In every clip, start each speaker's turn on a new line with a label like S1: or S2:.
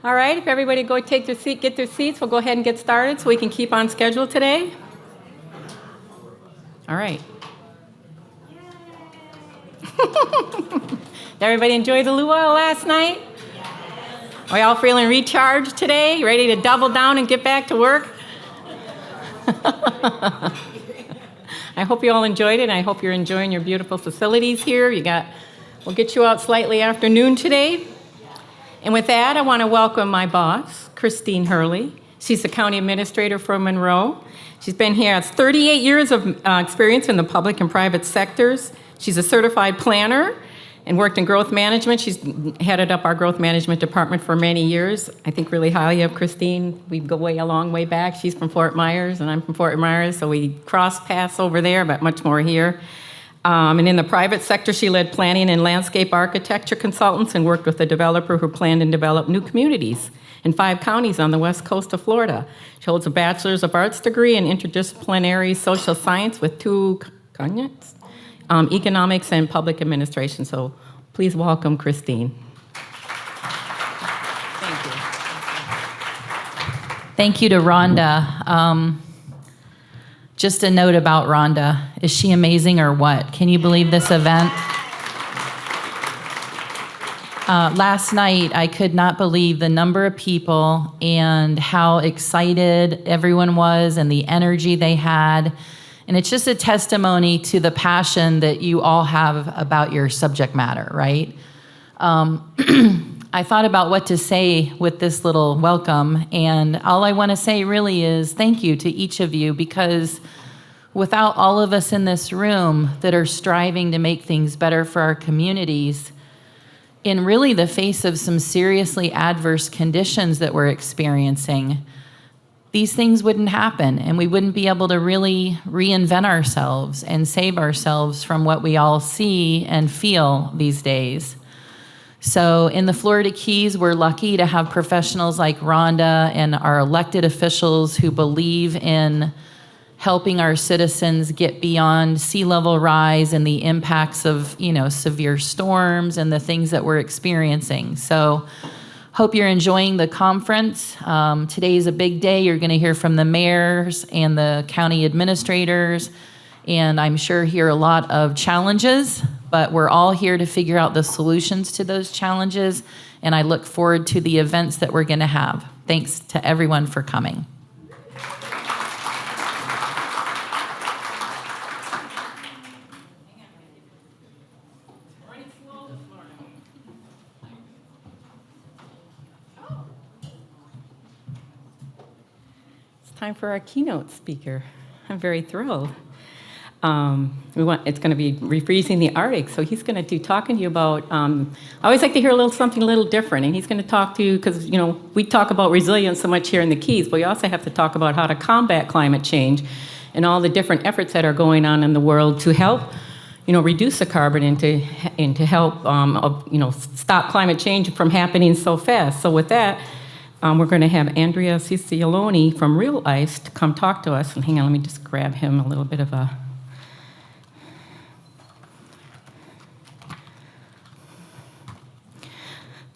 S1: All right, if everybody go take their seat, get their seats, we'll go ahead and get started so we can keep on schedule today. All right. Did everybody enjoy the luau last night? Are y'all feeling recharged today? Ready to double down and get back to work? I hope you all enjoyed it. I hope you're enjoying your beautiful facilities here. We'll get you out slightly after noon today. And with that, I want to welcome my boss, Christine Hurley. She's the county administrator for Monroe. She's been here, has 38 years of experience in the public and private sectors. She's a certified planner and worked in growth management. She's headed up our growth management department for many years. I think really highly of Christine. We go a long way back. She's from Fort Myers, and I'm from Fort Myers, so we cross paths over there, but much more here. And in the private sector, she led planning and landscape architecture consultants and worked with a developer who planned and developed new communities in 5 counties on the west coast of Florida. She holds a Bachelor's of Arts degree in interdisciplinary social science with 2 cognates, economics and public administration. So please welcome Christine. Thank you.
S2: Thank you to Rhonda. Just a note about Rhonda. Is she amazing or what? Can you believe this event? Last night, I could not believe the number of people and how excited everyone was and the energy they had. And it's just a testimony to the passion that you all have about your subject matter, right? I thought about what to say with this little welcome, and all I want to say really is thank you to each of you, because without all of us in this room that are striving to make things better for our communities, in really the face of some seriously adverse conditions that we're experiencing, these things wouldn't happen, and we wouldn't be able to really reinvent ourselves and save ourselves from what we all see and feel these days. So in the Florida Keys, we're lucky to have professionals like Rhonda and our elected officials who believe in helping our citizens get beyond sea level rise and the impacts of, severe storms and the things that we're experiencing. So hope you're enjoying the conference. Today is a big day. You're going to hear from the mayors and the county administrators, and I'm sure hear a lot of challenges, but we're all here to figure out the solutions to those challenges, and I look forward to the events that we're going to have. Thanks to everyone for coming.
S1: It's time for our keynote speaker. I'm very thrilled. It's going to be refreezing the Arctic, so he's going to be talking to you about. I always like to hear something a little different, and he's going to talk to you because we talk about resilience so much here in the Keys, but we also have to talk about how to combat climate change and all the different efforts that are going on in the world to help, reduce the carbon and to help, stop climate change from happening so fast. So with that, we're going to have Andrea Ciccioloni from Real Ice to come talk to us. And hang on, let me just grab him a little bit of a.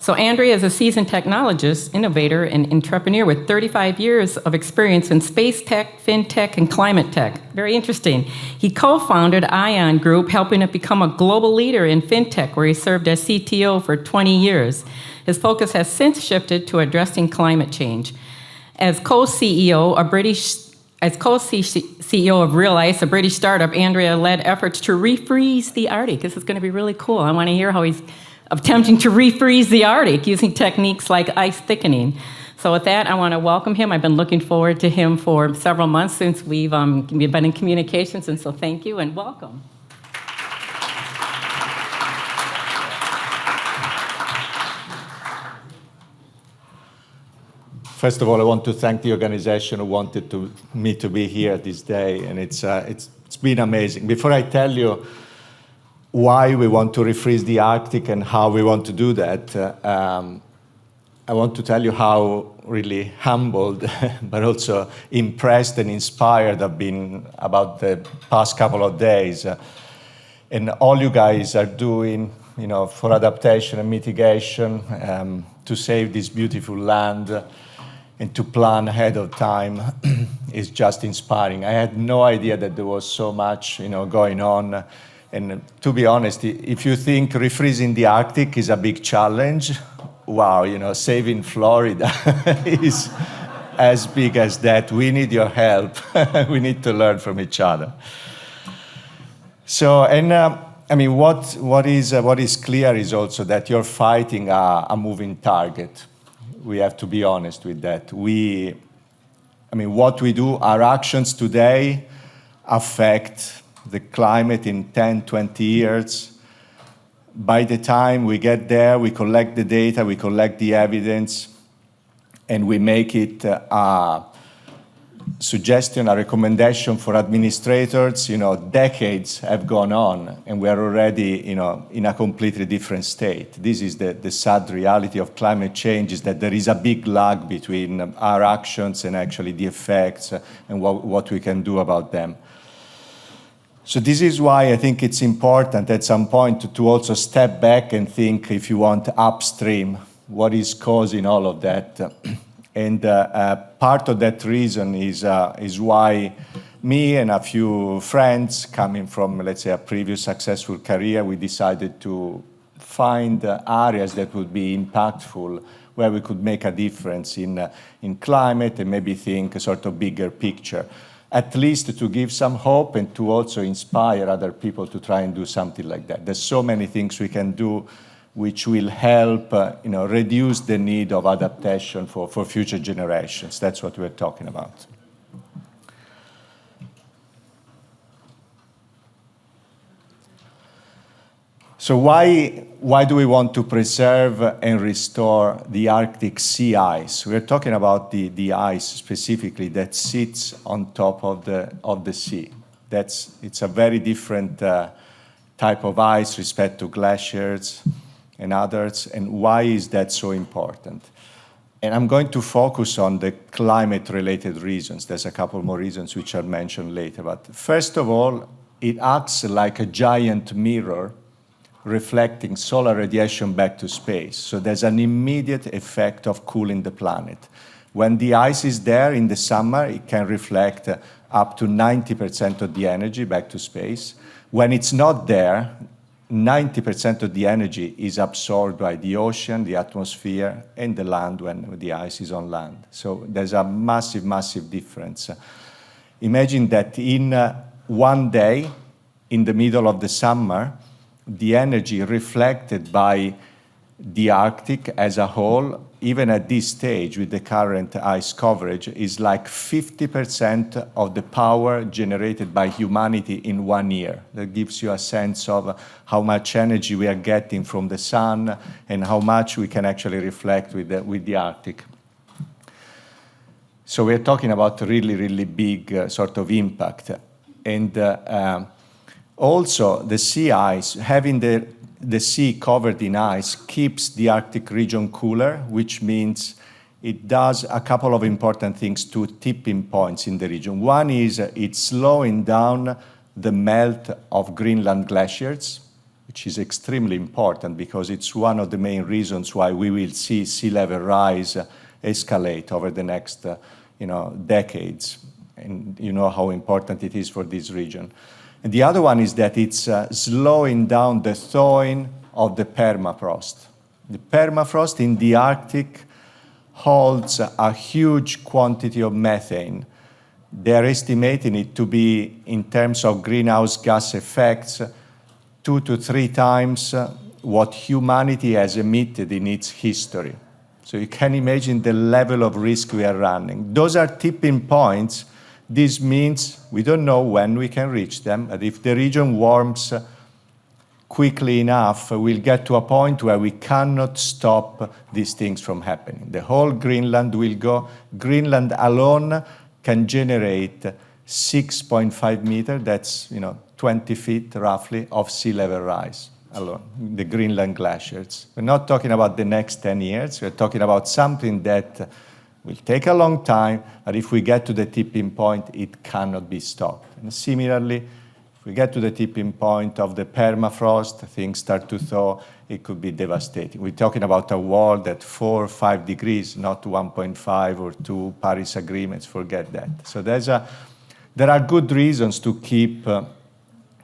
S1: So Andrea is a seasoned technologist, innovator, and entrepreneur with 35 years of experience in space tech, fintech, and climate tech. Very interesting. He co-founded ION Group, helping it become a global leader in fintech, where he served as CTO for 20 years. His focus has since shifted to addressing climate change. As co-CEO of Real Ice, a British startup, Andrea led efforts to refreeze the Arctic. This is going to be really cool. I want to hear how he's attempting to refreeze the Arctic using techniques like ice thickening. So with that, I want to welcome him. I've been looking forward to him for several months since we've been in communications, and so thank you and welcome.
S3: First of all, I want to thank the organization who wanted me to be here this day, and it's been amazing. Before I tell you why we want to refreeze the Arctic and how we want to do that, I want to tell you how really humbled but also impressed and inspired I've been about the past couple of days. And all you guys are doing for adaptation and mitigation, to save this beautiful land and to plan ahead of time is just inspiring. I had no idea that there was so much, going on. And to be honest, if you think refreezing the Arctic is a big challenge, wow, saving Florida is as big as that. We need your help. We need to learn from each other. So, what is clear is also that you're fighting a moving target. We have to be honest with that. What we do, our actions today affect the climate in 10, 20 years. By the time we get there, we collect the data, we collect the evidence, and we make it a suggestion, a recommendation for administrators. Decades have gone on, and we are already, in a completely different state. This is the sad reality of climate change, is that there is a big lag between our actions and actually the effects and what we can do about them. So this is why I think it's important at some point to also step back and think, if you want, upstream, what is causing all of that. And part of that reason is why me and a few friends coming from, let's say, a previous successful career, we decided to find areas that would be impactful, where we could make a difference in climate and maybe think a sort of bigger picture, at least to give some hope and to also inspire other people to try and do something like that. There's so many things we can do which will help reduce the need of adaptation for future generations. That's what we're talking about. So why do we want to preserve and restore the Arctic sea ice? We're talking about the ice specifically that sits on top of the sea. It's a very different type of ice with respect to glaciers and others. And why is that so important? And I'm going to focus on the climate-related reasons. There's a couple more reasons which I'll mention later. But first of all, it acts like a giant mirror reflecting solar radiation back to space. So there's an immediate effect of cooling the planet. When the ice is there in the summer, it can reflect up to 90% of the energy back to space. When it's not there, 90% of the energy is absorbed by the ocean, the atmosphere, and the land when the ice is on land. So there's a massive, massive difference. Imagine that in one day, in the middle of the summer, the energy reflected by the Arctic as a whole, even at this stage with the current ice coverage, is like 50% of the power generated by humanity in 1 year. That gives you a sense of how much energy we are getting from the sun and how much we can actually reflect with the Arctic. So we're talking about really, really big sort of impact. And also, the sea ice, having the sea covered in ice, keeps the Arctic region cooler, which means it does a couple of important things to tipping points in the region. One is it's slowing down the melt of Greenland glaciers, which is extremely important because it's one of the main reasons why we will see sea level rise escalate over the next decades. And you know how important it is for this region. And the other one is that it's slowing down the thawing of the permafrost. The permafrost in the Arctic holds a huge quantity of methane. They're estimating it to be, in terms of greenhouse gas effects, 2 to 3 times what humanity has emitted in its history. So you can imagine the level of risk we are running. Those are tipping points. This means we don't know when we can reach them, but if the region warms quickly enough, we'll get to a point where we cannot stop these things from happening. The whole Greenland will go. Greenland alone can generate 6.5 meters, that's 20 feet roughly, of sea level rise alone, the Greenland glaciers. We're not talking about the next 10 years, we're talking about something that will take a long time, but if we get to the tipping point, it cannot be stopped. And similarly, If we get to the tipping point of the permafrost, things start to thaw, it could be devastating. We're talking about a world at 4 or 5 degrees, not 1.5 or 2 Paris agreements, forget that. So there are good reasons to keep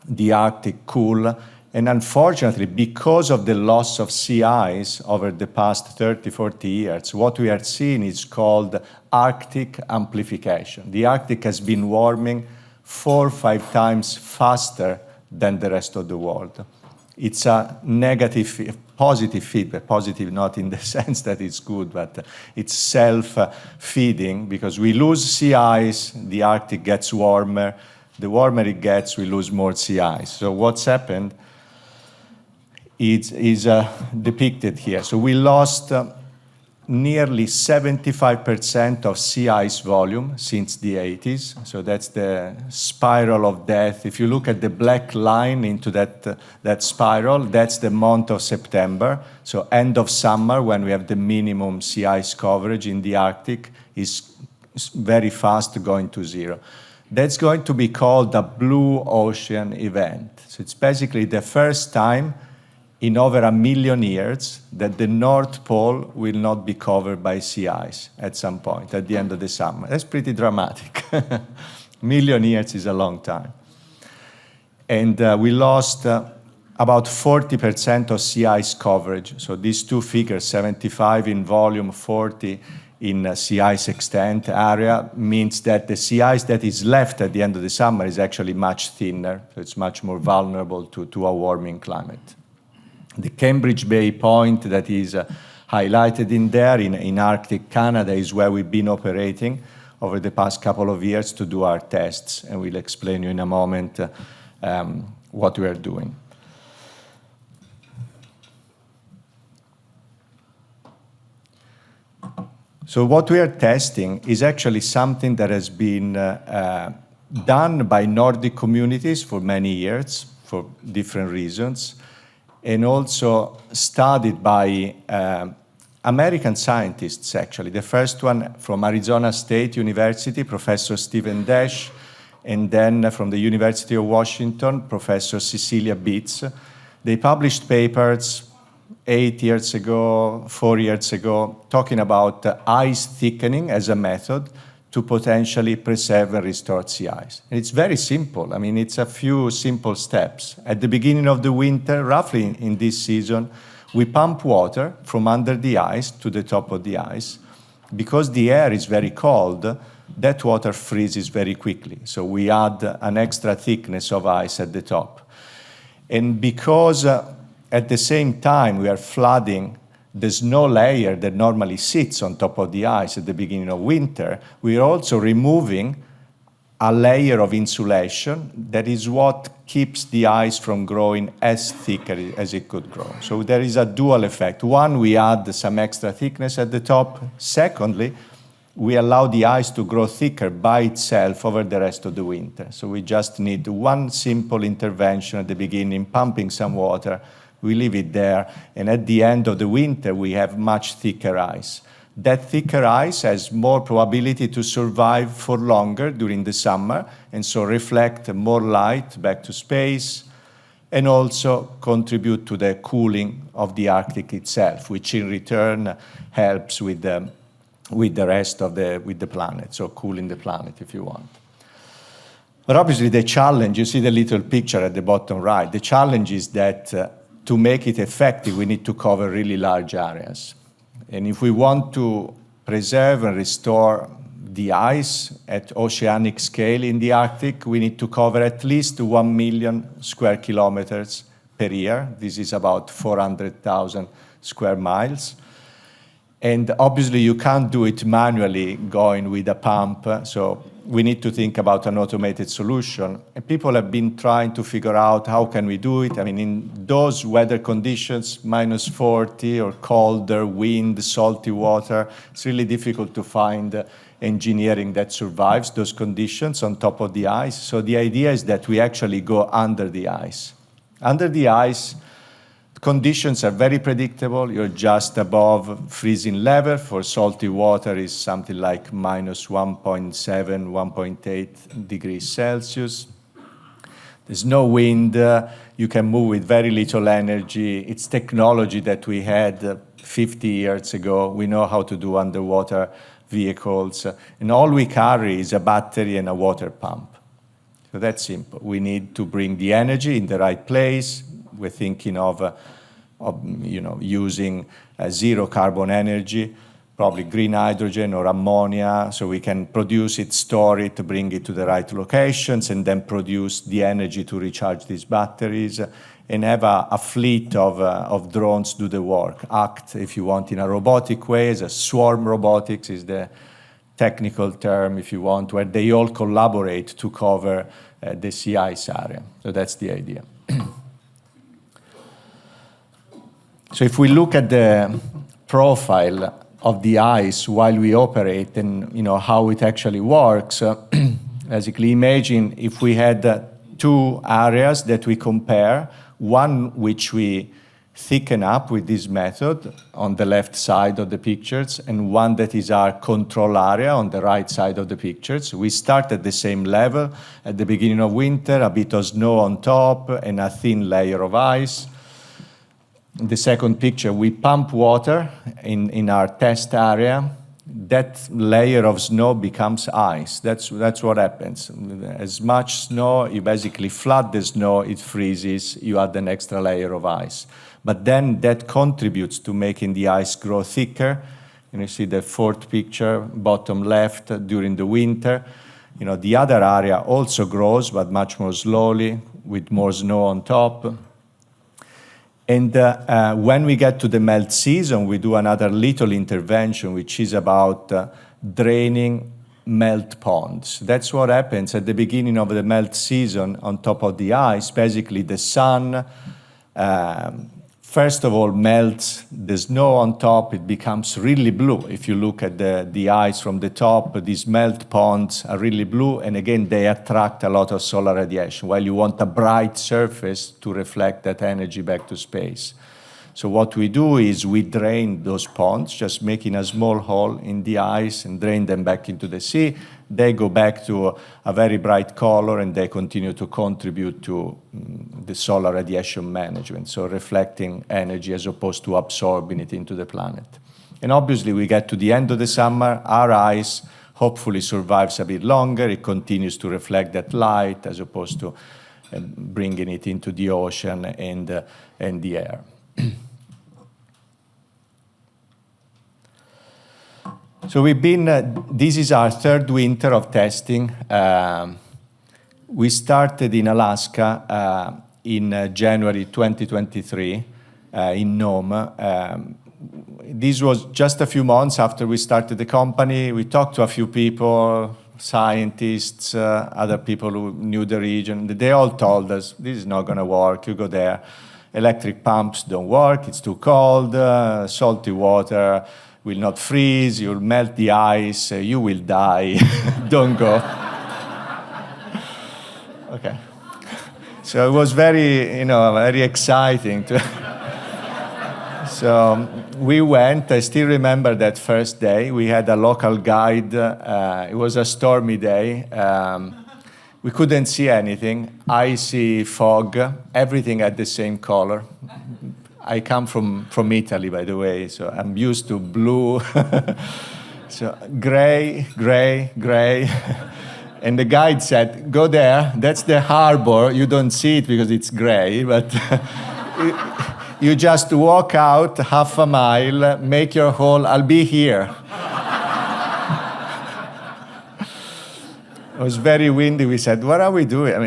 S3: the Arctic cool. And unfortunately, because of the loss of sea ice over the past 30, 40 years, what we are seeing is called Arctic amplification. The Arctic has been warming 4 or 5 times faster than the rest of the world. It's a positive feedback, positive not in the sense that it's good, but it's self-feeding, because we lose sea ice, the Arctic gets warmer. The warmer it gets, we lose more sea ice. So what's happened is depicted here. So we lost nearly 75% of sea ice volume since the 80s. So that's the spiral of death. If you look at the black line into that spiral, that's the month of September. So end of summer, when we have the minimum sea ice coverage in the Arctic, is very fast going to zero. That's going to be called a blue ocean event. So it's basically the first time in over 1 million years that the North Pole will not be covered by sea ice at some point, at the end of the summer. That's pretty dramatic. 1 million years is a long time. And we lost about 40% of sea ice coverage. So these two figures, 75 in volume, 40 in sea ice extent area, means that the sea ice that is left at the end of the summer is actually much thinner. So it's much more vulnerable to a warming climate. The Cambridge Bay Point that is highlighted in there in Arctic Canada is where we've been operating over the past couple of years to do our tests, and we'll explain you in a moment what we are doing. So what we are testing is actually something that has been done by Nordic communities for many years for different reasons, and also studied by American scientists, actually. The first one from Arizona State University, Professor Stephen Dash, and then from the University of Washington, Professor Cecilia Beetz. They published papers 8 years ago, 4 years ago, talking about ice thickening as a method to potentially preserve and restore sea ice. And it's very simple. I mean, it's a few simple steps. At the beginning of the winter, roughly in this season, we pump water from under the ice to the top of the ice. Because the air is very cold, that water freezes very quickly. So we add an extra thickness of ice at the top. And because at the same time we are flooding the snow layer that normally sits on top of the ice at the beginning of winter, we are also removing a layer of insulation that is what keeps the ice from growing as thick as it could grow. So there is a dual effect. One, we add some extra thickness at the top. Secondly, we allow the ice to grow thicker by itself over the rest of the winter. So we just need one simple intervention at the beginning, pumping some water. We leave it there, and at the end of the winter, we have much thicker ice. That thicker ice has more probability to survive for longer during the summer, and so reflect more light back to space, and also contribute to the cooling of the Arctic itself, which in return helps with the rest of the planet, so cooling the planet if you want. But obviously the challenge, you see the little picture at the bottom right, the challenge is that to make it effective, we need to cover really large areas. And if we want to preserve and restore the ice at oceanic scale in the Arctic, we need to cover at least 1 million square kilometers per year. This is about 400,000 square miles. And obviously you can't do it manually going with a pump, so we need to think about an automated solution. And people have been trying to figure out how can we do it. I mean, in those weather conditions, -40 or colder, wind, salty water, it's really difficult to find engineering that survives those conditions on top of the ice. So the idea is that we actually go under the ice. Under the ice, conditions are very predictable. You're just above freezing level. For salty water is something like -1.7, 1.8 degrees Celsius. There's no wind. You can move with very little energy. It's technology that we had 50 years ago. We know how to do underwater vehicles. And all we carry is a battery and a water pump. So that's simple. We need to bring the energy in the right place. We're thinking of using zero carbon energy, probably green hydrogen or ammonia, so we can produce it, store it, bring it to the right locations, and then produce the energy to recharge these batteries, and have a fleet of drones do the work. Act, if you want, in a robotic way, as a swarm robotics is the technical term, if you want, where they all collaborate to cover the sea ice area. So that's the idea. So if we look at the profile of the ice while we operate and how it actually works, basically imagine if we had two areas that we compare, one which we thicken up with this method on the left side of the pictures, and one that is our control area on the right side of the pictures. We start at the same level. At the beginning of winter, a bit of snow on top and a thin layer of ice. In the second picture, we pump water in our test area. That layer of snow becomes ice. That's what happens. As much snow, you basically flood the snow, it freezes, you add an extra layer of ice. But then that contributes to making the ice grow thicker. And you see the fourth picture, bottom left, during the winter. The other area also grows, but much more slowly, with more snow on top. And when we get to the melt season, we do another little intervention, which is about draining melt ponds. That's what happens at the beginning of the melt season on top of the ice. Basically, the sun, first of all, melts the snow on top. It becomes really blue. If you look at the ice from the top, these melt ponds are really blue. And again, they attract a lot of solar radiation, while you want a bright surface to reflect that energy back to space. So what we do is we drain those ponds, just making a small hole in the ice and drain them back into the sea. They go back to a very bright color, and they continue to contribute to the solar radiation management, so reflecting energy as opposed to absorbing it into the planet. And obviously, we get to the end of the summer, our ice hopefully survives a bit longer. It continues to reflect that light as opposed to bringing it into the ocean and the air. So we've been, this is our third winter of testing. We started in Alaska in January 2023 in Nome. This was just a few months after we started the company. We talked to a few people, scientists, other people who knew the region. They all told us, this is not going to work, you go there. Electric pumps don't work, it's too cold, salty water will not freeze, you'll melt the ice, you will die, don't go. Okay. So it was very exciting. So we went, I still remember that first day, we had a local guide, it was a stormy day. We couldn't see anything, icy fog, everything had the same color. I come from Italy, by the way, so I'm used to blue. So gray, gray, gray. And the guide said, go there, that's the harbor. You don't see it because it's gray, but you just walk out half a mile, make your hole, I'll be here. It was very windy. We said, what are we doing? I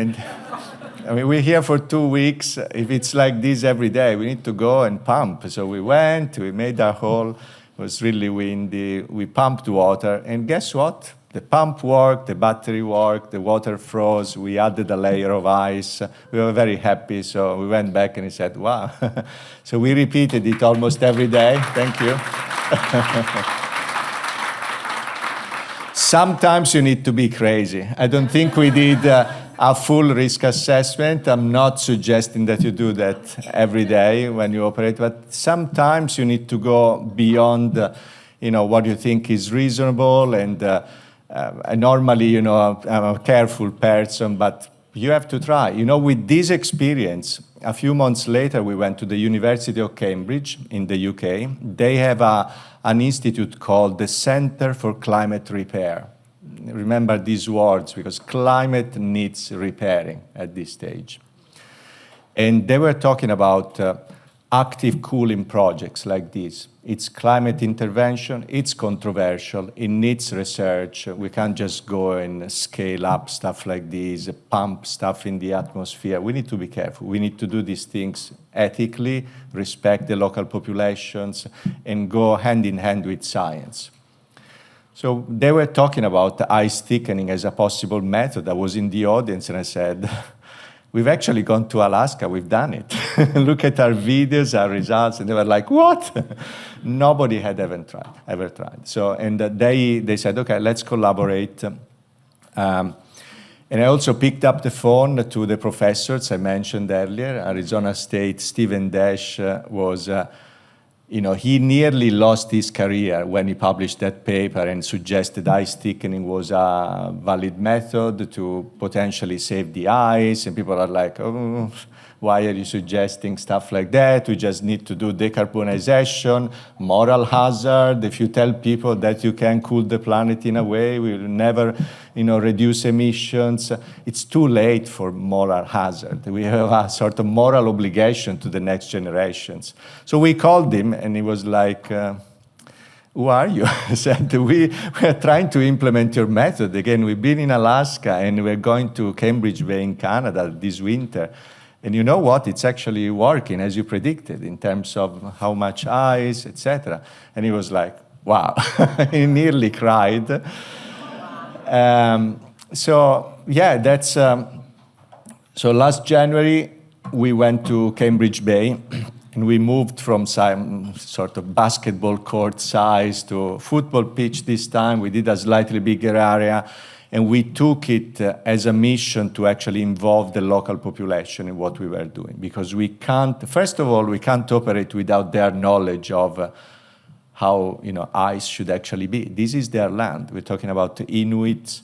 S3: mean, we're here for 2 weeks. If it's like this every day, we need to go and pump. So we went, we made our hole. It was really windy. We pumped water. And guess what? The pump worked, the battery worked, the water froze. We added a layer of ice. We were very happy. So we went back and he said, wow. So we repeated it almost every day. Thank you. Sometimes you need to be crazy. I don't think we did a full risk assessment. I'm not suggesting that you do that every day when you operate, but sometimes you need to go beyond, what you think is reasonable. And normally, I'm a careful person, but You have to try. You know, with this experience, a few months later, we went to the University of Cambridge in the UK. They have an institute called the Center for Climate Repair. Remember these words, because climate needs repairing at this stage. And they were talking about active cooling projects like this. It's climate intervention, it's controversial, it needs research. We can't just go and scale up stuff like this, pump stuff in the atmosphere. We need to be careful. We need to do these things ethically, respect the local populations, and go hand in hand with science. So they were talking about ice thickening as a possible method. I was in the audience and I said, we've actually gone to Alaska, we've done it. Look at our videos, our results, and they were like, what? Nobody had ever tried. So, and they said, okay, let's collaborate. And I also picked up the phone to the professors I mentioned earlier. Arizona State, Stephen Dash was, he nearly lost his career when he published that paper and suggested ice thickening was a valid method to potentially save the ice. And people are like, oh, why are you suggesting stuff like that? We just need to do decarbonization, moral hazard. If you tell people that you can cool the planet in a way, we will never, reduce emissions. It's too late for moral hazard. We have a sort of moral obligation to the next generations. So we called him and he was like, who are you? I said, we are trying to implement your method. Again, we've been in Alaska and we're going to Cambridge Bay in Canada this winter. And you know what? It's actually working as you predicted in terms of how much ice, etc. And he was like, wow. He nearly cried. So last January, we went to Cambridge Bay and we moved from some sort of basketball court size to football pitch this time. We did a slightly bigger area. And we took it as a mission to actually involve the local population in what we were doing. Because we can't, first of all, we can't operate without their knowledge of how ice should actually be. This is their land. We're talking about the Inuits.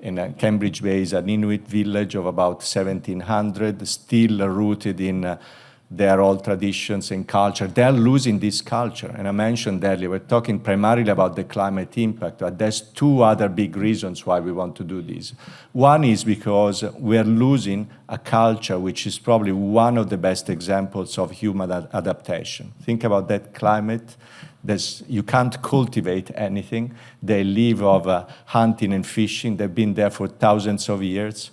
S3: And Cambridge Bay is an Inuit village of about 1,700, still rooted in their old traditions and culture. They're losing this culture. And I mentioned earlier, we're talking primarily about the climate impact, but there's two other big reasons why we want to do this. One is because we're losing a culture which is probably one of the best examples of human adaptation. Think about that climate. You can't cultivate anything. They live of hunting and fishing. They've been there for thousands of years.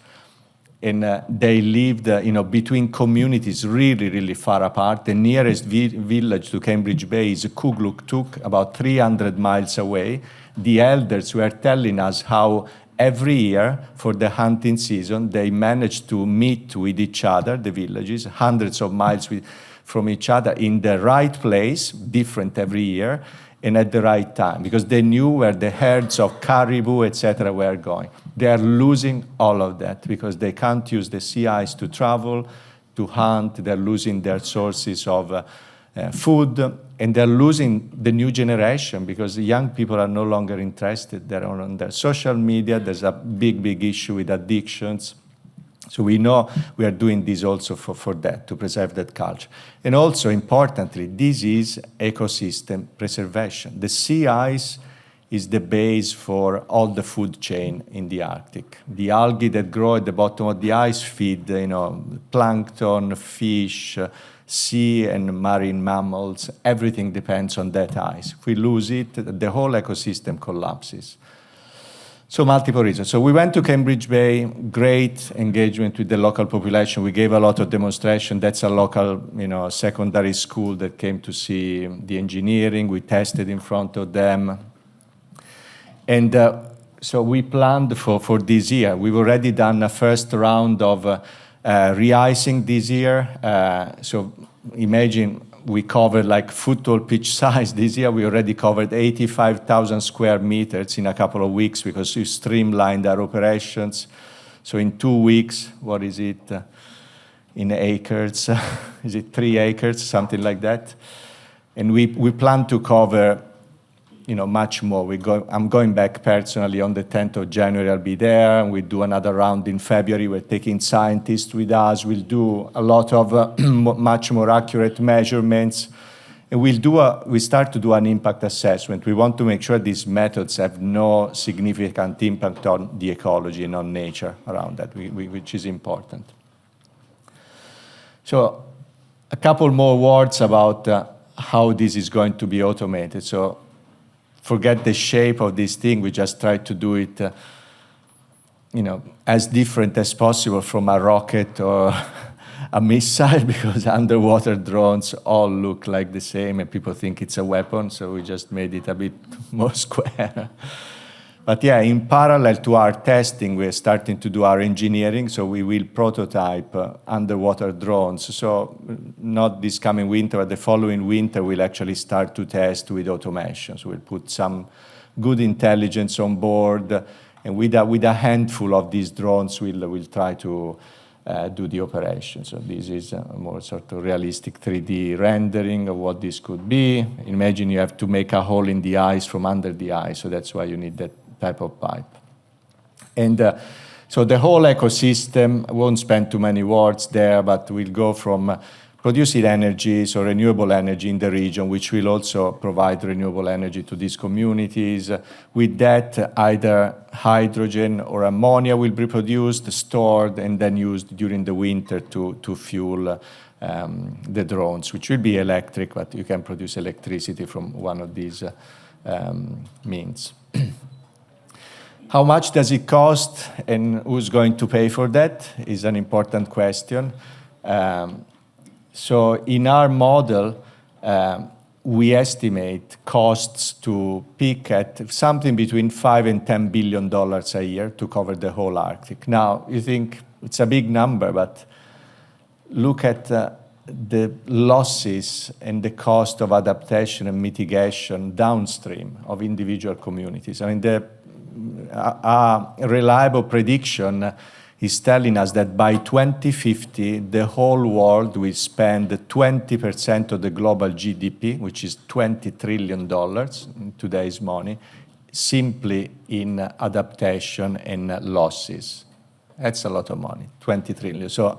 S3: And they lived, between communities really, really far apart. The nearest village to Cambridge Bay is Kugluktuk, about 300 miles away. The elders were telling us how every year for the hunting season, they managed to meet with each other, the villages, hundreds of miles from each other in the right place, different every year, and at the right time, because they knew where the herds of caribou, etc., were going. They are losing all of that because they can't use the sea ice to travel, to hunt. They're losing their sources of food, and they're losing the new generation because the young people are no longer interested. They're on their social media. There's a big, big issue with addictions. So we know we are doing this also for that, to preserve that culture. And also, importantly, this is ecosystem preservation. The sea ice is the base for all the food chain in the Arctic. The algae that grow at the bottom of the ice feed, plankton, fish, sea and marine mammals. Everything depends on that ice. If we lose it, the whole ecosystem collapses. So multiple reasons. So we went to Cambridge Bay, great engagement with the local population. We gave a lot of demonstration. That's a local, secondary school that came to see the engineering. We tested in front of them. And so we planned for this year. We've already done a first round of re-icing this year. So imagine we covered like football pitch size this year. We already covered 85,000 square meters in a couple of weeks because we streamlined our operations. So in 2 weeks, what is it in acres? Is it 3 acres, something like that? And we plan to cover, much more. I'm going back personally on the 10th of January. I'll be there, and we do another round in February. We're taking scientists with us. We'll do a lot of much more accurate measurements. And we start to do an impact assessment. We want to make sure these methods have no significant impact on the ecology and on nature around that, which is important. So a couple more words about how this is going to be automated. So forget the shape of this thing. We just try to do it as different as possible from a rocket or a missile, because underwater drones all look like the same and people think it's a weapon, so we just made it a bit more square. But yeah, in parallel to our testing, we're starting to do our engineering, so we will prototype underwater drones. So not this coming winter, but the following winter, we'll actually start to test with automation. So we'll put some good intelligence on board, and with a handful of these drones, we'll try to do the operation. So this is a more sort of realistic 3D rendering of what this could be. Imagine you have to make a hole in the ice from under the ice, so that's why you need that type of pipe. And so the whole ecosystem, I won't spend too many words there, but we'll go from producing energy, so renewable energy in the region, which will also provide renewable energy to these communities. With that, either hydrogen or ammonia will be produced, stored, and then used during the winter to fuel the drones, which will be electric, but you can produce electricity from one of these means. How much does it cost, and who's going to pay for that is an important question. So in our model, we estimate costs to peak at something between $5 and $10 billion a year to cover the whole Arctic. Now, you think it's a big number, but look at the losses and the cost of adaptation and mitigation downstream of individual communities. I mean, a reliable prediction is telling us that by 2050, the whole world will spend 20% of the global GDP, which is $20 trillion in today's money, simply in adaptation and losses. That's a lot of money, 20 trillion. So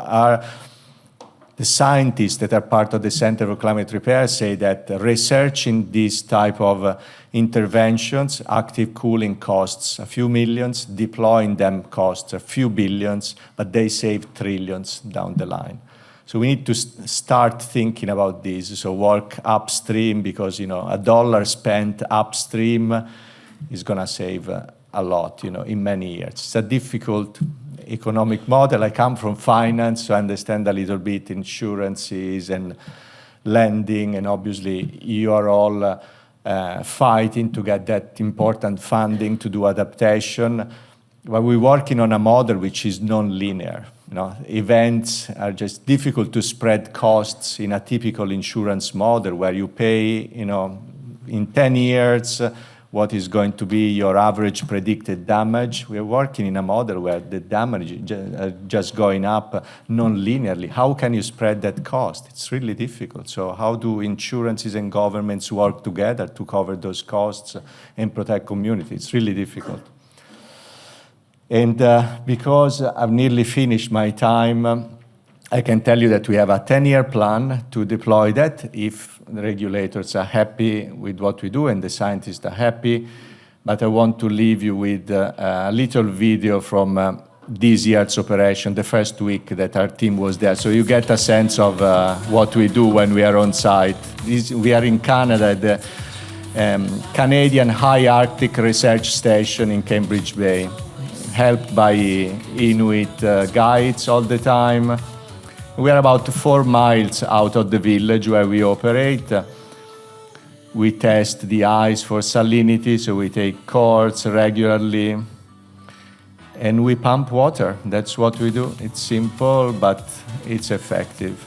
S3: the scientists that are part of the Center for Climate Repair say that researching this type of interventions, active cooling costs a few millions, deploying them costs a few billions, but they save trillions down the line. So we need to start thinking about this, so work upstream, because $1 spent upstream is going to save a lot in many years. It's a difficult economic model. I come from finance, so I understand a little bit insurances and lending, and obviously you are all fighting to get that important funding to do adaptation. But we're working on a model which is non-linear. Events are just difficult to spread costs in a typical insurance model where you pay, in 10 years, what is going to be your average predicted damage. We're working in a model where the damage is just going up non-linearly. How can you spread that cost? It's really difficult. So how do insurances and governments work together to cover those costs and protect communities? It's really difficult. And because I've nearly finished my time, I can tell you that we have a 10-year plan to deploy that if the regulators are happy with what we do and the scientists are happy. But I want to leave you with a little video from this year's operation, the first week that our team was there. So you get a sense of what we do when we are on site. We are in Canada, the Canadian High Arctic Research Station in Cambridge Bay, helped by Inuit guides all the time. We are about 4 miles out of the village where we operate. We test the ice for salinity, so we take cores regularly. And we pump water. That's what we do. It's simple, but it's effective.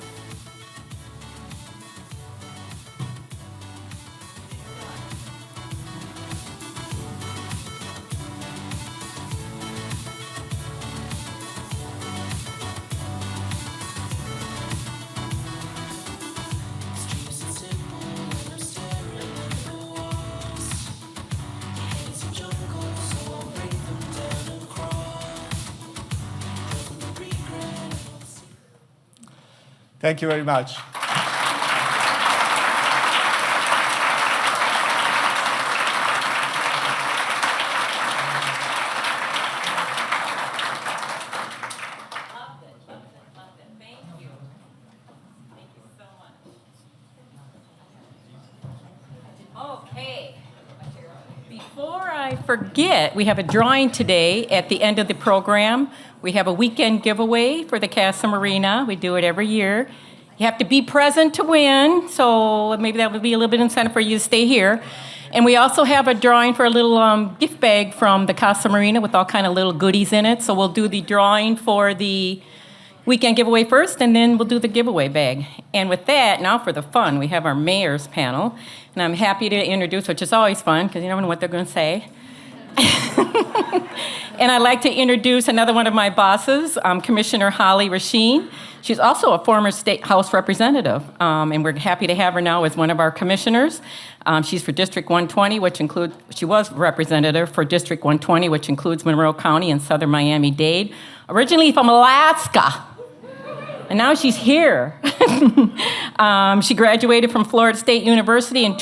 S3: Thank you very much.
S1: Okay. Before I forget, we have a drawing today at the end of the program. We have a weekend giveaway for the Casa Marina. We do it every year. You have to be present to win, so maybe that would be a little bit incentive for you to stay here. And we also have a drawing for a little gift bag from the Casa Marina with all kind of little goodies in it. So we'll do the drawing for the weekend giveaway first, and then we'll do the giveaway bag. And with that, now for the fun, we have our mayor's panel. And I'm happy to introduce, which is always fun, because you never know what they're going to say. And I'd like to introduce another one of my bosses, Commissioner Holly Rasheen. She's also a former State House representative, and we're happy to have her now as one of our commissioners. She's for District 120, which includes, she was representative for District 120, which includes Monroe County and Southern Miami-Dade, originally from Alaska. And now she's here. She graduated from Florida State University in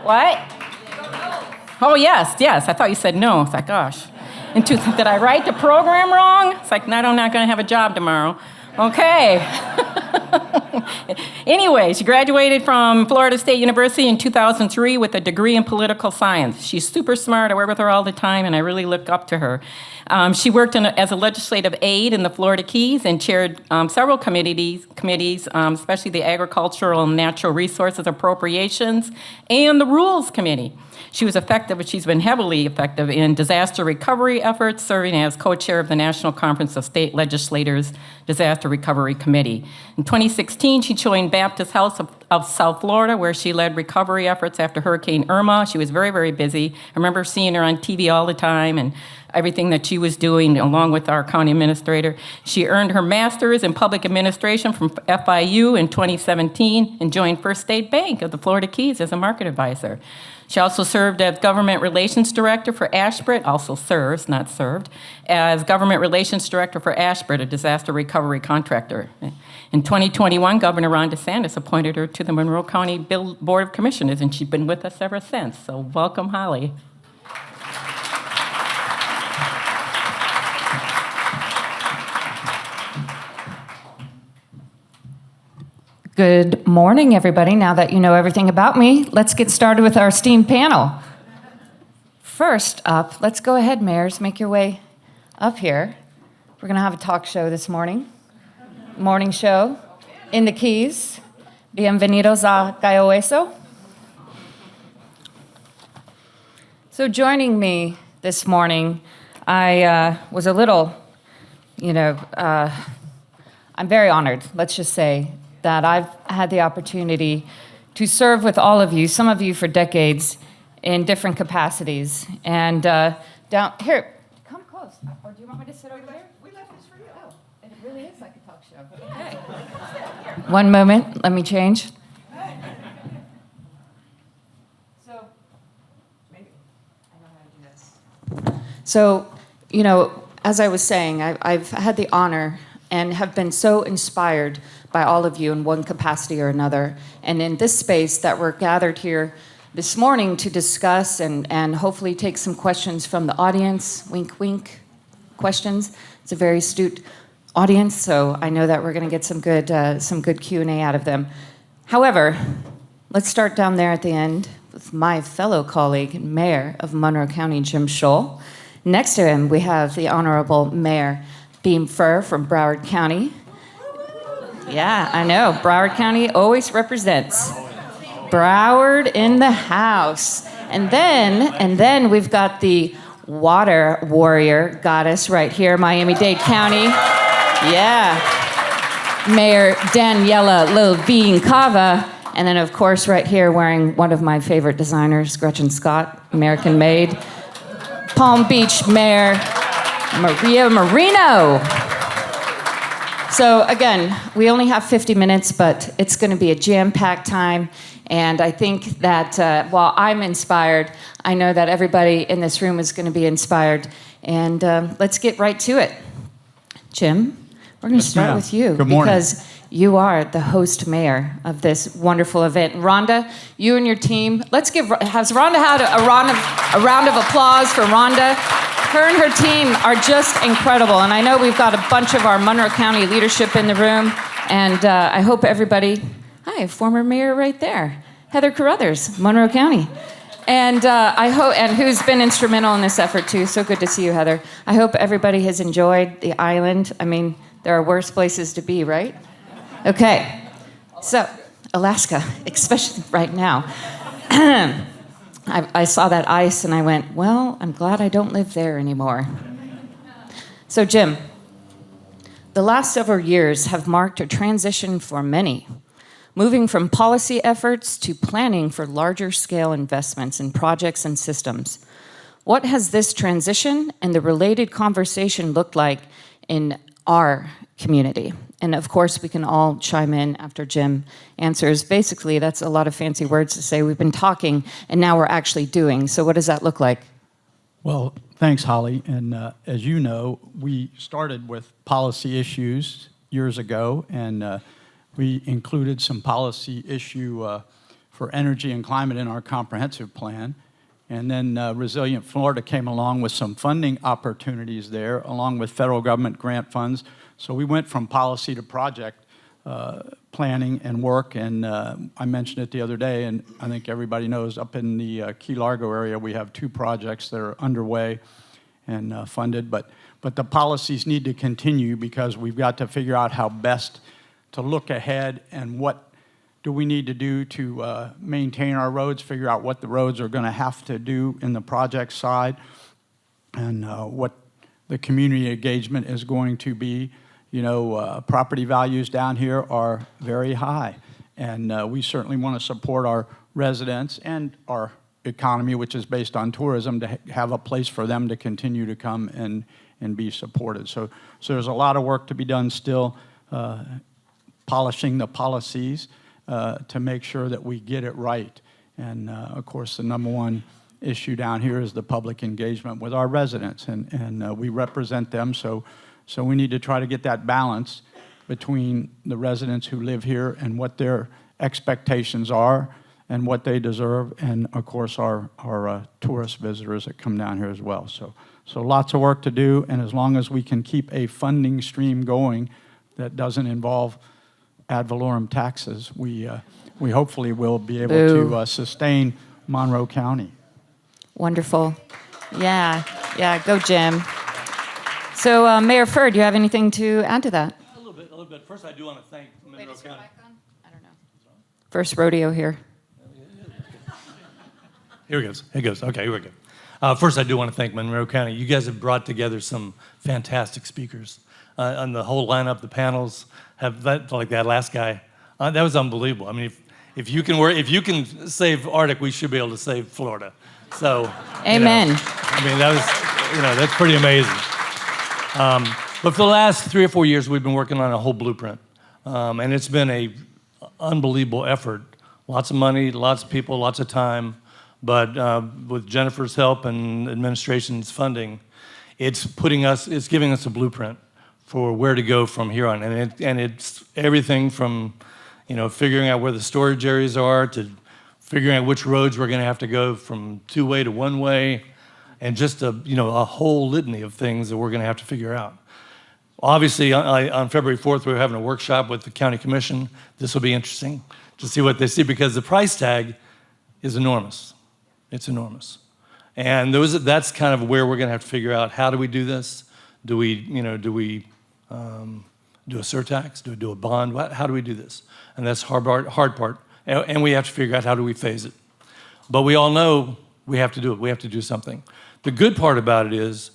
S1: What? Oh, yes. I thought you said no. It's like, gosh. Did I write the program wrong? It's like, no, I'm not going to have a job tomorrow. Okay. Anyway, she graduated from Florida State University in 2003 with a degree in political science. She's super smart. I work with her all the time, and I really look up to her. She worked as a legislative aide in the Florida Keys and chaired several committees, especially the Agricultural and Natural Resources Appropriations and the Rules Committee. She was effective, but she's been heavily effective in disaster recovery efforts, serving as co-chair of the National Conference of State Legislators Disaster Recovery Committee. In 2016, she joined Baptist House of South Florida, where she led recovery efforts after Hurricane Irma. She was very, very busy. I remember seeing her on TV all the time and everything that she was doing, along with our county administrator. She earned her master's in public administration from FIU in 2017 and joined First State Bank of the Florida Keys as a market advisor. She also served as Government Relations Director for Ashbridge, also serves, not served, as Government Relations Director for Ashbridge, a disaster recovery contractor. In 2021, Governor Ron DeSantis appointed her to the Monroe County Board of Commissioners, and she's been with us ever since. So welcome, Holly.
S4: Good morning, everybody. Now that you know everything about me, let's get started with our esteemed panel. First up, let's go ahead, mayors, make your way up here. We're going to have a talk show this morning. Morning show in the Keys. Bienvenidos a Gallo Eso. So joining me this morning, I was a little, I'm very honored, let's just say, that I've had the opportunity to serve with all of you, some of you for decades, in different capacities. And down here, come close. Or do you want me to sit over there? We left this for you. Oh, it really is like a talk show. Okay. One moment, let me change. So, maybe I know how to do this. So, as I was saying, I've had the honor and have been so inspired by all of you in one capacity or another. And in this space that we're gathered here this morning to discuss and hopefully take some questions from the audience, wink, wink, questions. It's a very astute audience, so I know that we're gonna get some good Q&A out of them. However, let's start down there at the end with my fellow colleague, Mayor of Monroe County, Jim Scholl. Next to him, we have the Honorable Mayor Beam Fur from Broward County. Yeah, I know. Broward County always represents. Broward in the house. And then we've got the water warrior goddess right here, Miami-Dade County. Yeah. Mayor Daniela Levine Cava. And then, of course, right here wearing one of my favorite designers, Gretchen Scott, American made. Palm Beach Mayor Maria Marino. So again, we only have 50 minutes, but it's going to be a jam-packed time. And I think that while I'm inspired, I know that everybody in this room is going to be inspired. And let's get right to it. Jim, we're going to
S5: Yes,
S4: start
S5: ma'am.
S4: with you.
S5: Good morning.
S4: Because you are the host mayor of this wonderful event. And Rhonda, you and your team, has Rhonda had a round of applause for Rhonda? Her and her team are just incredible. And I know we've got a bunch of our Monroe County leadership in the room. And I hope everybody, hi, former mayor right there, Heather Carruthers, Monroe County. And I hope, and who's been instrumental in this effort too. So good to see you, Heather. I hope everybody has enjoyed the island. I mean, there are worse places to be, right? Okay. So, Alaska, especially right now. I saw that ice and I went, well, I'm glad I don't live there anymore. So, Jim, the last several years have marked a transition for many, moving from policy efforts to planning for larger scale investments in projects and systems. What has this transition and the related conversation looked like in our community? And of course, we can all chime in after Jim answers. Basically, that's a lot of fancy words to say we've been talking and now we're actually doing. So what does that look like?
S5: Well, thanks, Holly. And as you know, we started with policy issues years ago, and we included some policy issue for energy and climate in our comprehensive plan. And then Resilient Florida came along with some funding opportunities there, along with federal government grant funds. So we went from policy to project planning and work. And I mentioned it the other day, and I think everybody knows up in the Key Largo area, we have 2 projects that are underway and funded. But the policies need to continue because we've got to figure out how best to look ahead and what do we need to do to maintain our roads, figure out what the roads are going to have to do in the project side, and what the community engagement is going to be. You know, property values down here are very high, and we certainly want to support our residents and our economy, which is based on tourism, to have a place for them to continue to come and be supported. So there's a lot of work to be done still, polishing the policies to make sure that we get it right. And of course, the number one issue down here is the public engagement with our residents, and we represent them, so we need to try to get that balance between the residents who live here and what their expectations are and what they deserve, and of course our tourist visitors that come down here as well. So lots of work to do, and as long as we can keep a funding stream going that doesn't involve ad valorem taxes, we hopefully will be able to sustain Monroe County.
S4: Wonderful. Yeah, go Jim. So Mayor Ferd, do you have anything to add to that?
S6: A little bit. First, I do want to thank Monroe County.
S4: I don't know. First rodeo here.
S6: Here it goes. Okay, here we go. First, I do want to thank Monroe County. You guys have brought together some fantastic speakers. On the whole lineup, the panels have that, like that last guy. That was unbelievable. I mean, if you can save Arctic, we should be able to save Florida. So,
S4: Amen.
S6: I mean, that's pretty amazing. But for the last 3 or 4 years, we've been working on a whole blueprint, and it's been a unbelievable effort. Lots of money, lots of people, lots of time. But with Jennifer's help and administration's funding, it's giving us a blueprint for where to go from here on. And it's everything from, figuring out where the storage areas are to figuring out which roads we're going to have to go from 2-way to 1-way, and just a whole litany of things that we're going to have to figure out. Obviously, on February 4th, we're having a workshop with the county commission. This will be interesting to see what they see, because the price tag is enormous. It's enormous. And that's kind of where we're going to have to figure out, how do we do this? Do we do a surtax? Do we do a bond? How do we do this? And that's hard part. And we have to figure out, how do we phase it? But we all know we have to do it. We have to do something. The good part about it is,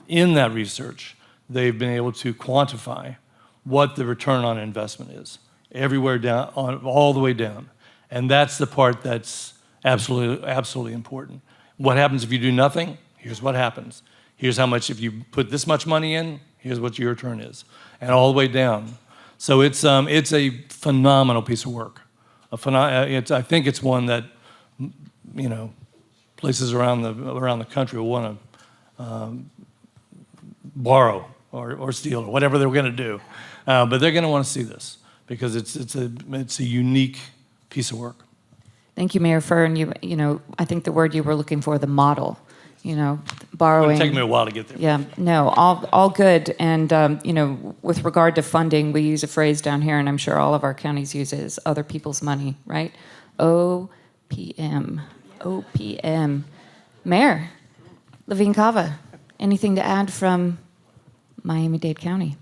S6: in that research, they've been able to quantify what the return on investment is, everywhere down, all the way down. And that's the part that's absolutely important. What happens if you do nothing? Here's what happens. Here's how much, if you put this much money in, here's what your return is, and all the way down. So it's a phenomenal piece of work. I think it's one that, places around the country will want to borrow or steel or whatever they're going to do. But they're going to want to see this because it's a unique piece of work.
S4: Thank you, Mayor Fern. You know, I think the word you were looking for, the model, you know, borrowing.
S6: It'll take me a while to get there.
S4: Yeah, no, all good. And, you know, with regard to funding, we use a phrase down here, and I'm sure all of our counties use it, is other people's money, right? OPM. OPM. Mayor, Levine Cava, anything to add from Miami-Dade County?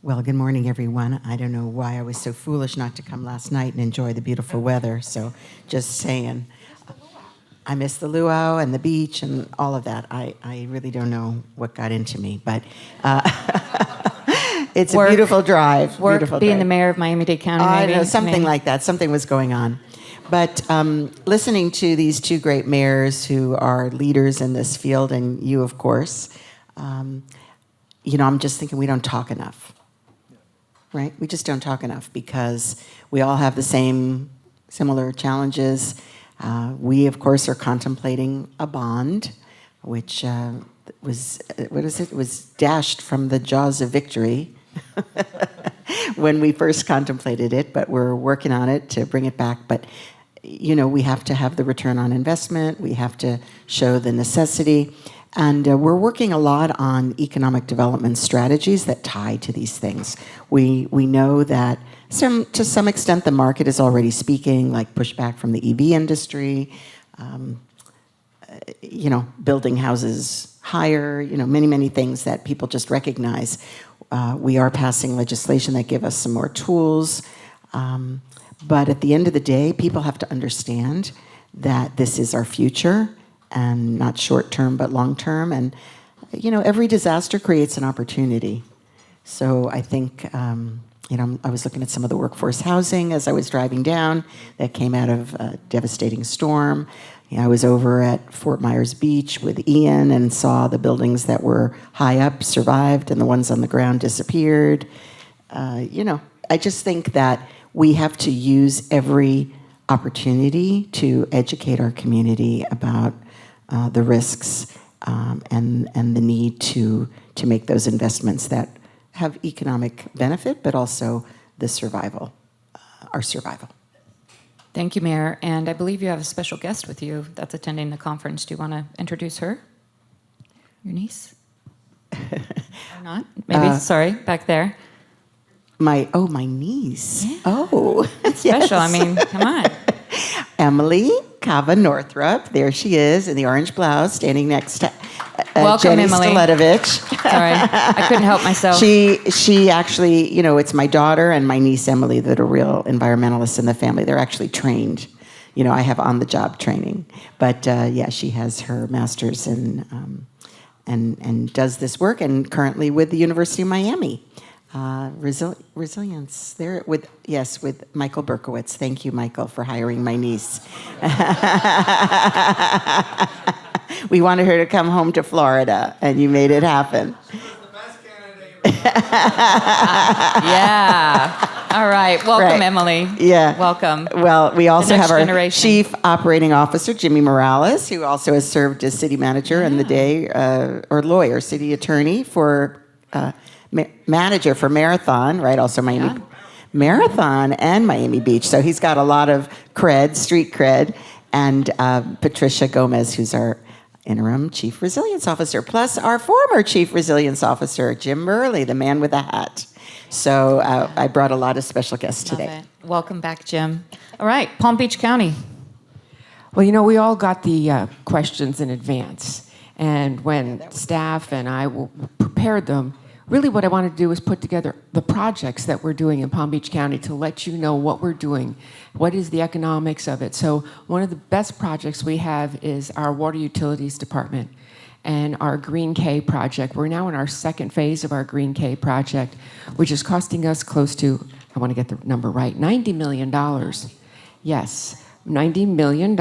S7: Well, good morning, everyone. I don't know why I was so foolish not to come last night and enjoy the beautiful weather, so just saying. I miss the luau and the beach and all of that. I really don't know what got into me, but it's
S4: Work.
S7: a beautiful drive.
S4: Work,
S7: beautiful
S4: being
S7: drive.
S4: the mayor of Miami-Dade County,
S7: I
S4: maybe?
S7: don't know, something
S4: Maybe.
S7: like that. Something was going on. But listening to these two great mayors who are leaders in this field, and you, of course, you know, I'm just thinking we don't talk enough. Right? We just don't talk enough because we all have the same similar challenges. We, of course, are contemplating a bond, which was, what is it? Was dashed from the jaws of victory when we first contemplated it, but we're working on it to bring it back. But, you know, we have to have the return on investment. We have to show the necessity. And we're working a lot on economic development strategies that tie to these things. We know that to some extent the market is already speaking, like pushback from the EV industry, you know, building houses higher, you know, many things that people just recognize. We are passing legislation that give us some more tools. But at the end of the day, people have to understand that this is our future, and not short term, but long term. And, you know, every disaster creates an opportunity. So I think, you know, I was looking at some of the workforce housing as I was driving down that came out of a devastating storm. You know, I was over at Fort Myers Beach with Ian and saw the buildings that were high up survived and the ones on the ground disappeared. You know, I just think that we have to use every opportunity to educate our community about the risks and the need to make those investments that have economic benefit, but also the survival, our survival.
S4: Thank you, Mayor. And I believe you have a special guest with you that's attending the conference. Do you want to introduce her? Your niece? Or not? Maybe, sorry, back there.
S7: My niece.
S4: Yeah.
S7: Oh,
S4: Special, I mean, come on.
S7: Emily Cava Northrup. There she is in the orange blouse, standing next to
S4: Welcome,
S7: Jenny
S4: Emily.
S7: Stiletovich.
S4: Sorry, I couldn't help myself.
S7: She actually, you know, it's my daughter and my niece Emily that are real environmentalists in the family. They're actually trained. You know, I have on-the-job training. But yeah, she has her master's in and does this work, and currently with the University of Miami. Resilience there with Michael Berkowitz. Thank you, Michael, for hiring my niece. We wanted her to come home to Florida, and you made it happen.
S4: Yeah. All right. Welcome,
S7: Right.
S4: Emily.
S7: Yeah.
S4: Welcome.
S7: Well, we also
S4: next
S7: have our
S4: generation.
S7: Chief Operating Officer, Jimmy Morales, who also has served as city manager in the day, or lawyer, city attorney for manager for Marathon, right? Also Miami Marathon and Miami Beach. So he's got a lot of cred, street cred. And Patricia Gomez, who's our interim Chief Resilience Officer, plus our former Chief Resilience Officer, Jim Murley, the man with the hat. So I brought a lot of special guests
S4: Love
S7: today.
S4: it. Welcome back, Jim. All right, Palm Beach County.
S8: Well, you know, we all got the questions in advance. And when staff and I prepared them, really what I wanted to do was put together the projects that we're doing in Palm Beach County to let you know what we're doing, what is the economics of it. So one of the best projects we have is our Water Utilities Department and our Green K project. We're now in our second phase of our Green K project, which is costing us close to, I want to get the number right, $90 million. Yes. $90 million,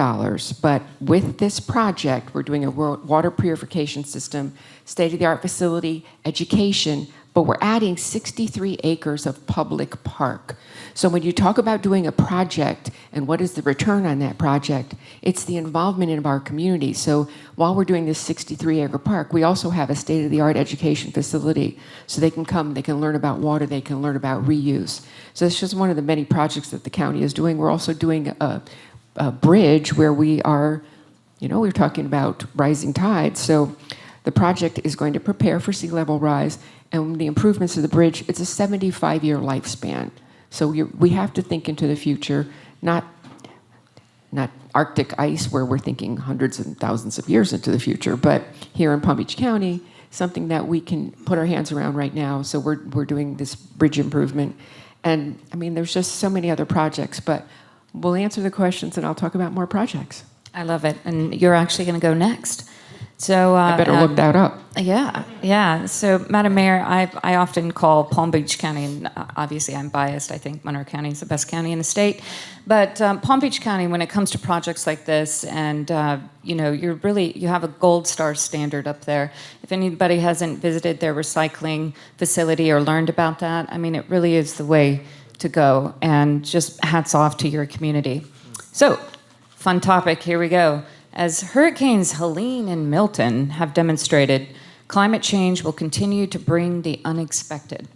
S8: but with this project, we're doing a water purification system, state-of-the-art facility, education, but we're adding 63 acres of public park. So when you talk about doing a project and what is the return on that project, it's the involvement of our community. So while we're doing this 63-acre park, we also have a state-of-the-art education facility. So they can come, they can learn about water, they can learn about reuse. So it's just one of the many projects that the county is doing. We're also doing a bridge where we are, we're talking about rising tides. So the project is going to prepare for sea level rise, and the improvements of the bridge, it's a 75-year lifespan. So we have to think into the future, not Arctic ice where we're thinking hundreds and thousands of years into the future, but here in Palm Beach County, something that we can put our hands around right now. So we're doing this bridge improvement. And I mean, there's just so many other projects, but we'll answer the questions and I'll talk about more projects.
S4: I love it. And you're actually going to go next. So
S8: I better look that up.
S4: Yeah. So, Madam Mayor, I often call Palm Beach County, and obviously I'm biased. I think Monroe County is the best county in the state. But Palm Beach County, when it comes to projects like this, and you have a gold star standard up there. If anybody hasn't visited their recycling facility or learned about that, I mean, it really is the way to go. And just hats off to your community. So, fun topic. Here we go. As Hurricanes Helene and Milton have demonstrated, climate change will continue to bring the unexpected.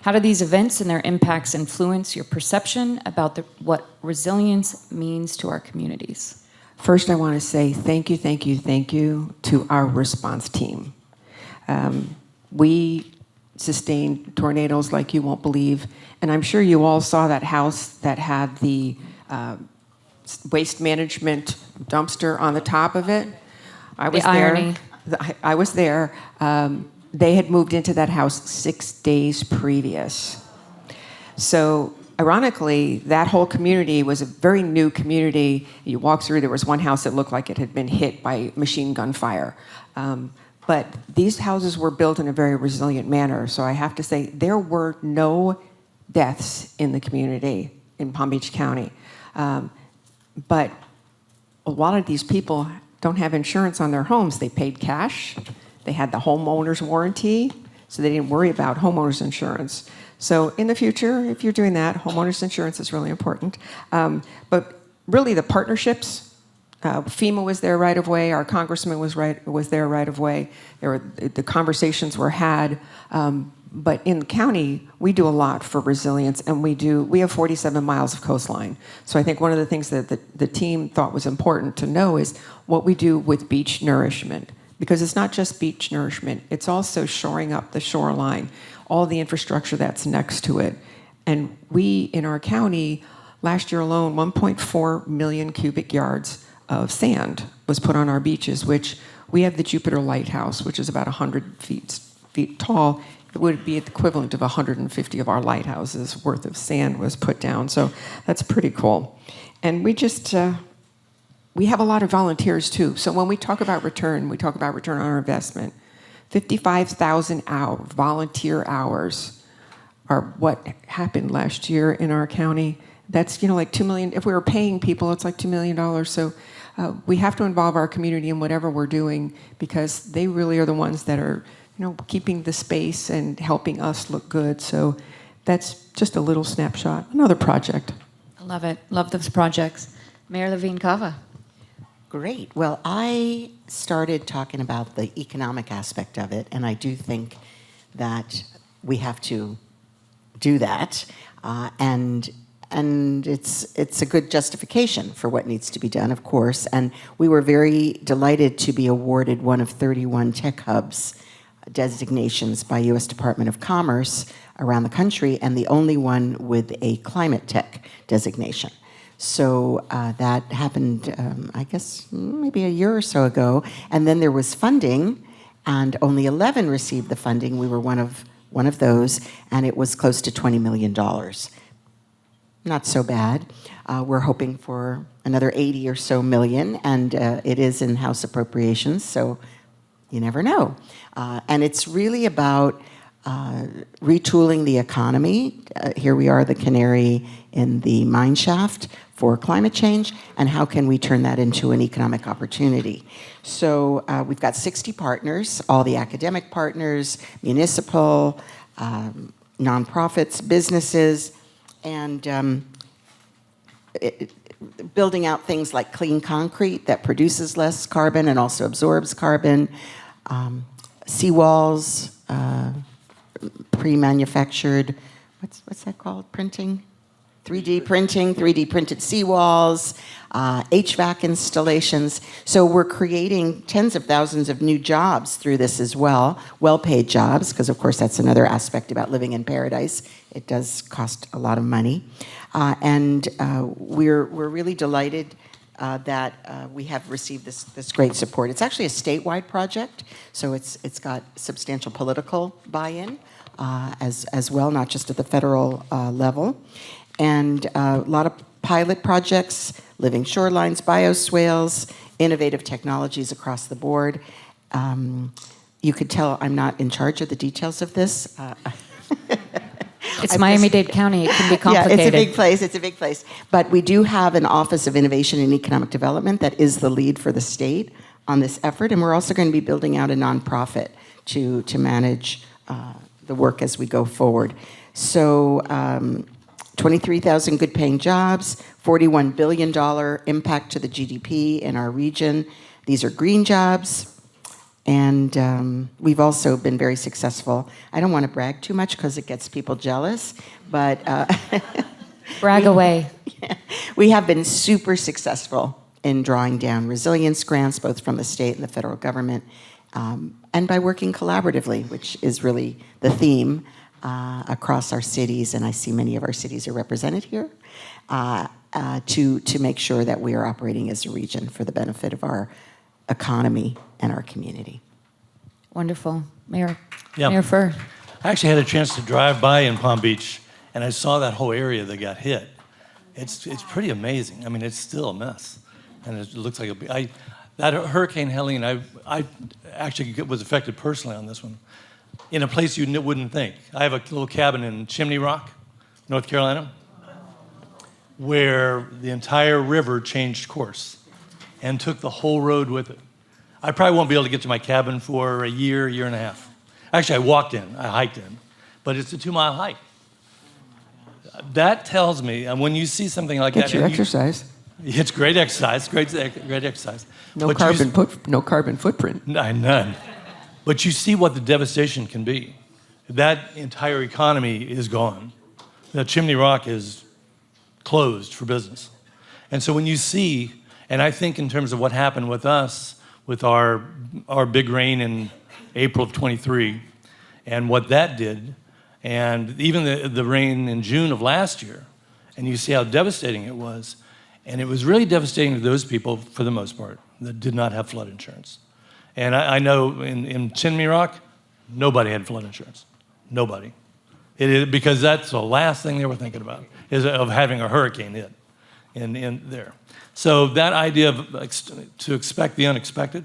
S4: How do these events and their impacts influence your perception about what resilience means to our communities?
S8: First, I want to say thank you to our response team. We sustained tornadoes like you won't believe, and I'm sure you all saw that house that had the waste management dumpster on the top of it. I was
S4: The irony.
S8: I was there. They had moved into that house 6 days previous. So ironically, that whole community was a very new community. You walk through, there was one house that looked like it had been hit by machine gun fire. But these houses were built in a very resilient manner. So I have to say, there were no deaths in the community in Palm Beach County. But a lot of these people don't have insurance on their homes. They paid cash. They had the homeowner's warranty, so they didn't worry about homeowner's insurance. So in the future, if you're doing that, homeowner's insurance is really important. But really the partnerships, FEMA was there right away. Our congressman was there right away. The conversations were had. But in the county, we do a lot for resilience, and we have 47 miles of coastline. So I think one of the things that the team thought was important to know is what we do with beach nourishment. Because it's not just beach nourishment, it's also shoring up the shoreline, all the infrastructure that's next to it. And we, in our county, last year alone, 1.4 million cubic yards of sand was put on our beaches, which we have the Jupiter Lighthouse, which is about 100 feet tall. It would be the equivalent of 150 of our lighthouses worth of sand was put down. So that's pretty cool. And we have a lot of volunteers too. So when we talk about return, we talk about return on our investment. 55,000 volunteer hours are what happened last year in our county. That's like $2 million. If we were paying people, it's like $2 million. So we have to involve our community in whatever we're doing because they really are the ones that are keeping the space and helping us look good. So that's just a little snapshot. Another project.
S4: I love it. Love those projects. Mayor Levine Cava.
S7: Great. Well, I started talking about the economic aspect of it, and I do think that we have to do that, and it's a good justification for what needs to be done, of course. And we were very delighted to be awarded one of 31 tech hubs designations by U.S. Department of Commerce around the country, and the only one with a climate tech designation. So that happened, I guess, maybe a year or so ago. And then there was funding, and only 11 received the funding. We were one of those, and it was close to $20 million. Not so bad. We're hoping for another 80 or so million, and it is in House appropriations, so you never know. And it's really about retooling the economy. Here we are, the canary in the mine shaft for climate change, and how can we turn that into an economic opportunity? So we've got 60 partners, all the academic partners, municipal, nonprofits, businesses, and building out things like clean concrete that produces less carbon and also absorbs carbon, seawalls, pre-manufactured, what's that called, printing? 3D printing, 3D printed seawalls, HVAC installations. So we're creating tens of thousands of new jobs through this as well, well-paid jobs, because of course that's another aspect about living in paradise. It does cost a lot of money. And we're really delighted that we have received this great support. It's actually a statewide project, so it's got substantial political buy-in as well, not just at the federal level. And a lot of pilot projects, living shorelines, bioswales, innovative technologies across the board. You could tell I'm not in charge of the details of this.
S4: It's Miami-Dade County. It can be complicated.
S7: Yeah, it's a big place. It's a big place. But we do have an Office of Innovation and Economic Development that is the lead for the state on this effort. And we're also going to be building out a nonprofit to manage the work as we go forward. So 23,000 good-paying jobs, $41 billion impact to the GDP in our region. These are green jobs. And we've also been very successful. I don't want to brag too much because it gets people jealous, but
S4: Brag away.
S7: we have been super successful in drawing down resilience grants, both from the state and the federal government, and by working collaboratively, which is really the theme across our cities, and I see many of our cities are represented here, to make sure that we are operating as a region for the benefit of our economy and our community.
S4: Wonderful. Mayor
S6: Yeah.
S4: Furr.
S6: I actually had a chance to drive by in Palm Beach, and I saw that whole area that got hit. It's pretty amazing. I mean, it's still a mess, and it looks like that Hurricane Helene. I actually was affected personally on this one, in a place you wouldn't think. I have a little cabin in Chimney Rock, North Carolina, where the entire river changed course and took the whole road with it. I probably won't be able to get to my cabin for a year and a half. Actually, I hiked in, but it's a 2-mile hike. That tells me, and when you see something like
S8: Get
S6: that,
S8: your exercise.
S6: it's great exercise, great exercise.
S8: No
S6: But
S8: carbon footprint.
S6: None. But you see what the devastation can be. That entire economy is gone. The Chimney Rock is closed for business. And so when you see, and I think in terms of what happened with us, with our big rain in April of 23, and what that did, and even the rain in June of last year, and you see how devastating it was. And it was really devastating to those people, for the most part, that did not have flood insurance. And I know in Chimney Rock, nobody had flood insurance. Nobody. Because that's the last thing they were thinking about, is of having a hurricane hit in there. So that idea of to expect the unexpected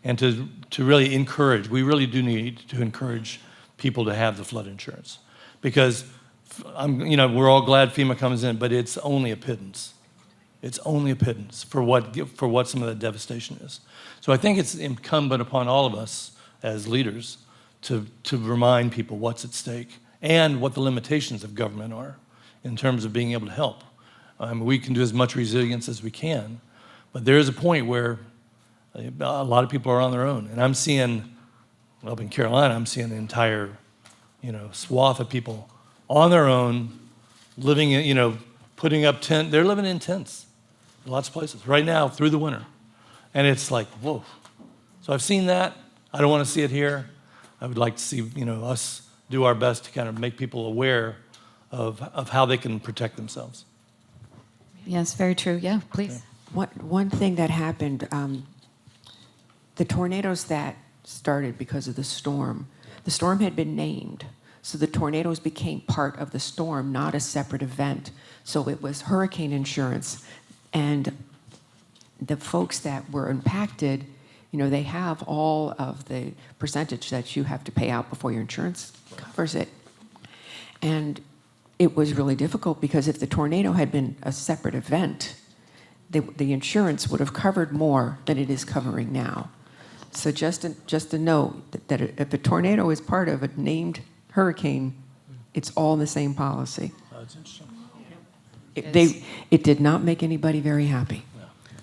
S6: and to really encourage, we really do need to encourage people to have the flood insurance. Because we're all glad FEMA comes in, but it's only a pittance. It's only a pittance for what some of that devastation is. So I think it's incumbent upon all of us as leaders to remind people what's at stake and what the limitations of government are in terms of being able to help. We can do as much resilience as we can, but there is a point where a lot of people are on their own. And I'm seeing, up in Carolina, I'm seeing an entire, swath of people on their own, living in, putting up tents. They're living in tents in lots of places right now through the winter. And it's like, whoa. So I've seen that. I don't want to see it here. I would like to see, us do our best to kind of make people aware of how they can protect themselves.
S4: Yes, very true. Yeah, please.
S8: One thing that happened, the tornadoes that started because of the storm had been named. So the tornadoes became part of the storm, not a separate event. So it was hurricane insurance. And the folks that were impacted they have all of the percentage that you have to pay out before your insurance covers it. And it was really difficult because if the tornado had been a separate event, the insurance would have covered more than it is covering now. So just to know that if a tornado is part of a named hurricane, it's all in the same policy.
S6: That's interesting.
S8: It did not make anybody very happy.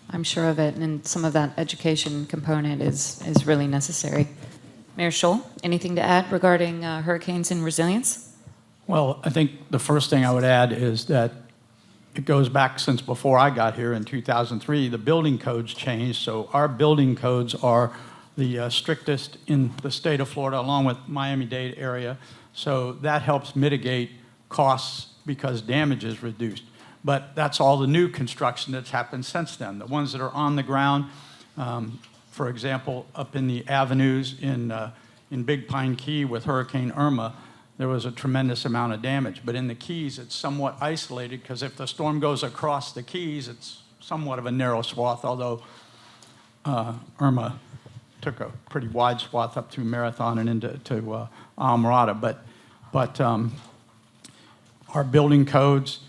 S4: I'm sure of it, and some of that education component is really necessary. Mayor Scholl, anything to add regarding hurricanes and resilience?
S5: Well, I think the first thing I would add is that it goes back since before I got here in 2003, the building codes changed. So our building codes are the strictest in the state of Florida, along with Miami-Dade area. So that helps mitigate costs because damage is reduced. But that's all the new construction that's happened since then. The ones that are on the ground, for example, up in the avenues in Big Pine Key with Hurricane Irma, there was a tremendous amount of damage. But in the Keys, it's somewhat isolated because if the storm goes across the Keys, it's somewhat of a narrow swath, although Irma took a pretty wide swath up through Marathon and into Alamorada. But our building codes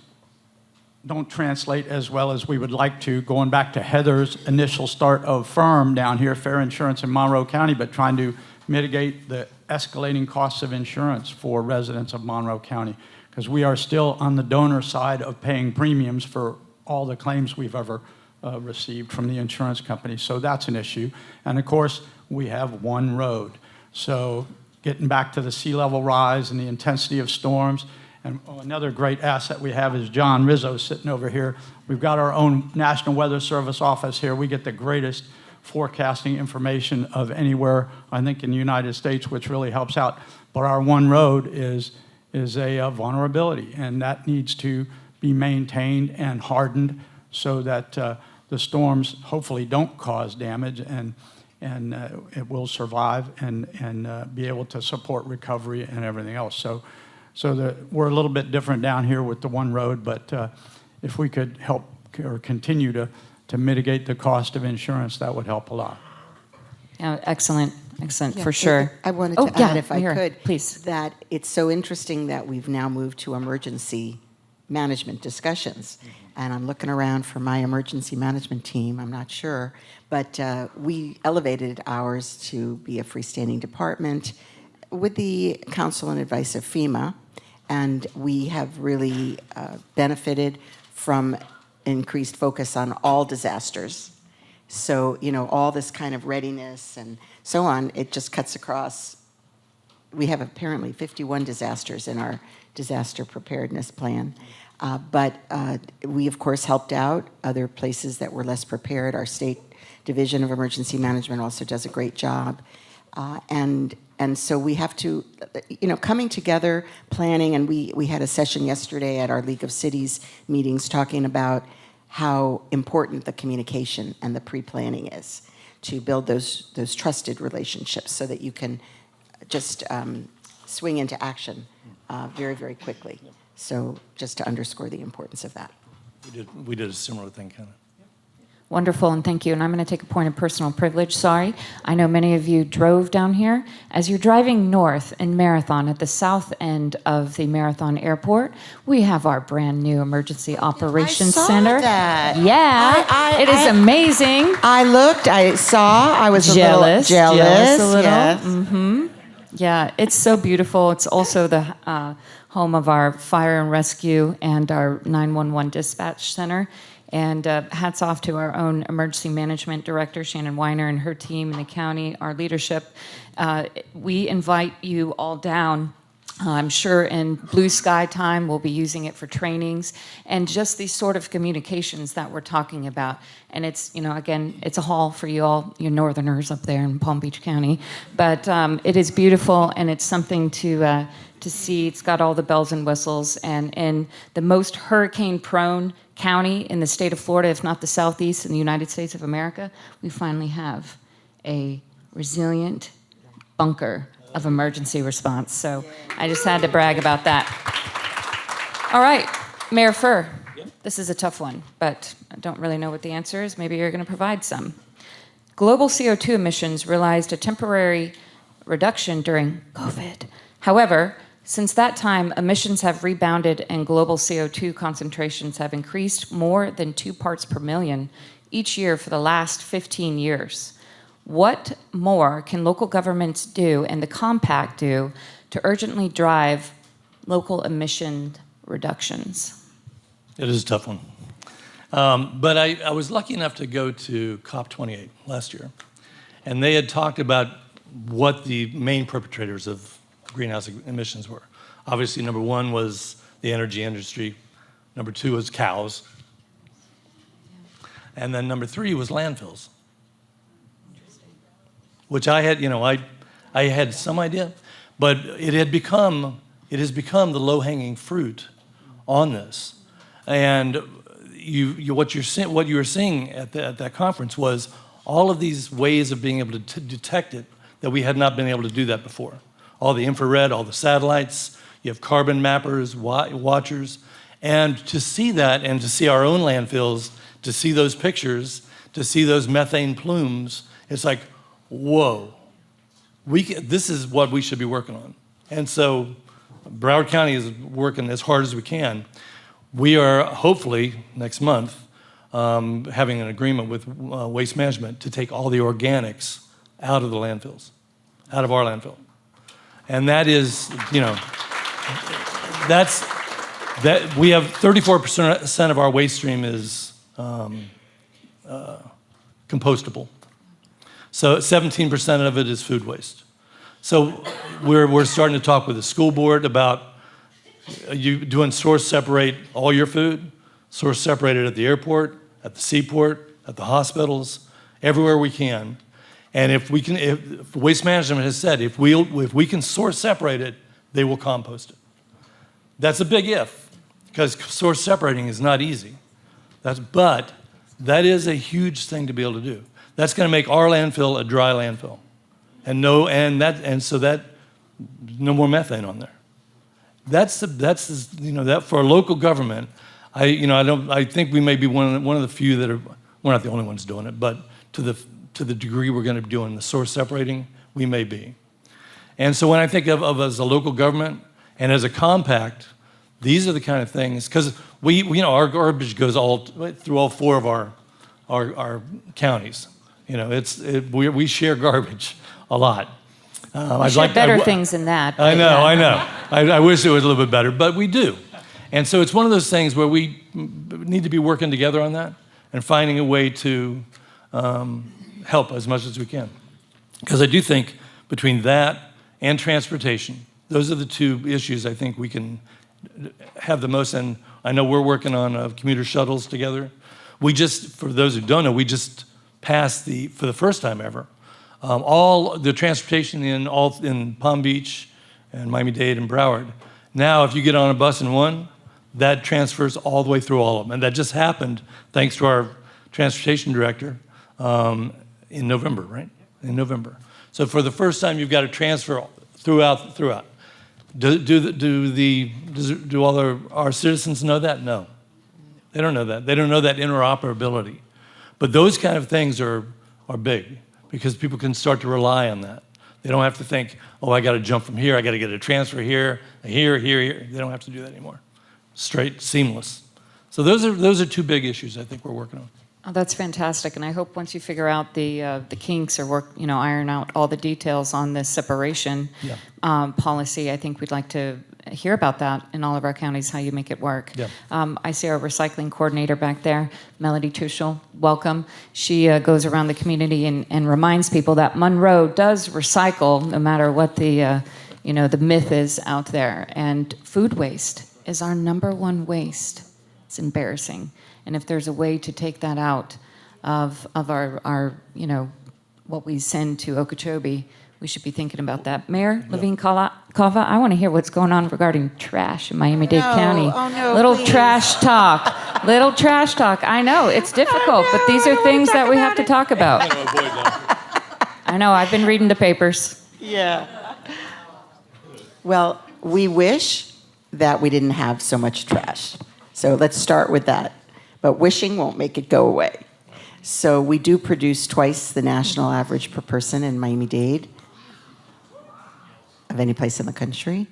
S5: don't translate as well as we would like to, going back to Heather's initial start of firm down here, Fair Insurance in Monroe County, but trying to mitigate the escalating costs of insurance for residents of Monroe County, because we are still on the donor side of paying premiums for all the claims we've ever received from the insurance company. So that's an issue. And of course, we have one road. So getting back to the sea level rise and the intensity of storms, and another great asset we have is John Rizzo sitting over here. We've got our own National Weather Service office here. We get the greatest forecasting information of anywhere, I think, in the United States, which really helps out. But our one road is a vulnerability, and that needs to be maintained and hardened so that the storms hopefully don't cause damage, and it will survive and be able to support recovery and everything else. So we're a little bit different down here with the one road, but if we could help or continue to mitigate the cost of insurance, that would help a lot.
S4: Yeah, excellent,
S7: Yeah,
S4: for sure.
S7: I wanted
S4: Oh,
S7: to
S4: yeah,
S7: add, if I
S4: Mira,
S7: could,
S4: please.
S7: that it's so interesting that we've now moved to emergency management discussions. And I'm looking around for my emergency management team, I'm not sure, but we elevated ours to be a freestanding department with the counsel and advice of FEMA, and we have really benefited from increased focus on all disasters. So, all this kind of readiness and so on, it just cuts across. We have apparently 51 disasters in our disaster preparedness plan. But we, of course, helped out other places that were less prepared. Our state division of emergency management also does a great job. And so we have to, coming together, planning, and we had a session yesterday at our League of Cities meetings talking about how important the communication and the pre-planning is to build those trusted relationships so that you can just swing into action very, very quickly. So just to underscore the importance of that.
S6: We did a similar thing, kind of.
S4: Wonderful, and thank you. And I'm going to take a point of personal privilege. Sorry. I know many of you drove down here. As you're driving north in Marathon, at the south end of the Marathon Airport, we have our brand new Emergency Operations
S7: I saw
S4: Center.
S7: that.
S4: Yeah, it is amazing.
S7: I looked, I saw, I was
S4: Jealous
S7: a little jealous.
S4: a little.
S7: Yes.
S4: Yeah, it's so beautiful. It's also the home of our fire and rescue and our 911 dispatch center. And hats off to our own emergency management director, Shannon Weiner, and her team in the county, our leadership. We invite you all down. I'm sure in blue sky time, we'll be using it for trainings and just these sort of communications that we're talking about. And it's, again, it's a haul for you all, you northerners up there in Palm Beach County. But it is beautiful, and it's something to see. It's got all the bells and whistles. And in the most hurricane-prone county in the state of Florida, if not the southeast in the United States of America, we finally have a resilient bunker of emergency response. So I just had to brag about that. All right, Mayor Furr, this is a tough one, but I don't really know what the answer is. Maybe you're going to provide some. Global CO2 emissions realized a temporary reduction during COVID. However, since that time, emissions have rebounded and global CO2 concentrations have increased more than 2 parts per million each year for the last 15 years. What more can local governments do and the compact do to urgently drive local emission reductions?
S6: It is a tough one. But I was lucky enough to go to COP28 last year, and they had talked about what the main perpetrators of greenhouse emissions were. Obviously, number one was the energy industry. Number two was cows. And then number three was landfills, which I had, I had some idea, but it has become the low-hanging fruit on this. And what you were seeing at that conference was all of these ways of being able to detect it that we had not been able to do that before. All the infrared, all the satellites, you have carbon mappers, watchers, and to see that and to see our own landfills, to see those pictures, to see those methane plumes, it's like, whoa, this is what we should be working on. And so Broward County is working as hard as we can. We are hopefully next month having an agreement with Waste Management to take all the organics out of the landfills, out of our landfill. And that is, we have 34% of our waste stream is compostable. So 17% of it is food waste. So we're starting to talk with the school board about you doing source separate all your food, source separate it at the airport, at the seaport, at the hospitals, everywhere we can. And if Waste Management has said, if we can source separate it, they will compost it. That's a big if, because source separating is not easy. But that is a huge thing to be able to do. That's going to make our landfill a dry landfill, so no more methane on there. That's that for a local government. I think we may be one of the few that are. We're not the only ones doing it, but to the degree we're going to be doing the source separating, we may be. And so when I think of as a local government and as a compact, these are the kind of things, because our garbage goes through all four of our counties. We share garbage a lot.
S4: We should have better things than that.
S6: I know. I wish it was a little bit better, but we do. And so it's one of those things where we need to be working together on that and finding a way to help as much as we can. Because I do think between that and transportation, those are the two issues I think we can have the most. And I know we're working on commuter shuttles together. For those who don't know, we just passed for the first time ever, all the transportation in Palm Beach and Miami-Dade and Broward. Now, if you get on a bus in one, that transfers all the way through all of them. And that just happened thanks to our transportation director in November, right? In November. So for the first time, you've got to transfer throughout. Do all our citizens know that? No. They don't know that. They don't know that interoperability. But those kind of things are big because people can start to rely on that. They don't have to think, I got to jump from here, I got to get a transfer here. They don't have to do that anymore. Straight, seamless. So those are two big issues I think we're working on.
S4: Oh, that's fantastic, and I hope once you figure out the kinks or iron out all the details on this separation policy, I think we'd like to hear about that in all of our counties, how you make it work.
S6: Yeah.
S4: I see our recycling coordinator back there, Melody Tuschel. Welcome. She goes around the community and reminds people that Monroe does recycle, no matter what the myth is out there. And food waste is our #1 waste. It's embarrassing. And if there's a way to take that out of our what we send to Okeechobee, we should be thinking about that. Mayor Levine Cava, I want to hear what's going on regarding trash in Miami-Dade County.
S7: Oh, no,
S4: Little
S7: please.
S4: trash talk. Little trash talk. I know, it's difficult, but these are things that we have to talk about. I know, I've been reading the papers.
S7: Yeah. Well, we wish that we didn't have so much trash. So let's start with that. But wishing won't make it go away. So we do produce twice the national average per person in Miami-Dade of any place in the country.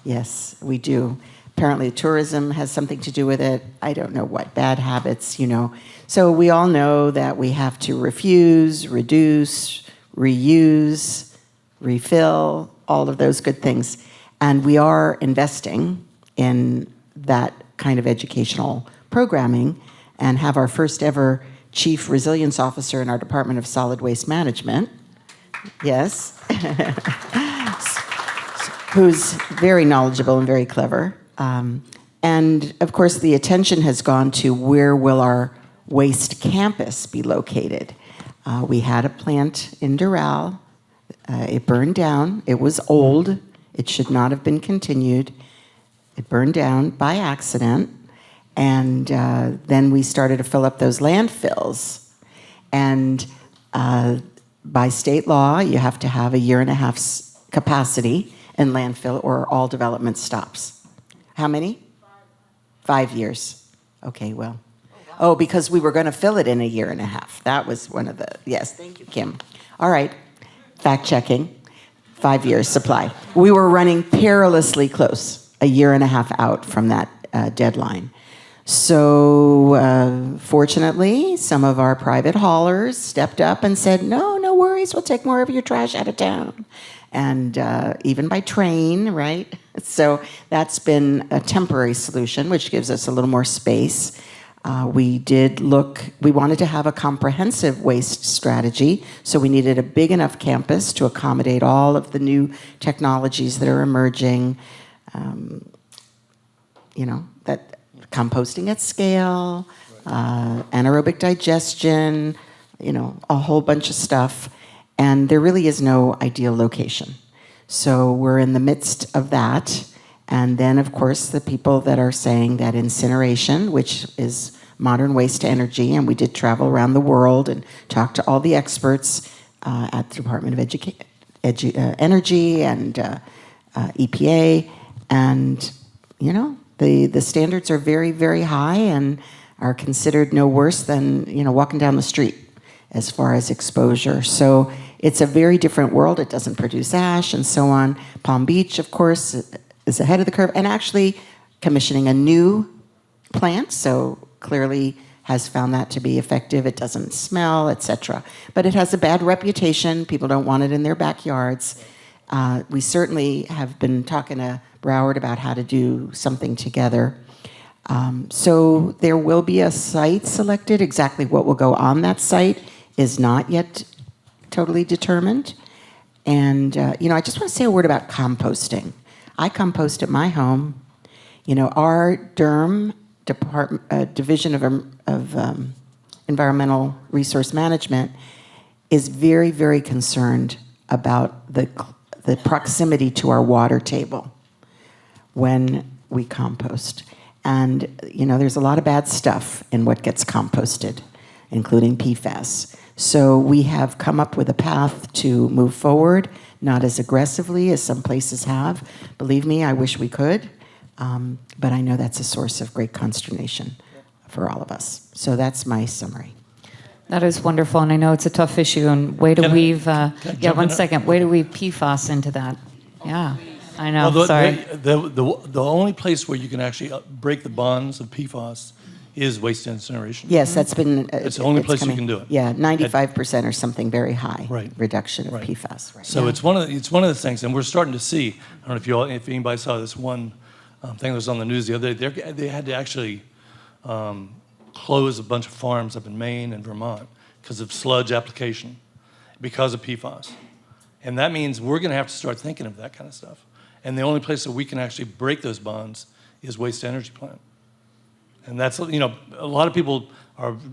S7: Yes, we do. Apparently tourism has something to do with it. I don't know what, bad habits, you know. So we all know that we have to refuse, reduce, reuse, refill, all of those good things. And we are investing in that kind of educational programming and have our first ever Chief Resilience Officer in our Department of Solid Waste Management. Yes. Who's very knowledgeable and very clever. And of course, the attention has gone to where will our waste campus be located. We had a plant in Doral. It burned down. It was old. It should not have been continued. It burned down by accident. And then we started to fill up those landfills. And by state law, you have to have a 1.5 year capacity in landfill or all development stops. How many? 5 years. Okay, well. Oh, because we were going to fill it in a 1.5 years. That was one of the, yes, thank you, Kim. All right, fact checking. 5 years supply. We were running perilously close, a 1.5 years out from that deadline. So fortunately, some of our private haulers stepped up and said, no worries, we'll take more of your trash out of town. And even by train, right? So that's been a temporary solution, which gives us a little more space. We wanted to have a comprehensive waste strategy, so we needed a big enough campus to accommodate all of the new technologies that are emerging. That composting at scale, anaerobic digestion, a whole bunch of stuff. And there really is no ideal location. So we're in the midst of that. And then, of course, the people that are saying that incineration, which is modern waste to energy, and we did travel around the world and talk to all the experts at the Department of Energy and EPA. And, the standards are very, very high and are considered no worse than, walking down the street as far as exposure. So it's a very different world. It doesn't produce ash and so on. Palm Beach, of course, is ahead of the curve, and actually commissioning a new plant, so clearly has found that to be effective. It doesn't smell, etc. But it has a bad reputation. People don't want it in their backyards. We certainly have been talking to Broward about how to do something together. So there will be a site selected. Exactly what will go on that site is not yet totally determined. And, I just want to say a word about composting. I compost at my home. Our DERM, Division of Environmental Resource Management, is very, very concerned about the proximity to our water table when we compost. And, there's a lot of bad stuff in what gets composted, including PFAS. So we have come up with a path to move forward, not as aggressively as some places have. Believe me, I wish we could. But I know that's a source of great consternation for all of us. So that's my summary.
S4: That is wonderful, and I know it's a tough issue, and way to weave, one second, way to weave PFAS into that. Yeah, I know, sorry.
S6: The only place where you can actually break the bonds of PFAS is waste incineration.
S7: Yes, that's been...
S6: it's the only place you can do it.
S7: Yeah, 95% or something very high
S6: Right.
S7: reduction of
S6: Right.
S7: PFAS. Right.
S6: So it's one of the things, and we're starting to see. I don't know if anybody saw this one thing that was on the news the other day. They had to actually close a bunch of farms up in Maine and Vermont because of sludge application, because of PFAS, and that means we're going to have to start thinking of that kind of stuff. And the only place that we can actually break those bonds is waste energy plant. And that's, a lot of people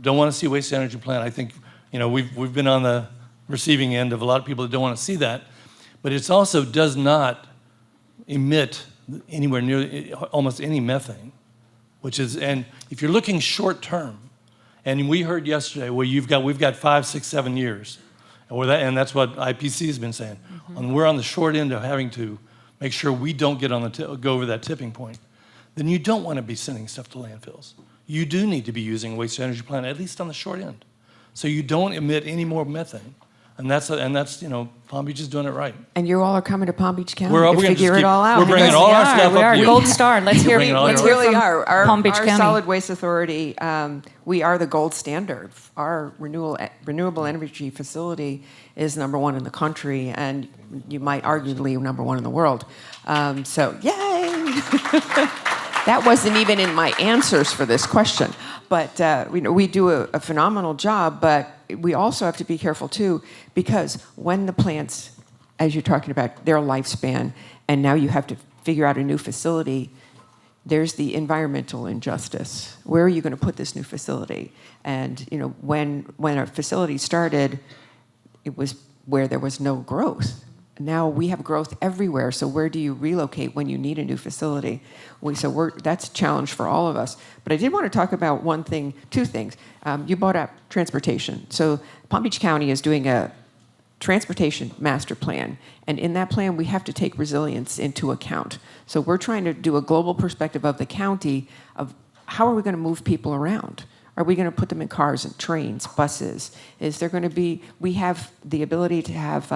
S6: don't want to see waste energy plant. I think, we've been on the receiving end of a lot of people that don't want to see that. But it also does not emit anywhere near almost any methane, and if you're looking short term, and we heard yesterday, we've got 5, 6, 7 years, and that's what IPC has been saying. Mm-hmm. And we're on the short end of having to make sure we don't go over that tipping point. Then you don't want to be sending stuff to landfills. You do need to be using a waste energy plant, at least on the short end. so you don't emit any more methane. And that's Palm Beach is doing it right.
S8: And you all are coming to Palm Beach County
S6: We're
S8: to
S6: gonna just
S8: figure it
S6: keep-
S8: all out.
S6: we're bringing
S8: Yes,
S6: all
S8: we
S6: our
S8: are.
S6: stuff
S8: We
S6: up
S8: are.
S6: here.
S8: Gold star. Let's hear.
S6: Bringing all
S8: Let's
S6: yours.
S8: hear
S9: really
S8: from
S9: are. Our
S8: Palm Beach County.
S9: Solid Waste Authority, we are the gold standard. Our renewable energy facility is #1 in the country, and you might arguably #1 in the world. So, yay! That wasn't even in my answers for this question. But we do a phenomenal job, but we also have to be careful too, because when the plants, as you're talking about, their lifespan, and now you have to figure out a new facility, there's the environmental injustice. Where are you going to put this new facility? And when our facility started, it was where there was no growth. Now we have growth everywhere, so where do you relocate when you need a new facility? That's a challenge for all of us. But I did want to talk about two things. You brought up transportation. So Palm Beach County is doing a transportation master plan, and in that plan we have to take resilience into account. So we're trying to do a global perspective of the county of how are we going to move people around? Are we going to put them in cars and trains, buses? Is there going to be, we have the ability to have,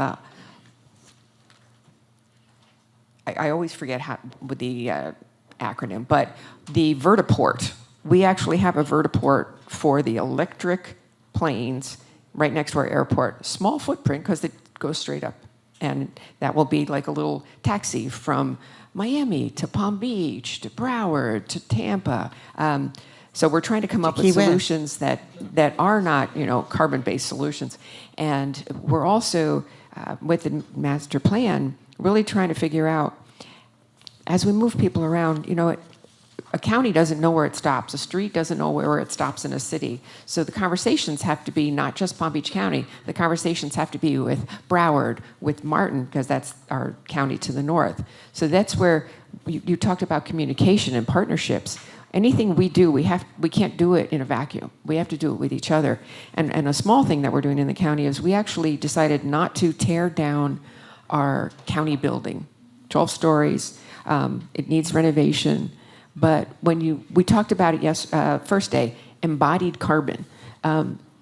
S9: I always forget with the acronym, but the vertiport. We actually have a vertiport for the electric planes right next to our airport. Small footprint because it goes straight up. And that will be like a little taxi from Miami to Palm Beach to Broward to Tampa. So we're trying to come up with
S7: Key West.
S9: solutions that are not, carbon-based solutions. And we're also, with the master plan, really trying to figure out, as we move people around, a county doesn't know where it stops. A street doesn't know where it stops in a city. So the conversations have to be not just Palm Beach County. The conversations have to be with Broward, with Martin, because that's our county to the north. So that's where you talked about communication and partnerships. Anything we do, we can't do it in a vacuum. We have to do it with each other. And a small thing that we're doing in the county is we actually decided not to tear down our county building, 12 stories. It needs renovation. But we talked about it first day, embodied carbon.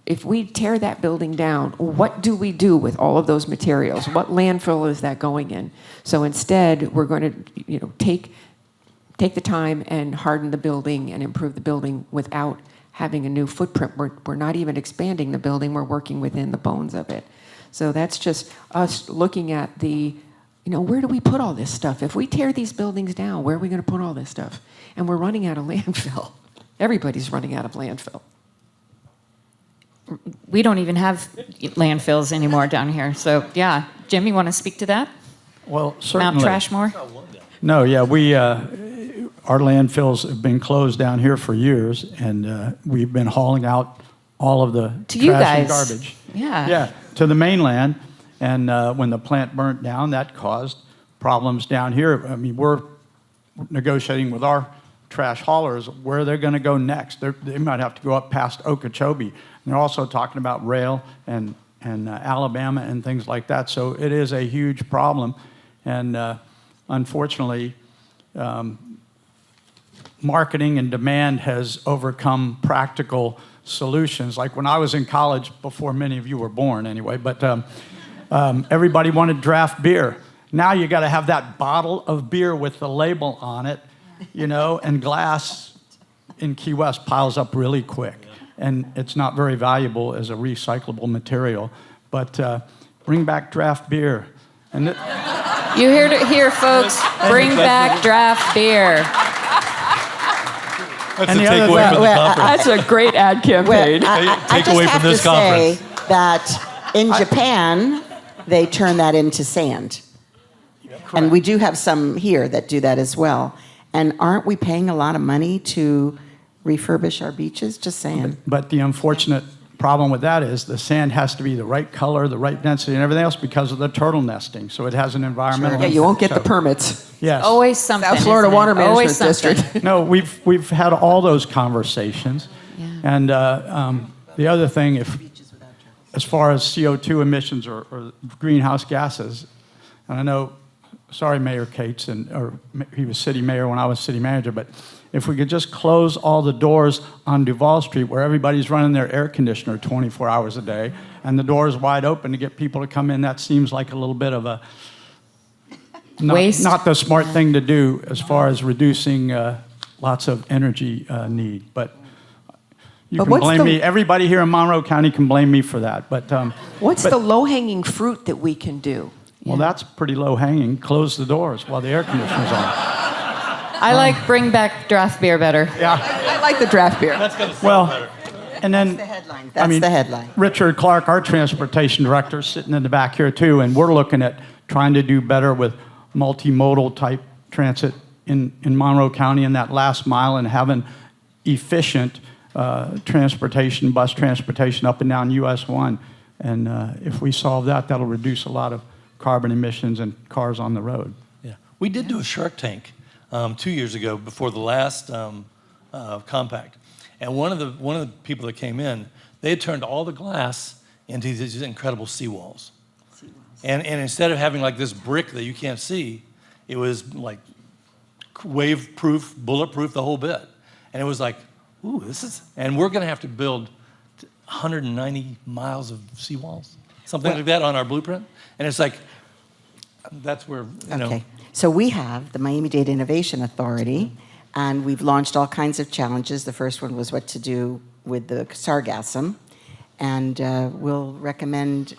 S9: If we tear that building down, what do we do with all of those materials? What landfill is that going in? So instead, we're going to take the time and harden the building and improve the building without having a new footprint. We're not even expanding the building. We're working within the bones of it. So that's just us looking at where do we put all this stuff? If we tear these buildings down, where are we going to put all this stuff? And we're running out of landfill. Everybody's running out of landfill.
S4: We don't even have landfills anymore down here. So, yeah. Jim, you want to speak to that?
S5: Well, certainly.
S4: Mount Trashmore?
S5: No, yeah, our landfills have been closed down here for years, and we've been hauling out all of the
S4: To you
S5: trash and
S4: guys.
S5: garbage.
S4: Yeah.
S5: Yeah, to the mainland. And when the plant burnt down, that caused problems down here. I mean, we're negotiating with our trash haulers where they're going to go next. They might have to go up past Okeechobee. And they're also talking about rail and Alabama and things like that. So it is a huge problem. And unfortunately, marketing and demand has overcome practical solutions. Like when I was in college, before many of you were born anyway, but everybody wanted draft beer. Now you got to have that bottle of beer with the label on it, and glass in Key West piles up really quick. And it's not very valuable as a recyclable material. But bring back draft beer. And
S4: You heard it here, folks. Bring back draft beer.
S6: That's
S5: And
S6: a
S5: the other
S6: takeaway
S5: thing-
S6: from the conference.
S8: That's a great ad campaign.
S7: I
S6: Take away
S7: just
S6: from
S7: have
S6: this
S7: to say
S6: conference.
S7: that in Japan, they turn that into sand. And we do have some here that do that as well. And aren't we paying a lot of money to refurbish our beaches? Just saying.
S5: But the unfortunate problem with that is the sand has to be the right color, the right density, and everything else because of the turtle nesting. So it has an environmental.
S9: Yeah, you won't get the
S5: impact.
S9: permits.
S5: Yes.
S4: Always something.
S9: South Florida
S4: isn't it?
S9: Water Management
S4: Always something.
S9: District.
S5: No, we've had all those conversations.
S4: Yeah.
S5: And the other thing, as far as CO2 emissions or greenhouse gases, and I know, sorry, Mayor Cates, or he was city mayor when I was city manager, but if we could just close all the doors on Duval Street where everybody's running their air conditioner 24 hours a day, and the door is wide open to get people to come in, that seems like a little bit of a
S4: Waste.
S5: not the smart thing to do as far as reducing lots of energy need. But you
S8: But
S5: can
S8: what's
S5: blame
S8: the-
S5: me. Everybody here in Monroe County can blame me for that. But
S8: What's
S5: but-
S8: the low-hanging fruit that we can do?
S5: well, that's pretty low hanging. Close the doors while the air conditioner's on.
S4: I like bring back draft beer better.
S5: Yeah.
S8: I like the draft beer.
S5: Well, and then
S7: the headline. That's the headline.
S5: Richard Clark, our transportation director, is sitting in the back here too, and we're looking at trying to do better with multimodal type transit in Monroe County in that last mile and having efficient transportation, bus transportation up and down US 1. And if we solve that, that'll reduce a lot of carbon emissions and cars on the road.
S6: Yeah, we did do a Shark Tank 2 years ago before the last compact, and one of the people that came in, they had turned all the glass into these incredible seawalls. And instead of having like this brick that you can't see, it was like wave-proof, bulletproof, the whole bit. And it was like, ooh, this is, and we're going to have to build 190 miles of seawalls, something like that on our blueprint. And it's like, that's where, you know.
S7: Okay. So we have the Miami-Dade Innovation Authority, and we've launched all kinds of challenges. The first one was what to do with the sargassum, and we'll recommend.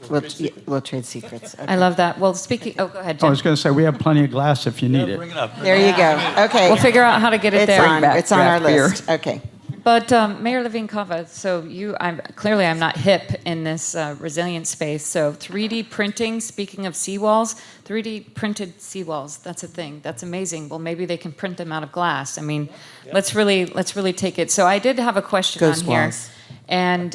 S7: We'll trade secrets. Okay.
S4: I love that. Well, speaking, oh, go ahead,
S5: I
S4: Jim.
S5: was going to say, we have plenty of glass if you need it.
S6: Bring it up.
S7: There you go. Okay.
S4: We'll figure out how to get it
S7: it's
S4: there.
S7: on. It's on our
S8: draft beer.
S7: list. Okay.
S4: But Mayor Levine Cava, so I'm not hip in this resilience space. So 3D printing. Speaking of seawalls, 3D printed seawalls. That's a thing. That's amazing. Well, maybe they can print them out of glass. I mean, let's really take it. So I did have a question
S7: Ghost
S4: on here,
S7: walls.
S4: and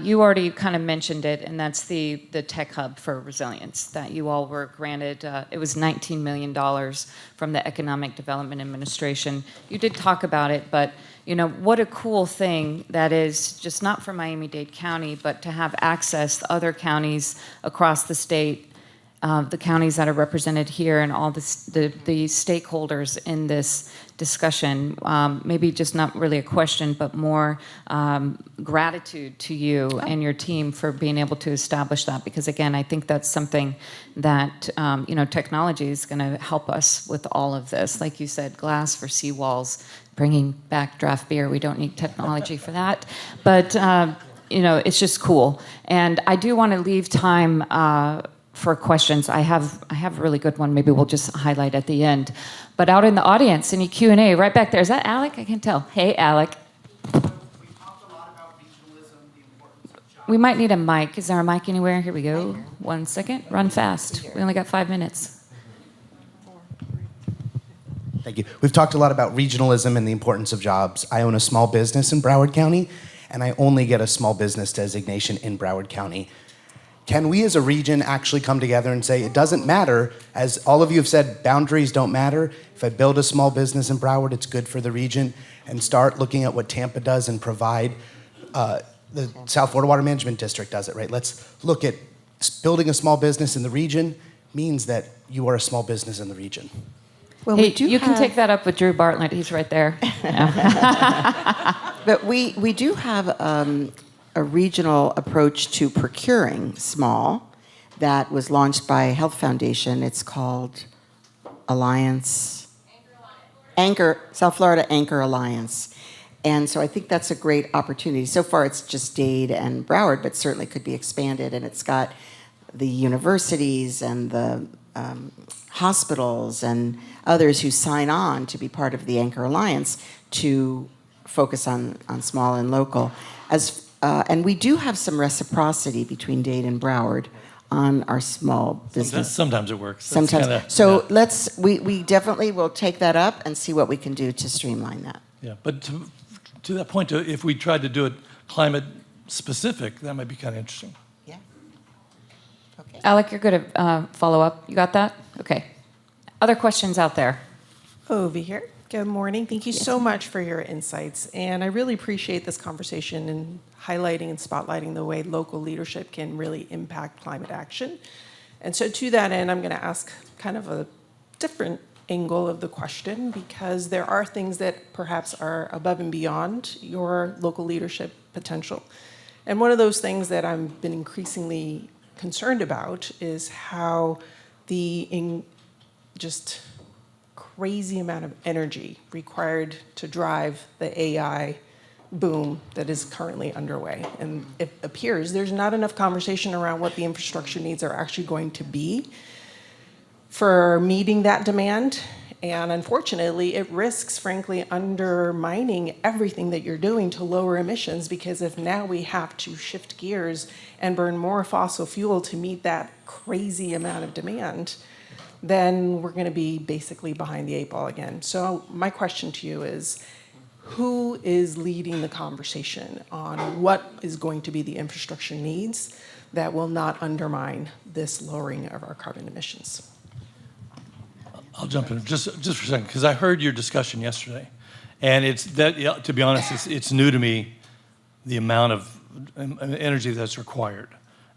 S4: you already kind of mentioned it, and that's the tech hub for resilience that you all were granted. It was $19 million from the Economic Development Administration. You did talk about it, but you know, what a cool thing that is, just not for Miami-Dade County, but to have access to other counties across the state, the counties that are represented here, and all the stakeholders in this discussion. Maybe just not really a question, but more gratitude to you and your team for being able to establish that. Because again, I think that's something that technology is going to help us with all of this. Like you said, glass for seawalls, bringing back draft beer. We don't need technology for that, but it's just cool. And I do want to leave time for questions. I have a really good one. Maybe we'll just highlight at the end. But out in the audience, any Q&A right back there. Is that Alec? I can tell. Hey, Alec. We might need a mic. Is there a mic anywhere? Here we go. 1 second. Run fast. We only got 5 minutes.
S10: Thank you. We've talked a lot about regionalism and the importance of jobs. I own a small business in Broward County, and I only get a small business designation in Broward County. Can we as a region actually come together and say, it doesn't matter, as all of you have said, boundaries don't matter. If I build a small business in Broward, it's good for the region, and start looking at what Tampa does and provide. The South Florida Water Management District does it, right? Let's look at building a small business in the region means that you are a small business in the region.
S7: Well,
S4: Hey, you can take that up with Drew Bartlett. He's right there.
S7: But we do have a regional approach to procuring small that was launched by Health Foundation. It's called South Florida Anchor Alliance. And so I think that's a great opportunity. So far it's just Dade and Broward, but certainly could be expanded. And it's got the universities and the hospitals and others who sign on to be part of the Anchor Alliance to focus on small and local. And we do have some reciprocity between Dade and Broward on our small business.
S6: Sometimes it works. That's
S7: Sometimes.
S6: kinda-
S7: So
S6: yeah.
S7: we definitely will take that up and see what we can do to streamline that.
S6: Yeah, but to that point, if we tried to do it climate specific, that might be kind of interesting.
S7: Yeah. Okay.
S4: Alec, you're good at follow up. You got that? Okay. Other questions out there?
S11: Over here. Good morning. Thank you so much for your insights. And I really appreciate this conversation and highlighting and spotlighting the way local leadership can really impact climate action. And so to that end, I'm going to ask kind of a different angle of the question because there are things that perhaps are above and beyond your local leadership potential. And one of those things that I've been increasingly concerned about is how the just crazy amount of energy required to drive the AI boom that is currently underway. And it appears there's not enough conversation around what the infrastructure needs are actually going to be for meeting that demand. And unfortunately, it risks, frankly, undermining everything that you're doing to lower emissions, because if now we have to shift gears and burn more fossil fuel to meet that crazy amount of demand, then we're going to be basically behind the eight ball again. So my question to you is, who is leading the conversation on what is going to be the infrastructure needs that will not undermine this lowering of our carbon emissions?
S6: I'll jump in just for a second, because I heard your discussion yesterday, and it's that. Yeah, to be honest, it's new to me, the amount of energy that's required.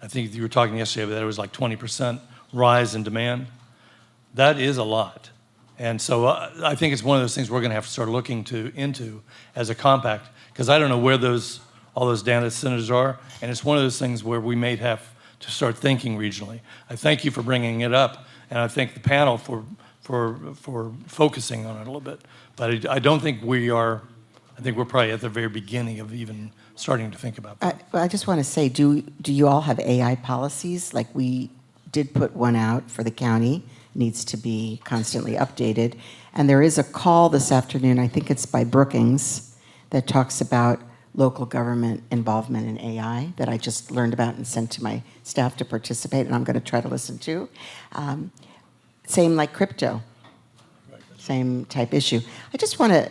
S6: I think you were talking yesterday that it was like 20% rise in demand. That is a lot, and so I think it's one of those things we're going to have to start looking into as a compact, because I don't know where all those data centers are, and it's one of those things where we may have to start thinking regionally. I thank you for bringing it up, and I thank the panel for focusing on it a little bit. But I don't think we are, I think we're probably at the very beginning of even starting to think about that.
S7: I just want to say, do you all have AI policies? Like, we did put one out for the county, needs to be constantly updated. And there is a call this afternoon, I think it's by Brookings, that talks about local government involvement in AI that I just learned about and sent to my staff to participate, and I'm going to try to listen to. Same like crypto, same type issue. I just want to,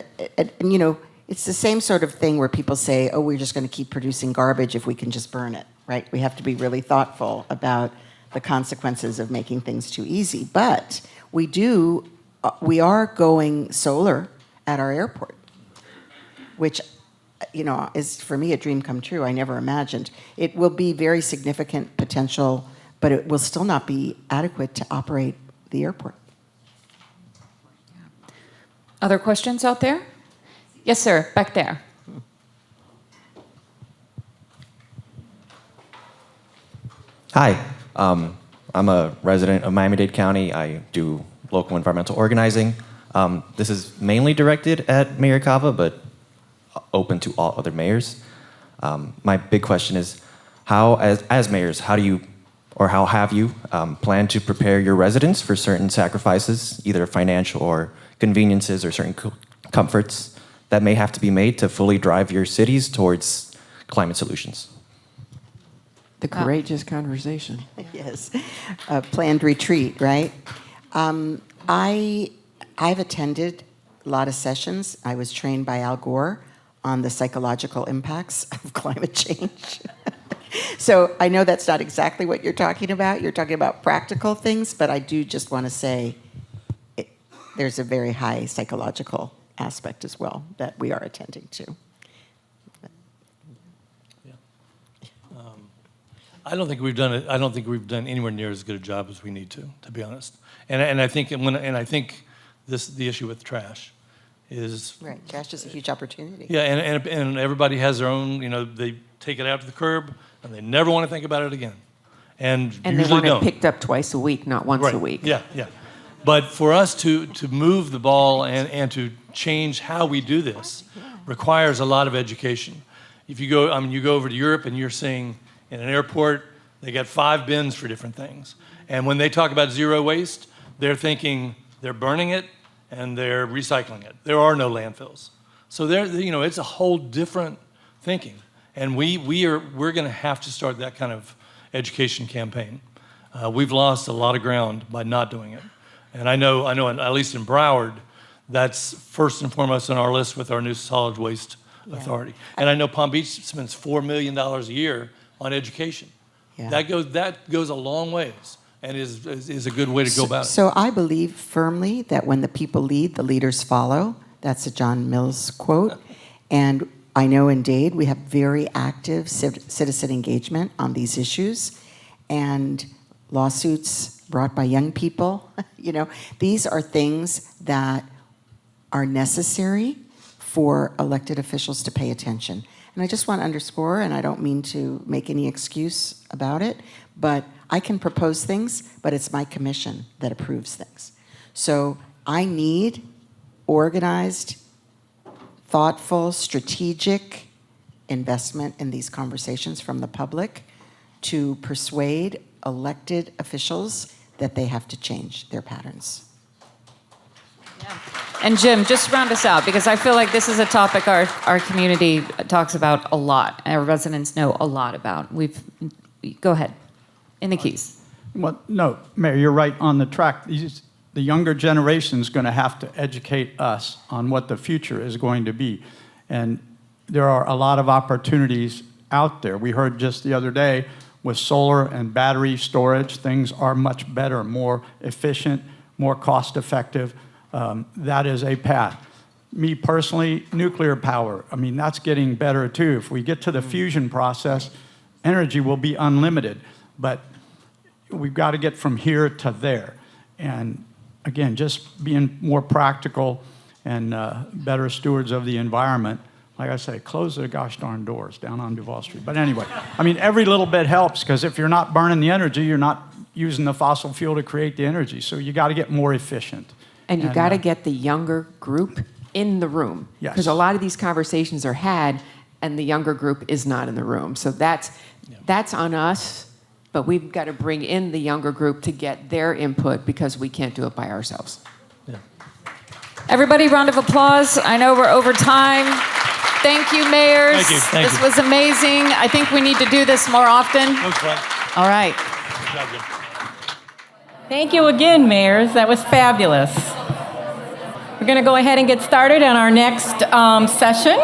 S7: it's the same sort of thing where people say, oh, we're just going to keep producing garbage if we can just burn it, right? We have to be really thoughtful about the consequences of making things too easy. But we are going solar at our airport, which, is for me a dream come true. I never imagined. It will be very significant potential, but it will still not be adequate to operate the airport.
S4: Other questions out there? Yes, sir, back there.
S12: Hi, I'm a resident of Miami-Dade County. I do local environmental organizing. This is mainly directed at Mayor Cava, but open to all other mayors. My big question is, how, as mayors, how have you planned to prepare your residents for certain sacrifices, either financial or conveniences or certain comforts that may have to be made to fully drive your cities towards climate solutions?
S9: The courageous conversation.
S7: Yes, a planned retreat, right? I've attended a lot of sessions. I was trained by Al Gore on the psychological impacts of climate change. So I know that's not exactly what you're talking about. You're talking about practical things, but I do just want to say there's a very high psychological aspect as well that we are attending to.
S6: I don't think we've done it. I don't think we've done anywhere near as good a job as we need to be honest. And I think the issue with trash is
S7: right. Trash is a huge opportunity.
S6: Yeah, and everybody has their own. They take it out to the curb and they never want to think about it again. And
S9: they
S6: usually
S9: want
S6: don't.
S9: it picked up twice a week, not once a week.
S6: Yeah. But for us to move the ball and to change how we do this requires a lot of education. If you go, you go over to Europe and you're seeing in an airport, they got 5 bins for different things. And when they talk about zero waste, they're thinking they're burning it and they're recycling it. There are no landfills. So it's a whole different thinking. And we're going to have to start that kind of education campaign. We've lost a lot of ground by not doing it. And I know at least in Broward, that's first and foremost on our list with our new solid waste authority. And I know Palm Beach spends $4 million a year on education.
S7: Yeah.
S6: That goes a long ways and is a good way to go about it.
S7: So I believe firmly that when the people lead, the leaders follow. That's a John Mills quote. And I know in Dade we have very active citizen engagement on these issues, and lawsuits brought by young people. These are things that are necessary for elected officials to pay attention. And I just want to underscore, and I don't mean to make any excuse about it, but I can propose things, but it's my commission that approves things. So I need organized, thoughtful, strategic investment in these conversations from the public to persuade elected officials that they have to change their patterns.
S4: And Jim, just round us out, because I feel like this is a topic our community talks about a lot. Our residents know a lot about. Go ahead. In the Keys.
S5: Well, no, Mayor, you're right on the track. The younger generation is going to have to educate us on what the future is going to be. And there are a lot of opportunities out there. We heard just the other day with solar and battery storage, things are much better, more efficient, more cost-effective. That is a path. Me personally, nuclear power, that's getting better too. If we get to the fusion process, energy will be unlimited. But we've got to get from here to there. And again, just being more practical and better stewards of the environment. Like I say, close the gosh darn doors down on Duval Street. But anyway, every little bit helps, because if you're not burning the energy, you're not using the fossil fuel to create the energy. So you got to get more efficient.
S9: And you got to get the younger group in the room.
S5: Yes.
S9: Because a lot of these conversations are had, and the younger group is not in the room. So that's on us, but we've got to bring in the younger group to get their input, because we can't do it by ourselves.
S4: Everybody, round of applause. I know we're over time. Thank you, mayors.
S6: Thank you. Thank
S4: this
S6: you.
S4: was amazing. I think we need to do this more often.
S6: That was fun.
S4: All right.
S6: Good job, Jim.
S1: Thank you again, mayors. That was fabulous. We're going to go ahead and get started on our next session.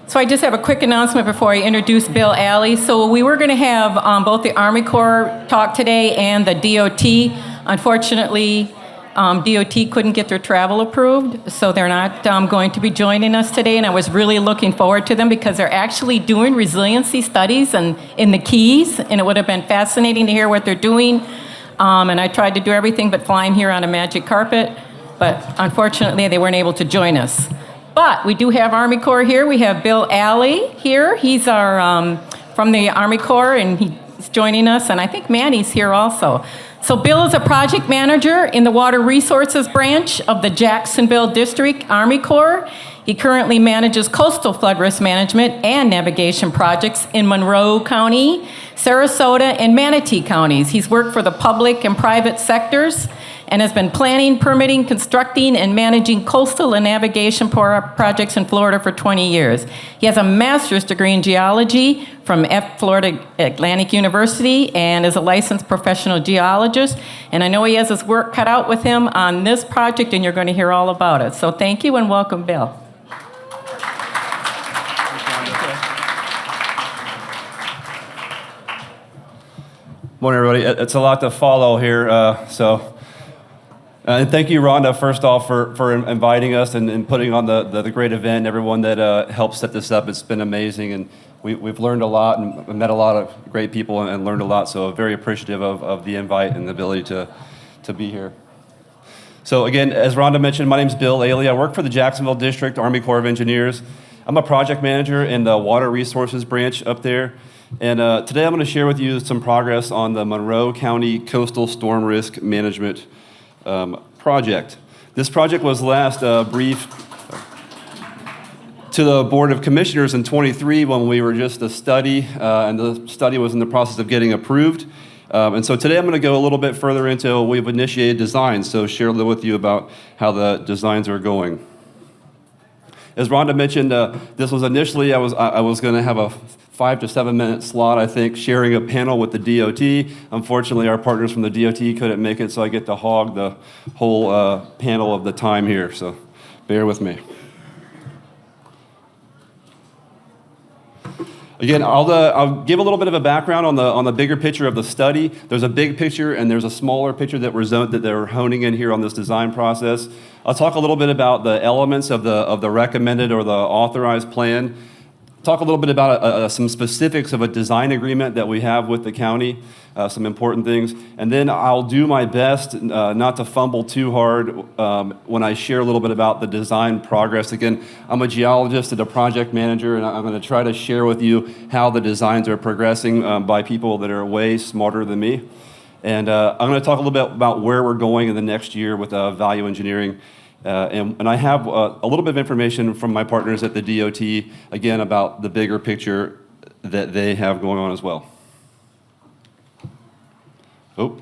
S1: So I just have a quick announcement before I introduce Bill Alley. So we were going to have both the Army Corps talk today and the DOT. Unfortunately, DOT couldn't get their travel approved, so they're not going to be joining us today. And I was really looking forward to them, because they're actually doing resiliency studies in the Keys, and it would have been fascinating to hear what they're doing. And I tried to do everything but flying here on a magic carpet, but unfortunately they weren't able to join us. But we do have Army Corps here. We have Bill Alley here. He's our from the Army Corps, and he's joining us, and I think Manny's here also. So Bill is a project manager in the Water Resources Branch of the Jacksonville District Army Corps. He currently manages coastal flood risk management and navigation projects in Monroe County, Sarasota, and Manatee counties. He's worked for the public and private sectors and has been planning, permitting, constructing, and managing coastal and navigation projects in Florida for 20 years. He has a master's degree in geology from Florida Atlantic University and is a licensed professional geologist. And I know he has his work cut out with him on this project, and you're going to hear all about it. So thank you and welcome, Bill.
S13: Morning, everybody. It's a lot to follow here, and thank you, Rhonda, first off, for inviting us and putting on the great event, everyone that helped set this up. It's been amazing, and we've learned a lot and met a lot of great people and learned a lot, so very appreciative of the invite and the ability to be here. So again, as Rhonda mentioned, my name's Bill Alley. I work for the Jacksonville District Army Corps of Engineers. I'm a project manager in the Water Resources Branch up there. And today I'm going to share with you some progress on the Monroe County Coastal Storm Risk Management project. This project was last briefed to the Board of Commissioners in 23 when we were just a study, and the study was in the process of getting approved. And so today I'm going to go a little bit further into we've initiated designs, so share a little with you about how the designs are going. As Rhonda mentioned, this was initially, I was going to have a 5 to 7 minute slot, I think, sharing a panel with the DOT. Unfortunately, our partners from the DOT couldn't make it, so I get to hog the whole panel of the time here, so bear with me. Again, I'll give a little bit of a background on the bigger picture of the study. There's a big picture and there's a smaller picture that we're honing in here on this design process. I'll talk a little bit about the elements of the recommended or the authorized plan. talk a little bit about some specifics of a design agreement that we have with the county, some important things. And then I'll do my best not to fumble too hard when I share a little bit about the design progress. Again, I'm a geologist and a project manager, and I'm going to try to share with you how the designs are progressing by people that are way smarter than me. And I'm going to talk a little bit about where we're going in the next year with value engineering. And I have a little bit of information from my partners at the DOT, again, about the bigger picture that they have going on as well. Oh.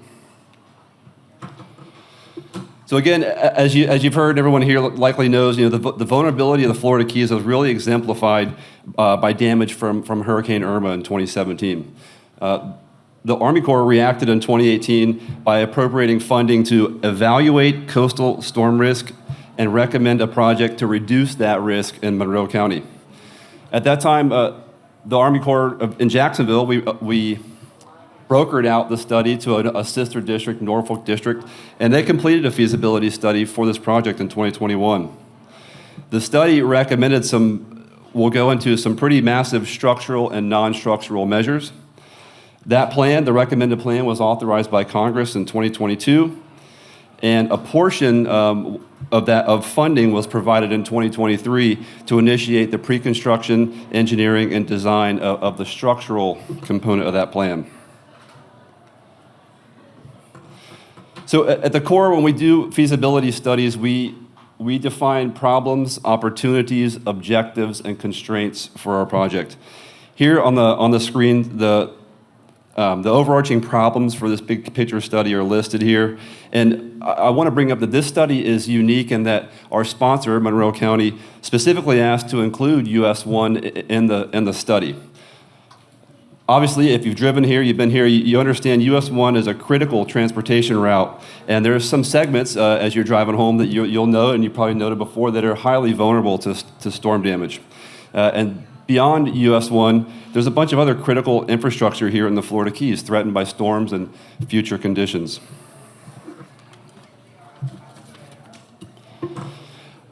S13: So again, as you've heard, everyone here likely knows, the vulnerability of the Florida Keys was really exemplified by damage from Hurricane Irma in 2017. The Army Corps reacted in 2018 by appropriating funding to evaluate coastal storm risk and recommend a project to reduce that risk in Monroe County. At that time, the Army Corps in Jacksonville, we brokered out the study to a sister district, Norfolk District, and they completed a feasibility study for this project in 2021. The study recommended we'll go into some pretty massive structural and non-structural measures. That plan, the recommended plan, was authorized by Congress in 2022, and a portion of funding was provided in 2023 to initiate the pre-construction, engineering, and design of the structural component of that plan. So at the Corps, when we do feasibility studies, we define problems, opportunities, objectives, and constraints for our project. Here on the screen, the overarching problems for this big picture study are listed here. And I want to bring up that this study is unique in that our sponsor, Monroe County, specifically asked to include US 1 in the study. Obviously, if you've driven here, you've been here, you understand US 1 is a critical transportation route. And there's some segments as you're driving home that you'll know, and you probably noted before, that are highly vulnerable to storm damage. And beyond US 1, there's a bunch of other critical infrastructure here in the Florida Keys threatened by storms and future conditions.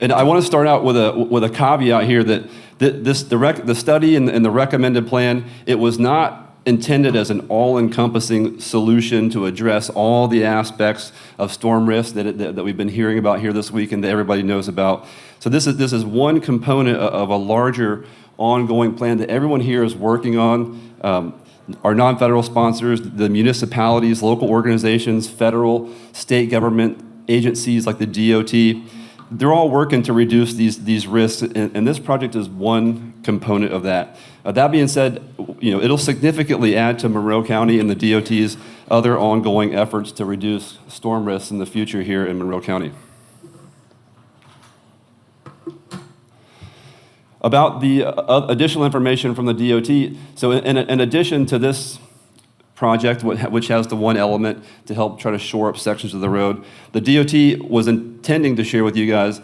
S13: And I want to start out with a caveat here that the study and the recommended plan, it was not intended as an all-encompassing solution to address all the aspects of storm risk that we've been hearing about here this week and that everybody knows about. So this is one component of a larger ongoing plan that everyone here is working on. Our non-federal sponsors, the municipalities, local organizations, federal, state government agencies like the DOT, they're all working to reduce these risks, and this project is one component of that. That being said, it'll significantly add to Monroe County and the DOT's other ongoing efforts to reduce storm risks in the future here in Monroe County. About the additional information from the DOT, so in addition to this project, which has the one element to help try to shore up sections of the road, the DOT was intending to share with you guys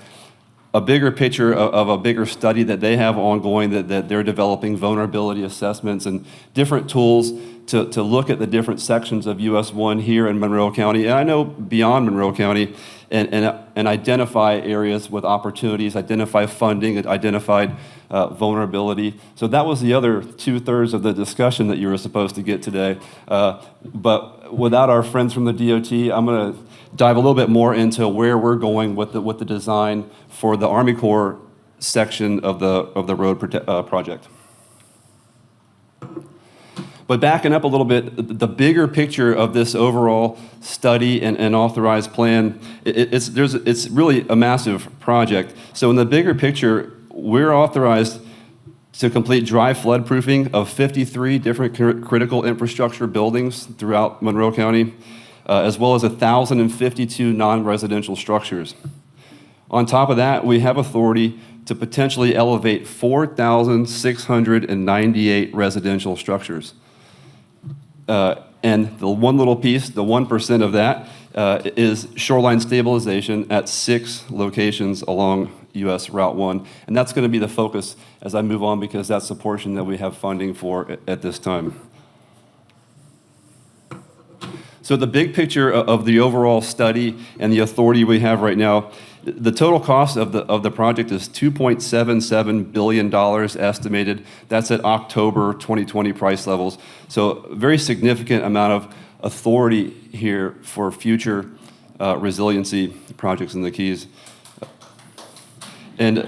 S13: a bigger picture of a bigger study that they have ongoing, that they're developing vulnerability assessments and different tools to look at the different sections of US 1 here in Monroe County, and I know beyond Monroe County, and identify areas with opportunities, identify funding, identified vulnerability. So that was the other 2/3 of the discussion that you were supposed to get today. But without our friends from the DOT, I'm going to dive a little bit more into where we're going with the design for the Army Corps section of the road project. But backing up a little bit, the bigger picture of this overall study and authorized plan, it's really a massive project. So in the bigger picture, we're authorized to complete dry flood proofing of 53 different critical infrastructure buildings throughout Monroe County, as well as 1,052 non-residential structures. On top of that, we have authority to potentially elevate 4,698 residential structures. And the one little piece, the 1% of that, is shoreline stabilization at 6 locations along US Route 1. And that's going to be the focus as I move on, because that's the portion that we have funding for at this time. So the big picture of the overall study and the authority we have right now, The total cost of the project is $2.77 billion estimated. That's at October 2020 price levels. So a very significant amount of authority here for future resiliency projects in the Keys. And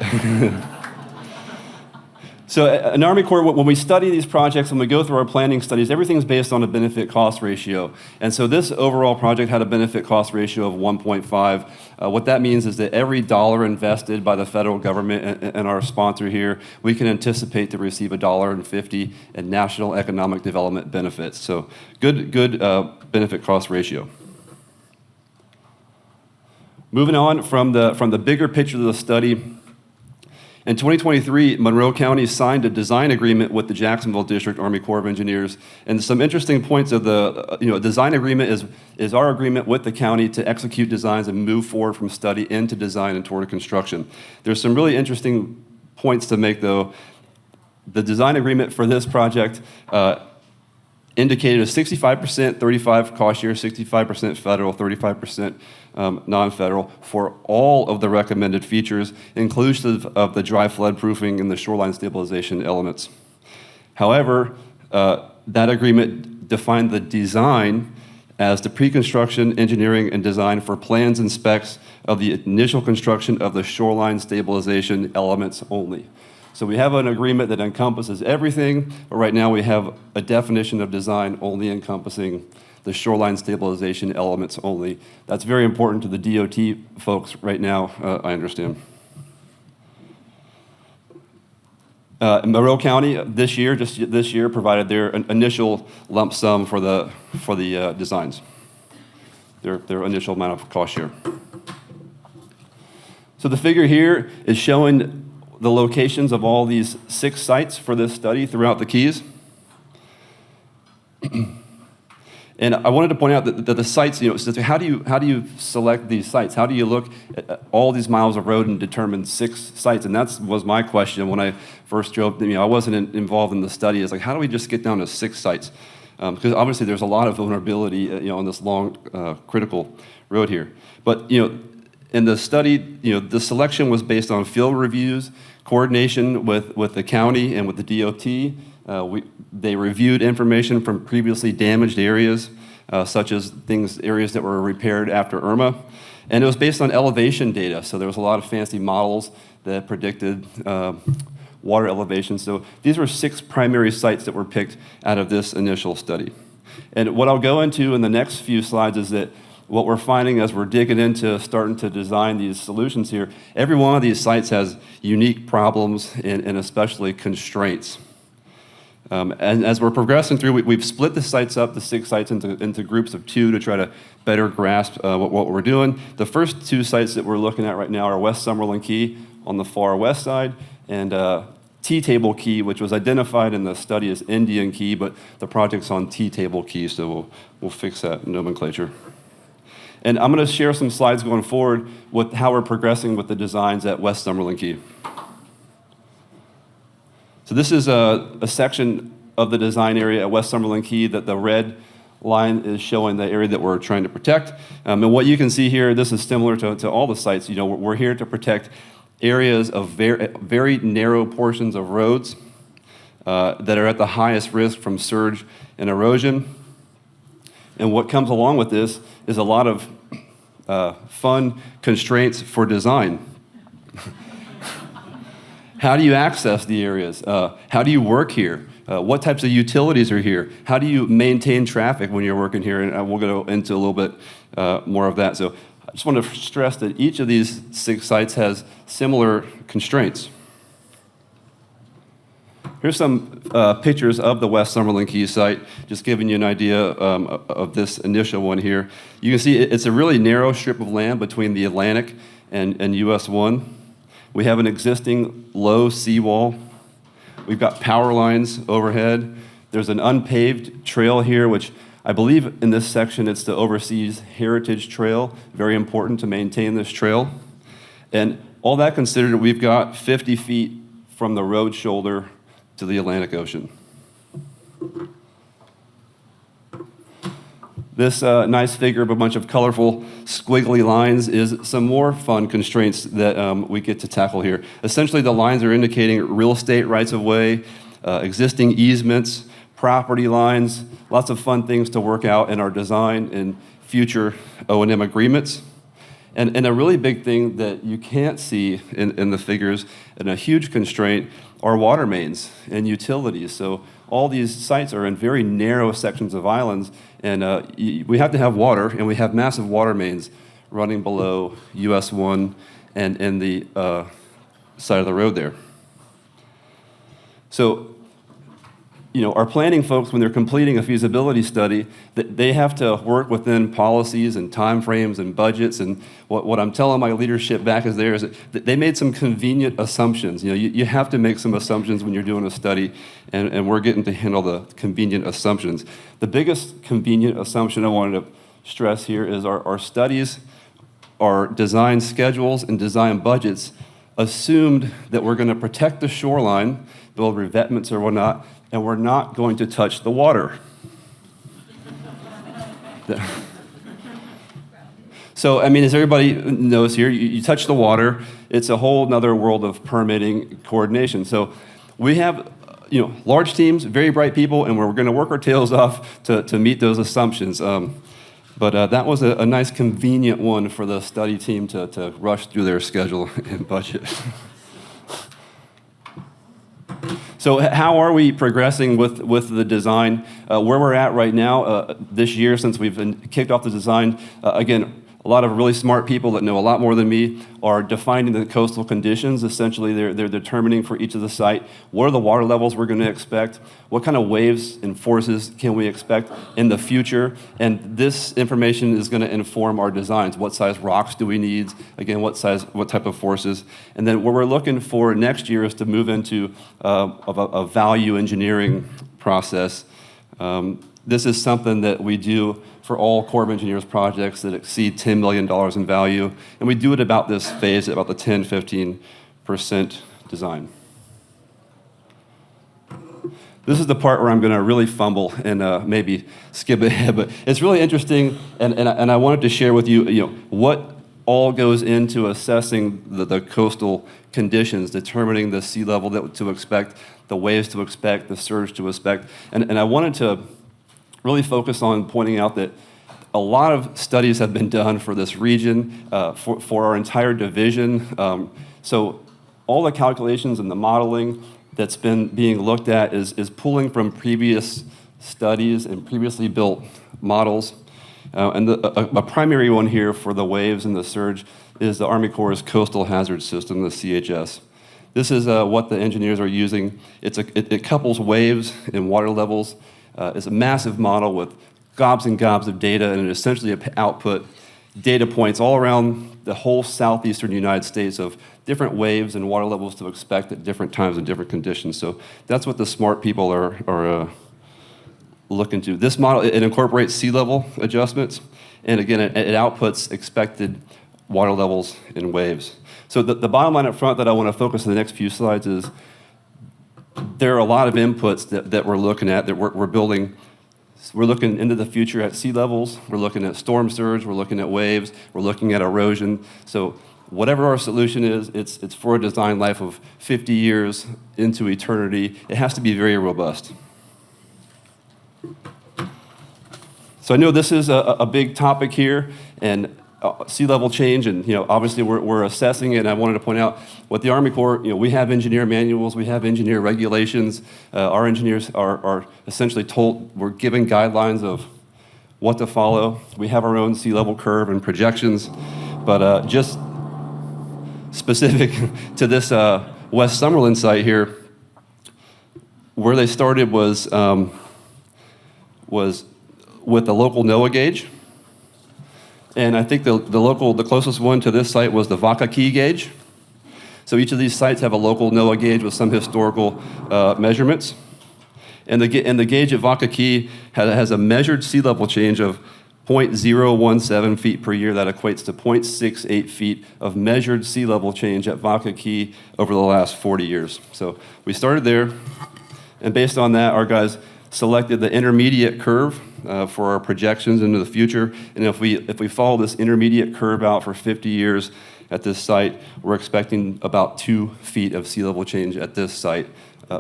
S13: so in Army Corps, when we study these projects, when we go through our planning studies, everything's based on a benefit-cost ratio. And so this overall project had a benefit-cost ratio of 1.5. What that means is that every dollar invested by the federal government and our sponsor here, we can anticipate to receive $1.50 in national economic development benefits. So good benefit-cost ratio. Moving on from the bigger picture of the study, in 2023, Monroe County signed a design agreement with the Jacksonville District Army Corps of Engineers. And some interesting points of the design agreement is our agreement with the county to execute designs and move forward from study into design and toward construction. There's some really interesting points to make, though. The design agreement for this project indicated a 65% 35 cost share, 65% federal, 35% non-federal for all of the recommended features, inclusive of the dry flood proofing and the shoreline stabilization elements. However, that agreement defined the design as the pre-construction engineering and design for plans and specs of the initial construction of the shoreline stabilization elements only. So we have an agreement that encompasses everything, but right now we have a definition of design only encompassing the shoreline stabilization elements only. That's very important to the DOT folks right now, I understand. Monroe County this year provided their initial lump sum for the designs, their initial amount of cost share. So the figure here is showing the locations of all these 6 sites for this study throughout the Keys. And I wanted to point out that the sites, how do you select these sites? How do you look at all these miles of road and determine 6 sites? And that was my question when I first drove. I wasn't involved in the study. It's like, how do we just get down to 6 sites? Because obviously there's a lot of vulnerability, on this long, critical road here. But in the study, the selection was based on field reviews, coordination with the county and with the DOT. They reviewed information from previously damaged areas, such as areas that were repaired after Irma. And it was based on elevation data, so there was a lot of fancy models that predicted water elevation. So these were 6 primary sites that were picked out of this initial study. And what I'll go into in the next few slides is that what we're finding as we're digging into starting to design these solutions here, every one of these sites has unique problems and especially constraints. And as we're progressing through, we've split the sites up, the 6 sites, into groups of 2 to try to better grasp what we're doing. The first 2 sites that we're looking at right now are West Summerlin Key on the far west side and T-Table Key, which was identified in the study as Indian Key, but the project's on T-Table Key, so we'll fix that nomenclature. And I'm going to share some slides going forward with how we're progressing with the designs at West Summerlin Key. So this is a section of the design area at West Summerlin Key that the red line is showing the area that we're trying to protect. And what you can see here, this is similar to all the sites. We're here to protect areas of very narrow portions of roads that are at the highest risk from surge and erosion. And what comes along with this is a lot of fun constraints for design. How do you access the areas? How do you work here? What types of utilities are here? How do you maintain traffic when you're working here? And we'll go into a little bit more of that. So I just want to stress that each of these 6 sites has similar constraints. Here's some pictures of the West Summerlin Key site, just giving you an idea of this initial one here. You can see it's a really narrow strip of land between the Atlantic and US 1. We have an existing low seawall. We've got power lines overhead. There's an unpaved trail here, which I believe in this section it's the Overseas Heritage Trail. Very important to maintain this trail. And all that considered, we've got 50 feet from the road shoulder to the Atlantic Ocean. This nice figure of a bunch of colorful squiggly lines is some more fun constraints that we get to tackle here. Essentially, the lines are indicating real estate rights of way, existing easements, property lines, lots of fun things to work out in our design and future O&M agreements. And a really big thing that you can't see in the figures, and a huge constraint, are water mains and utilities. So all these sites are in very narrow sections of islands, and we have to have water, and we have massive water mains running below US 1 and the side of the road there. So, you know, our planning folks, when they're completing a feasibility study, they have to work within policies and timeframes and budgets. And what I'm telling my leadership back is that they made some convenient assumptions. You know, you have to make some assumptions when you're doing a study, and we're getting to handle the convenient assumptions. The biggest convenient assumption I wanted to stress here is our studies, our design schedules and design budgets assumed that we're going to protect the shoreline, build revetments or whatnot, and we're not going to touch the water. So, I mean, as everybody knows here, you touch the water, it's a whole nother world of permitting coordination. So we have, you know, large teams, very bright people, and we're going to work our tails off to meet those assumptions. But that was a nice, convenient one for the study team to rush through their schedule and budget. So how are we progressing with the design? Where we're at right now, this year, since we've kicked off the design, again, a lot of really smart people that know a lot more than me are defining the coastal conditions. Essentially, they're determining for each of the site, what are the water levels we're going to expect? What kind of waves and forces can we expect in the future? And this information is going to inform our designs. What size rocks do we need? Again, what type of forces? And then what we're looking for next year is to move into a value engineering process. This is something that we do for all Corps of Engineers projects that exceed $10 million in value. And we do it about this phase, at about the 10-15% design. This is the part where I'm going to really fumble and maybe skip ahead, but it's really interesting, and I wanted to share with you, what all goes into assessing the coastal conditions, determining the sea level that to expect, the waves to expect, the surge to expect, and I wanted to really focus on pointing out that a lot of studies have been done for this region, for our entire division. So all the calculations and the modeling that's been being looked at is pulling from previous studies and previously built models. And a primary one here for the waves and the surge is the Army Corps' Coastal Hazard System, the CHS. This is what the engineers are using. It couples waves and water levels. It's a massive model with gobs and gobs of data, and it essentially output data points all around the whole southeastern United States of different waves and water levels to expect at different times and different conditions. So that's what the smart people are looking to. This model, it incorporates sea level adjustments, and again, it outputs expected water levels and waves. So the bottom line up front that I want to focus on the next few slides is there are a lot of inputs that we're looking at, that we're building. We're looking into the future at sea levels, we're looking at storm surge, we're looking at waves, we're looking at erosion. So whatever our solution is, it's for a design life of 50 years into eternity. It has to be very robust. So I know this is a big topic here, and sea level change, and obviously we're assessing it. And I wanted to point out what the Army Corps, we have engineer manuals, we have engineer regulations. Our engineers are essentially told, we're given guidelines of what to follow. We have our own sea level curve and projections, but just specific to this West Summerlin site here, where they started was with the local NOAA gauge. And I think the closest one to this site was the Vaca Key gauge. So each of these sites have a local NOAA gauge with some historical measurements. And the gauge at Vaca Key has a measured sea level change of 0.017 feet per year. That equates to 0.68 feet of measured sea level change at Vaca Key over the last 40 years. So we started there, and based on that, our guys selected the intermediate curve for our projections into the future. And if we follow this intermediate curve out for 50 years at this site, we're expecting about 2 feet of sea level change at this site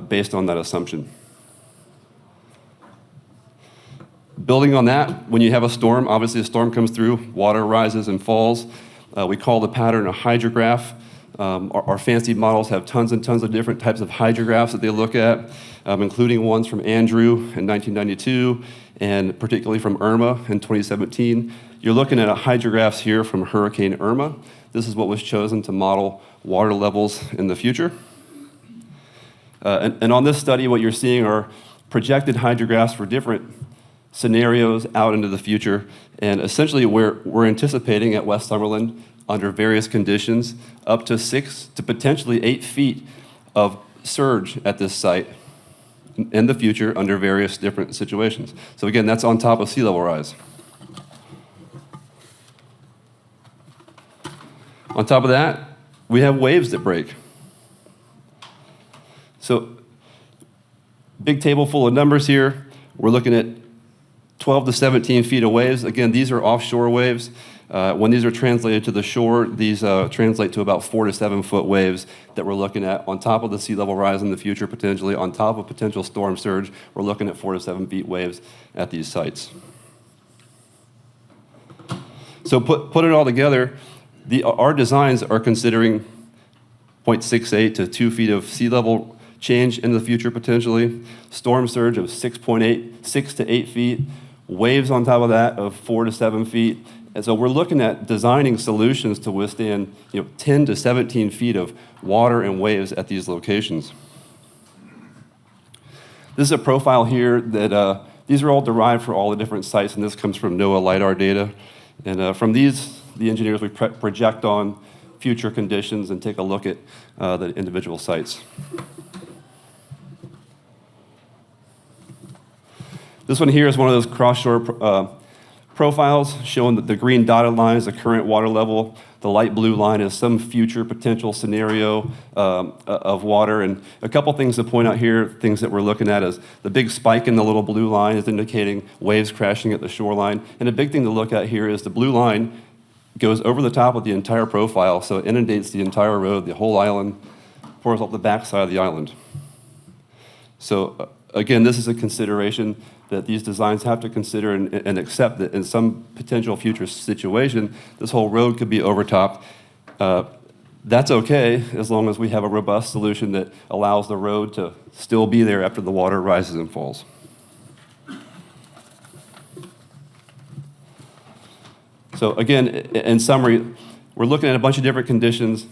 S13: based on that assumption. Building on that, when you have a storm, obviously a storm comes through, water rises and falls. We call the pattern a hydrograph. Our fancy models have tons and tons of different types of hydrographs that they look at, including ones from Andrew in 1992, and particularly from Irma in 2017. You're looking at hydrographs here from Hurricane Irma. This is what was chosen to model water levels in the future. And on this study, what you're seeing are projected hydrographs for different scenarios out into the future. And essentially, we're anticipating at West Summerlin, under various conditions, up to 6 to potentially 8 feet of surge at this site in the future under various different situations. So again, that's on top of sea level rise. On top of that, we have waves that break. So, big table full of numbers here. We're looking at 12 to 17 feet of waves. Again, these are offshore waves. When these are translated to the shore, these translate to about 4 to 7 foot waves that we're looking at on top of the sea level rise in the future, potentially on top of potential storm surge. We're looking at 4 to 7 feet waves at these sites. So put it all together, our designs are considering 0.68 to 2 feet of sea level change in the future potentially, storm surge of 6 to 8 feet, waves on top of that of 4 to 7 feet. And so we're looking at designing solutions to withstand 10 to 17 feet of water and waves at these locations. This is a profile here that these are all derived for all the different sites, and this comes from NOAA LIDAR data. And from these, the engineers, we project on future conditions and take a look at the individual sites. This one here is one of those cross-shore profiles showing that the green dotted line is the current water level. The light blue line is some future potential scenario of water. And a couple things to point out here, things that we're looking at is the big spike in the little blue line is indicating waves crashing at the shoreline. And a big thing to look at here is the blue line goes over the top of the entire profile, so it inundates the entire road, the whole island, pours up the backside of the island. So again, this is a consideration that these designs have to consider and accept that in some potential future situation, this whole road could be overtopped. That's okay as long as we have a robust solution that allows the road to still be there after the water rises and falls. So again, in summary, we're looking at a bunch of different conditions,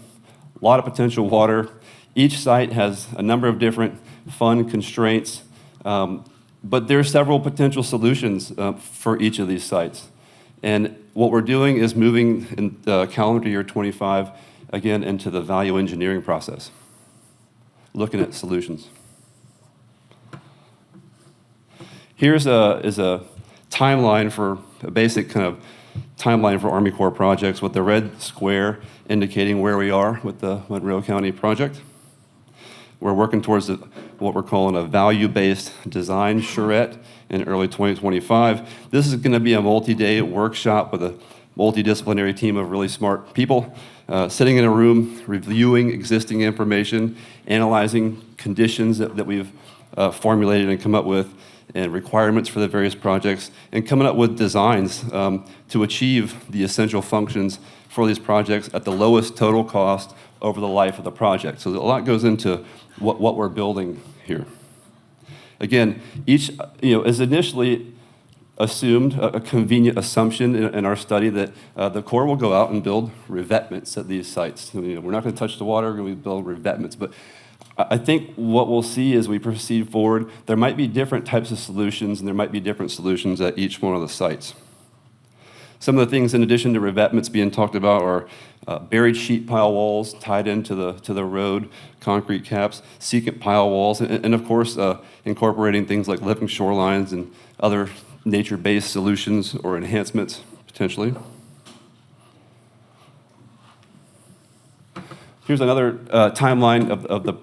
S13: a lot of potential water. Each site has a number of different fund constraints, but there are several potential solutions for each of these sites. And what we're doing is moving in calendar year 25, again, into the value engineering process, looking at solutions. Here's a timeline for a basic kind of timeline for Army Corps projects with the red square indicating where we are with the Monroe County project. We're working towards what we're calling a value-based design charrette in early 2025. This is going to be a multi-day workshop with a multidisciplinary team of really smart people sitting in a room, reviewing existing information, analyzing conditions that we've formulated and come up with, and requirements for the various projects, and coming up with designs to achieve the essential functions for these projects at the lowest total cost over the life of the project. So a lot goes into what we're building here. Again, each is initially assumed a convenient assumption in our study that the Corps will go out and build revetments at these sites. We're not going to touch the water, we're going to build revetments, but I think what we'll see as we proceed forward, there might be different types of solutions, and there might be different solutions at each one of the sites. Some of the things in addition to revetments being talked about are buried sheet pile walls tied into the road, concrete caps, secant pile walls, and of course incorporating things like living shorelines and other nature-based solutions or enhancements potentially. Here's another timeline of the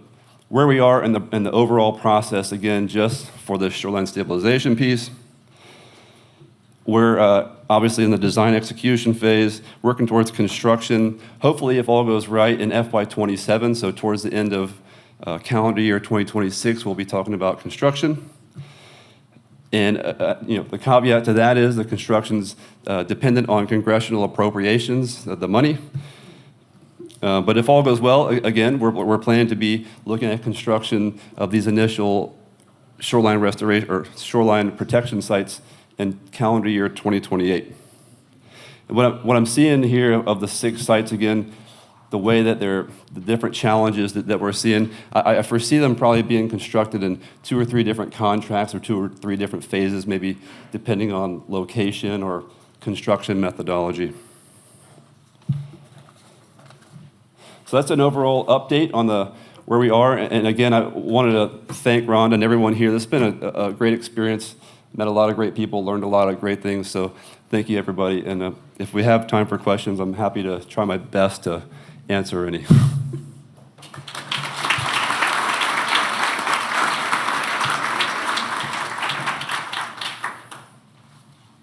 S13: where we are in the overall process, again, just for the shoreline stabilization piece. We're obviously in the design execution phase, working towards construction, hopefully, if all goes right, in FY27, so towards the end of calendar year 2026, we'll be talking about construction. And the caveat to that is the construction's dependent on congressional appropriations, the money. But if all goes well, again, we're planning to be looking at construction of these initial shoreline restoration or shoreline protection sites in calendar year 2028. And what I'm seeing here of the 6 sites, again, the way that the different challenges that we're seeing, I foresee them probably being constructed in 2 or 3 different contracts or 2 or 3 different phases, maybe depending on location or construction methodology. So that's an overall update on where we are. And again, I wanted to thank Rhonda and everyone here. This has been a great experience. Met a lot of great people, learned a lot of great things. So thank you, everybody. And if we have time for questions, I'm happy to try my best to answer any.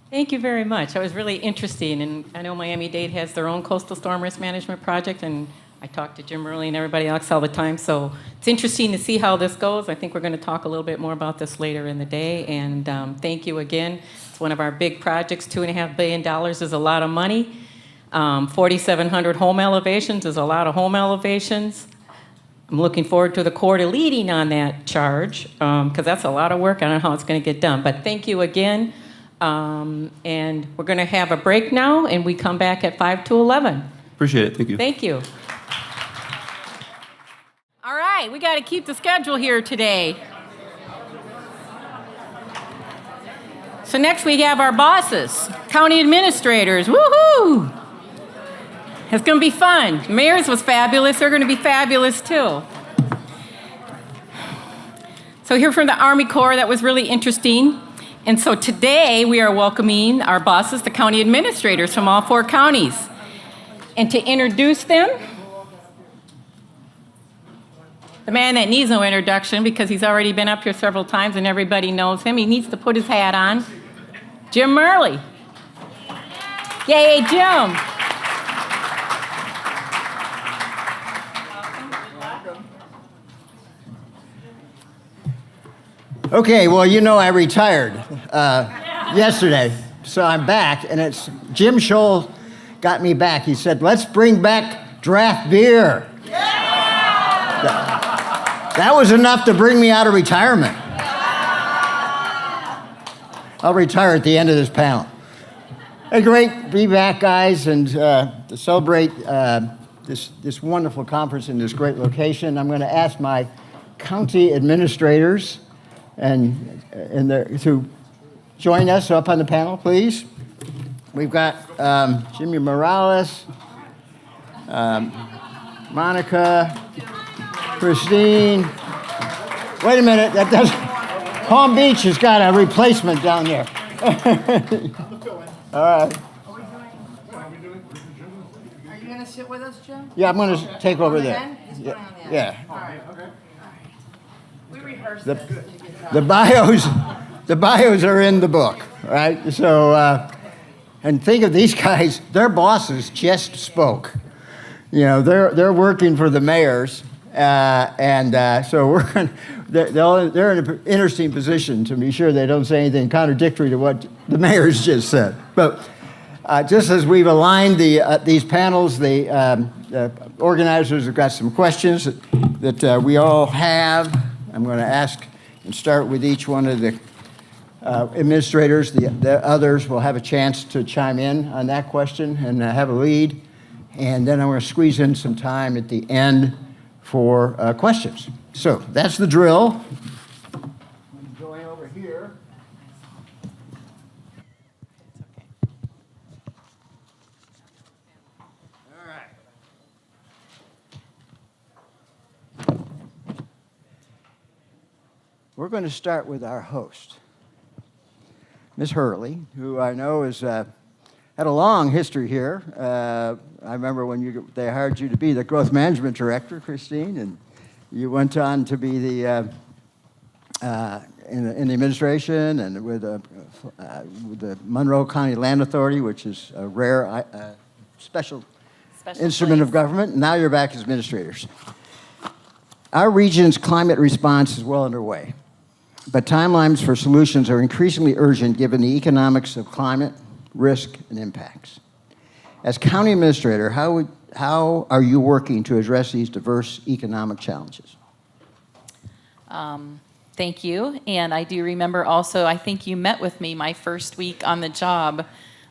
S1: Thank you very much. That was really interesting. And I know Miami-Dade has their own coastal storm risk management project, and I talk to Jim Early and everybody else all the time. So it's interesting to see how this goes. I think we're going to talk a little bit more about this later in the day. And thank you again. It's one of our big projects. $2.5 billion is a lot of money. 4,700 home elevations is a lot of home elevations. I'm looking forward to the Corps leading on that charge because that's a lot of work. I don't know how it's going to get done. But thank you again. And we're going to have a break now, and we come back at 5 to 11.
S13: Appreciate it. Thank you.
S1: Thank you. All right, we got to keep the schedule here today. So next we have our bosses, county administrators. Woohoo! It's going to be fun. Mayor's was fabulous. They're going to be fabulous too. So here from the Army Corps, that was really interesting. And so today we are welcoming our bosses, the county administrators from all 4 counties. And to introduce them, the man that needs no introduction because he's already been up here several times and everybody knows him. He needs to put his hat on. Jim Early. Yay, Jim.
S14: Okay, well, you know I retired yesterday, so I'm back, and it's Jim Scholl got me back. He said, let's bring back draft beer. That was enough to bring me out of retirement. I'll retire at the end of this panel. Hey, great to be back, guys, and to celebrate this wonderful conference in this great location. I'm going to ask my county administrators to join us up on the panel, please. We've got Jimmy Morales, Monica, Christine. Wait a minute, that doesn't. Palm Beach has got a replacement down there. All right.
S15: Are you going to sit with us, Jim?
S14: Yeah, I'm going to take over there. Yeah.
S15: All right. Okay. We rehearsed
S14: The bios are in the book, right? So, and think of these guys, their bosses just spoke. You know, they're working for the mayors, so they're in an interesting position to be sure they don't say anything contradictory to what the mayors just said. But just as we've aligned these panels, the organizers have got some questions that we all have. I'm going to ask and start with each one of the administrators. The others will have a chance to chime in on that question and have a lead. And then I'm going to squeeze in some time at the end for questions. So that's the drill. I'm going over here. All right. We're going to start with our host, Ms. Hurley, who I know has had a long history here. I remember when they hired you to be the growth management director, Christine, and you went on to be the in the administration and with the Monroe County Land Authority, which is a rare special instrument of government. Now you're back as administrators. Our region's climate response is well underway, but timelines for solutions are increasingly urgent given the economics of climate, risk, and impacts. As county administrator, how are you working to address these diverse economic challenges?
S2: Thank you. And I do remember also, I think you met with me my first week on the job,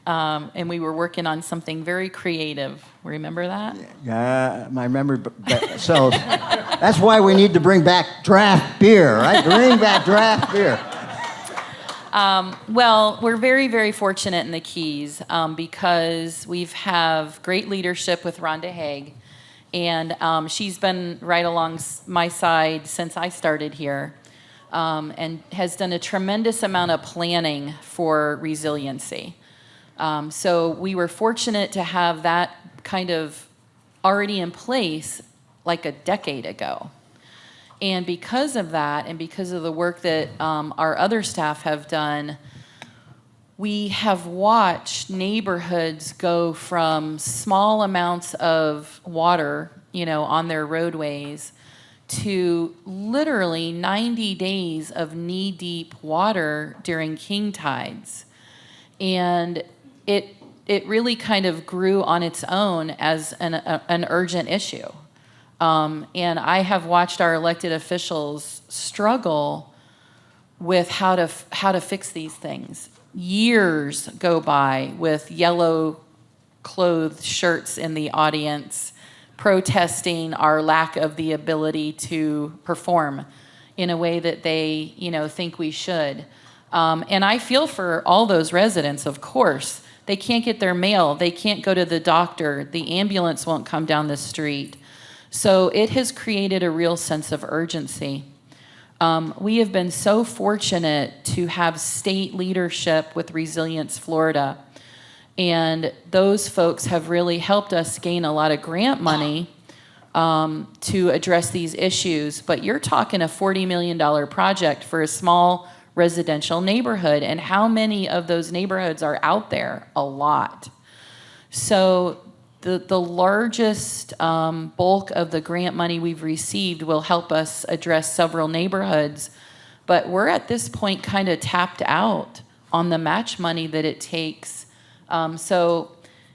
S2: and we were working on something very creative. Remember that?
S14: Yeah, I remember. So that's why we need to bring back draft beer, right? Bring back draft beer.
S2: Well, we're very, very fortunate in the Keys because we have great leadership with Rhonda Haig, and she's been right along my side since I started here, and has done a tremendous amount of planning for resiliency. So we were fortunate to have that kind of already in place like a decade ago. And because of that, and because of the work that our other staff have done, we have watched neighborhoods go from small amounts of water, on their roadways to literally 90 days of knee-deep water during king tides. And it really kind of grew on its own as an urgent issue. And I have watched our elected officials struggle with how to fix these things. Years go by with yellow-clothed shirts in the audience protesting our lack of the ability to perform in a way that they, think we should. And I feel for all those residents, of course. They can't get their mail. They can't go to the doctor. The ambulance won't come down the street. So it has created a real sense of urgency. We have been so fortunate to have state leadership with Resilience Florida. And those folks have really helped us gain a lot of grant money to address these issues. But you're talking a $40 million project for a small residential neighborhood. And how many of those neighborhoods are out there? A lot. So the largest bulk of the grant money we've received will help us address several neighborhoods. But we're at this point kind of tapped out on the match money that it takes. So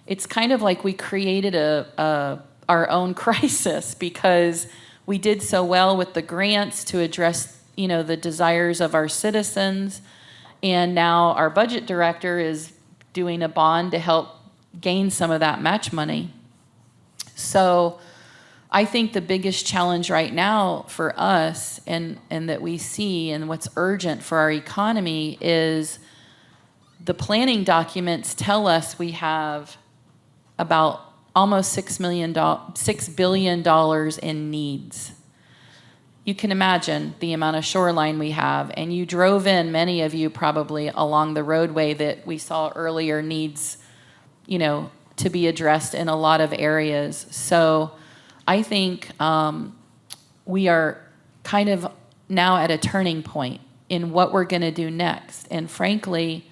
S2: it's kind of like we created our own crisis because we did so well with the grants to address the desires of our citizens. And now our budget director is doing a bond to help gain some of that match money. So I think the biggest challenge right now for us and that we see and what's urgent for our economy is the planning documents tell us we have about almost $6 billion in needs. You can imagine the amount of shoreline we have, and you drove in, many of you probably, along the roadway that we saw earlier needs, to be addressed in a lot of areas. So I think we are kind of now at a turning point in what we're going to do next. And frankly,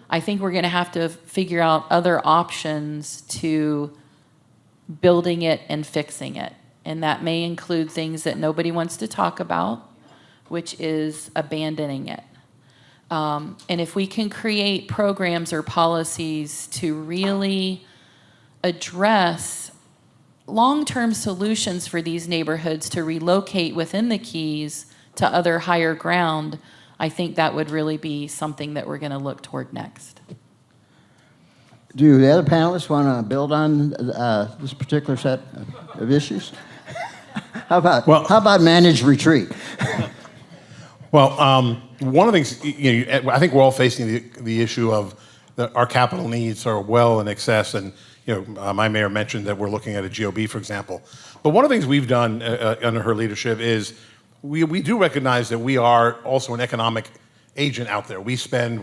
S2: I think we're going to have to figure out other options to building it and fixing it. And that may include things that nobody wants to talk about, which is abandoning it. And if we can create programs or policies to really address long-term solutions for these neighborhoods to relocate within the Keys to other higher ground, I think that would really be something that we're going to look toward next.
S14: Do the other panelists want to build on this particular set of issues? How about managed retreat?
S16: Well, one of the things, I think we're all facing the issue of our capital needs are well in excess, and my mayor mentioned that we're looking at a GOB, for example. But one of the things we've done under her leadership is we do recognize that we are also an economic agent out there. We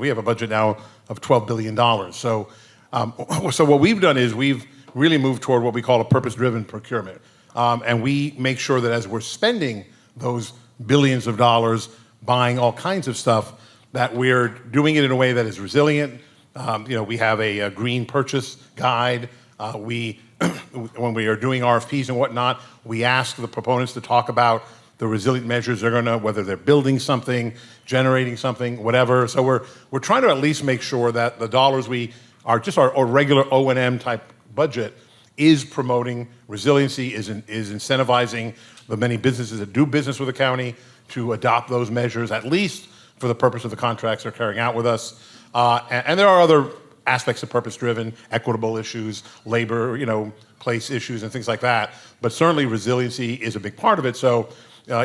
S16: have a budget now of $12 billion. So what we've done is we've really moved toward what we call a purpose-driven procurement. And we make sure that as we're spending those billions of dollars, buying all kinds of stuff, that we're doing it in a way that is resilient. We have a green purchase guide. When we are doing RFPs and whatnot, we ask the proponents to talk about the resilient measures they're going to, whether they're building something, generating something, whatever. So we're trying to at least make sure that the dollars we are just our regular O&M type budget is promoting resiliency, is incentivizing the many businesses that do business with the county to adopt those measures, at least for the purpose of the contracts they're carrying out with us. And there are other aspects of purpose-driven, equitable issues, labor, place issues and things like that. But certainly resiliency is a big part of it. So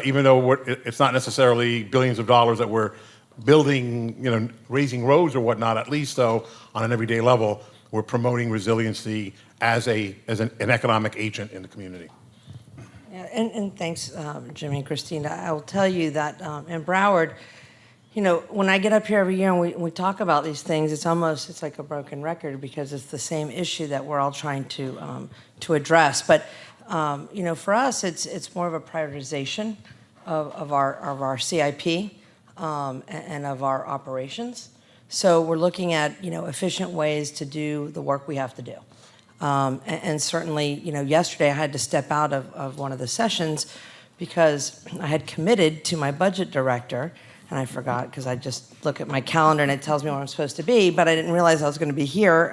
S16: even though it's not necessarily billions of dollars that we're building, raising roads or whatnot, at least though on an everyday level, we're promoting resiliency as an economic agent in the community.
S17: Yeah, and thanks, Jimmy and Christina. I will tell you that in Broward, when I get up here every year and we talk about these things, it's like a broken record because it's the same issue that we're all trying to address. But for us, it's more of a prioritization of our CIP and of our operations. So we're looking at efficient ways to do the work we have to do. And certainly, yesterday I had to step out of one of the sessions because I had committed to my budget director, and I forgot because I just look at my calendar and it tells me where I'm supposed to be, but I didn't realize I was going to be here.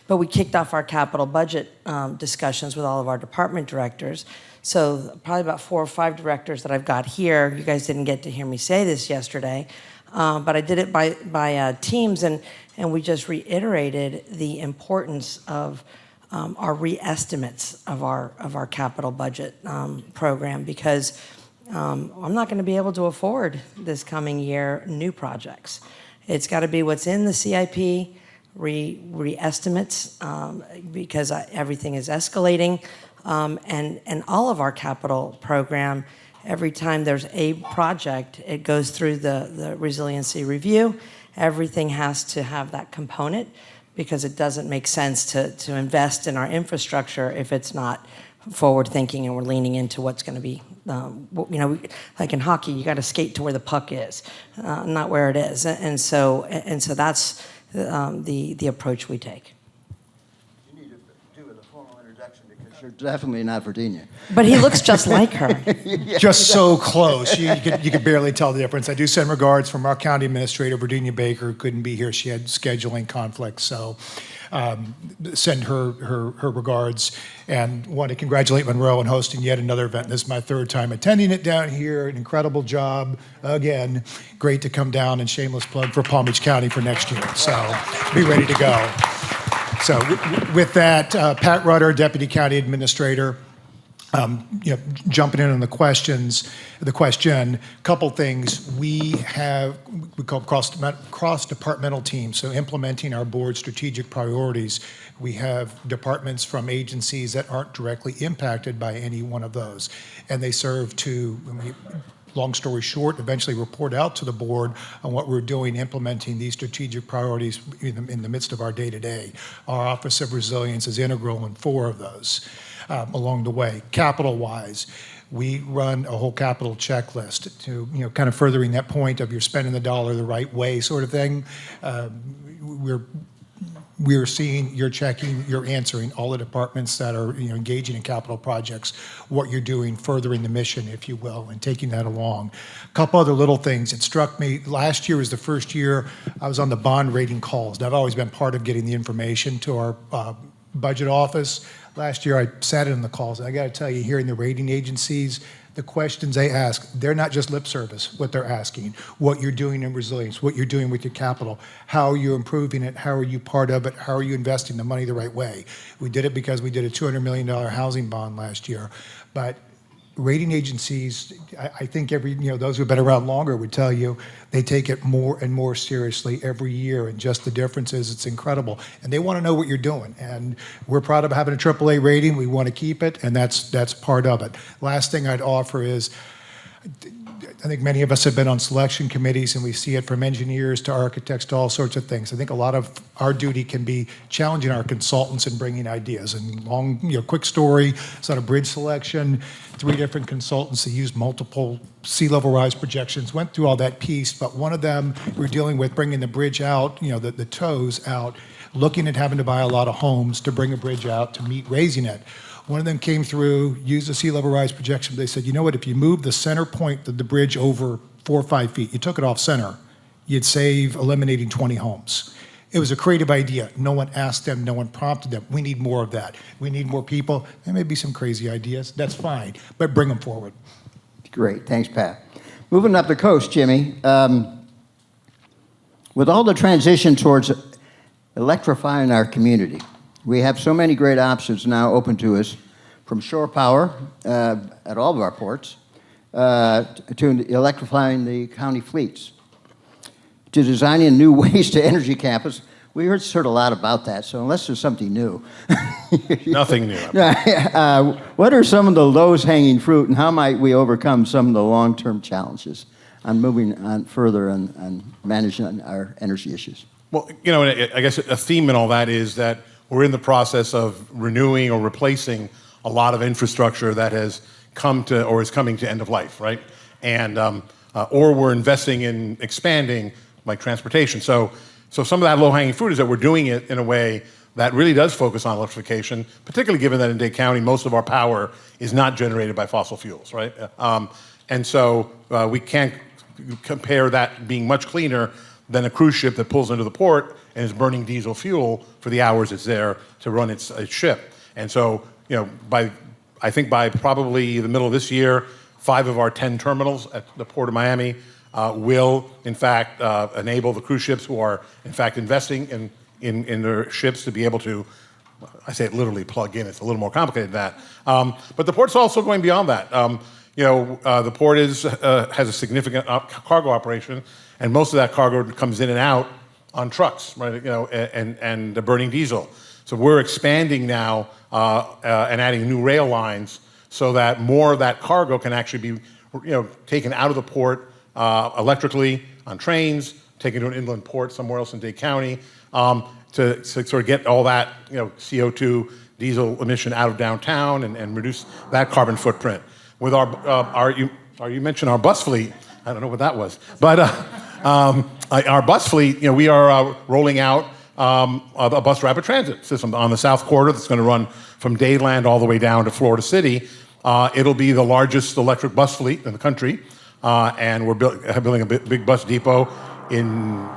S17: But we kicked off our capital budget discussions with all of our department directors. So probably about 4 or 5 directors that I've got here. You guys didn't get to hear me say this yesterday, but I did it by teams, and we just reiterated the importance of our re-estimates of our capital budget program, because I'm not going to be able to afford this coming year new projects. It's got to be what's in the CIP, re-estimates, because everything is escalating, and all of our capital program, every time there's a project, it goes through the resiliency review. Everything has to have that component, because it doesn't make sense to invest in our infrastructure if it's not forward thinking and we're leaning into what's going to be, like in hockey, you got to skate to where the puck is, not where it is. And so that's the approach we take.
S14: You need to do a formal introduction because you're definitely not Virginia.
S17: But he looks just like her.
S18: Just so close. You could barely tell the difference. I do send regards from our county administrator, Virginia Baker, who couldn't be here. She had scheduling conflicts. So send her regards, and want to congratulate Monroe on hosting yet another event. This is my 3rd time attending it down here. An incredible job. Again, great to come down, and shameless plug for Palm Beach County for next year. So be ready to go. So with that, Pat Rutter, Deputy County Administrator, jumping in on the question, couple things. We call cross-departmental teams, so implementing our board's strategic priorities. We have departments from agencies that aren't directly impacted by any one of those, and they serve to, long story short, eventually report out to the board on what we're doing implementing these strategic priorities in the midst of our day-to-day. Our Office of Resilience is integral in 4 of those. Along the way. Capital-wise, we run a whole capital checklist to, kind of furthering that point of you're spending the dollar the right way sort of thing. We're seeing, you're checking, you're answering all the departments that are engaging in capital projects, what you're doing, furthering the mission, if you will, and taking that along. A couple other little things. It struck me, last year was the first year I was on the bond rating calls. Now, I've always been part of getting the information to our budget office. Last year, I sat in the calls, and I got to tell you, hearing the rating agencies, the questions they ask, they're not just lip service, what they're asking, what you're doing in resilience, what you're doing with your capital, how are you improving it, how are you part of it, how are you investing the money the right way. We did it because we did a $200 million housing bond last year, but rating agencies, I think those who've been around longer would tell you they take it more and more seriously every year, and just the difference is it's incredible. And they want to know what you're doing. And we're proud of having a AAA rating. We want to keep it, and that's part of it. Last thing I'd offer is I think many of us have been on selection committees, and we see it from engineers to architects to all sorts of things. I think a lot of our duty can be challenging our consultants and bringing ideas. And quick story, it's on a bridge selection, 3 different consultants that used multiple sea level rise projections, went through all that piece, but one of them we're dealing with bringing the bridge out, the tows out, looking at having to buy a lot of homes to bring a bridge out to meet raising it. One of them came through, used a sea level rise projection. They said, you know what, if you move the center point of the bridge over 4 or 5 feet, you took it off center, you'd save eliminating 20 homes. It was a creative idea. No one asked them, no one prompted them. We need more of that. We need more people. There may be some crazy ideas, that's fine, but bring them forward.
S14: Great, thanks, Pat. Moving up the coast, Jimmy, with all the transition towards electrifying our community, we have so many great options now open to us, from shore power at all of our ports to electrifying the county fleets, to designing new waste-to-energy campus. We heard a lot about that, so unless there's something new.
S16: Nothing new.
S14: What are some of the low-hanging fruit, and how might we overcome some of the long-term challenges on moving on further and managing our energy issues?
S16: Well, I guess a theme in all that is that we're in the process of renewing or replacing a lot of infrastructure that has come to or is coming to end of life, right? And or we're investing in expanding, like transportation. So some of that low-hanging fruit is that we're doing it in a way that really does focus on electrification, particularly given that in Dade County, most of our power is not generated by fossil fuels, right? And so we can't compare that being much cleaner than a cruise ship that pulls into the port and is burning diesel fuel for the hours it's there to run its ship. And so, I think by probably the middle of this year, 5 of our 10 terminals at the Port of Miami will, in fact, enable the cruise ships who are, in fact, investing in their ships to be able to, I say it literally, plug in. It's a little more complicated than that. But the port's also going beyond that. The port has a significant cargo operation, and most of that cargo comes in and out on trucks, right? And burning diesel. So we're expanding now and adding new rail lines so that more of that cargo can actually be, taken out of the port electrically on trains, taken to an inland port somewhere else in Dade County to sort of get all that, CO2 diesel emission out of downtown and reduce that carbon footprint. With you mentioned our bus fleet. I don't know what that was, but our bus fleet, we are rolling out a bus rapid transit system on the South Corridor that's going to run from Dadeland all the way down to Florida City. It'll be the largest electric bus fleet in the country, and we're building a big bus depot in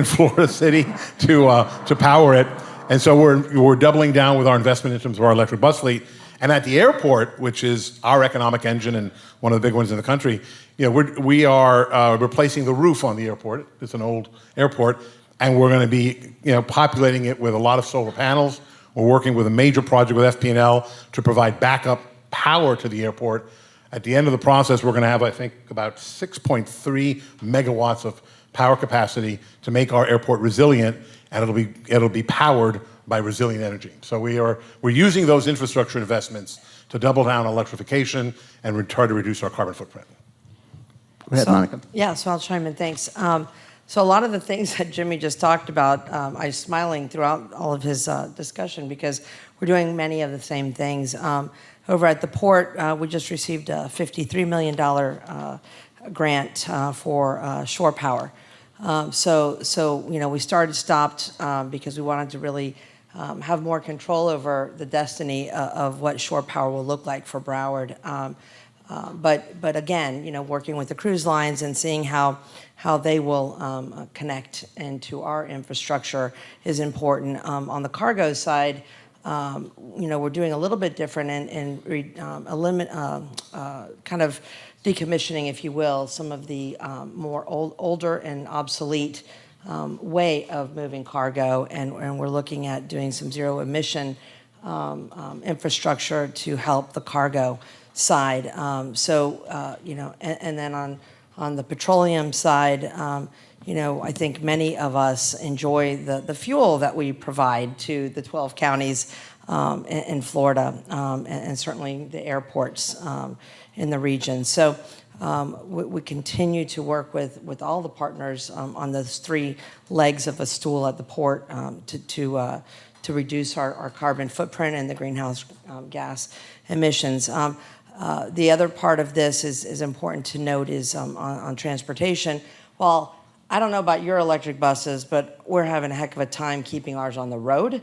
S16: Florida City to power it. And so we're doubling down with our investment in terms of our electric bus fleet. And at the airport, which is our economic engine and one of the big ones in the country, we are replacing the roof on the airport. It's an old airport, and we're going to be populating it with a lot of solar panels. We're working with a major project with FP&L to provide backup power to the airport. At the end of the process, we're going to have, I think, about 6.3 megawatts of power capacity to make our airport resilient, and it'll be powered by resilient energy. So we're using those infrastructure investments to double down on electrification and try to reduce our carbon footprint.
S14: Go ahead, Monica.
S17: Yeah, so I'll chime in. Thanks. So a lot of the things that Jimmy just talked about, I was smiling throughout all of his discussion because we're doing many of the same things. Over at the port, we just received a $53 million grant for shore power. So we stopped because we wanted to really have more control over the destiny of what shore power will look like for Broward. But again, working with the cruise lines and seeing how they will connect into our infrastructure is important. On the cargo side, we're doing a little bit different and kind of decommissioning, if you will, some of the more older and obsolete way of moving cargo, and we're looking at doing some zero emission infrastructure to help the cargo side. And then on the petroleum side, I think many of us enjoy the fuel that we provide to the 12 counties in Florida, and certainly the airports in the region. So we continue to work with all the partners on those three legs of a stool at the port to reduce our carbon footprint and the greenhouse gas emissions. The other part of this is important to note is on transportation. Well, I don't know about your electric buses, but we're having a heck of a time keeping ours on the road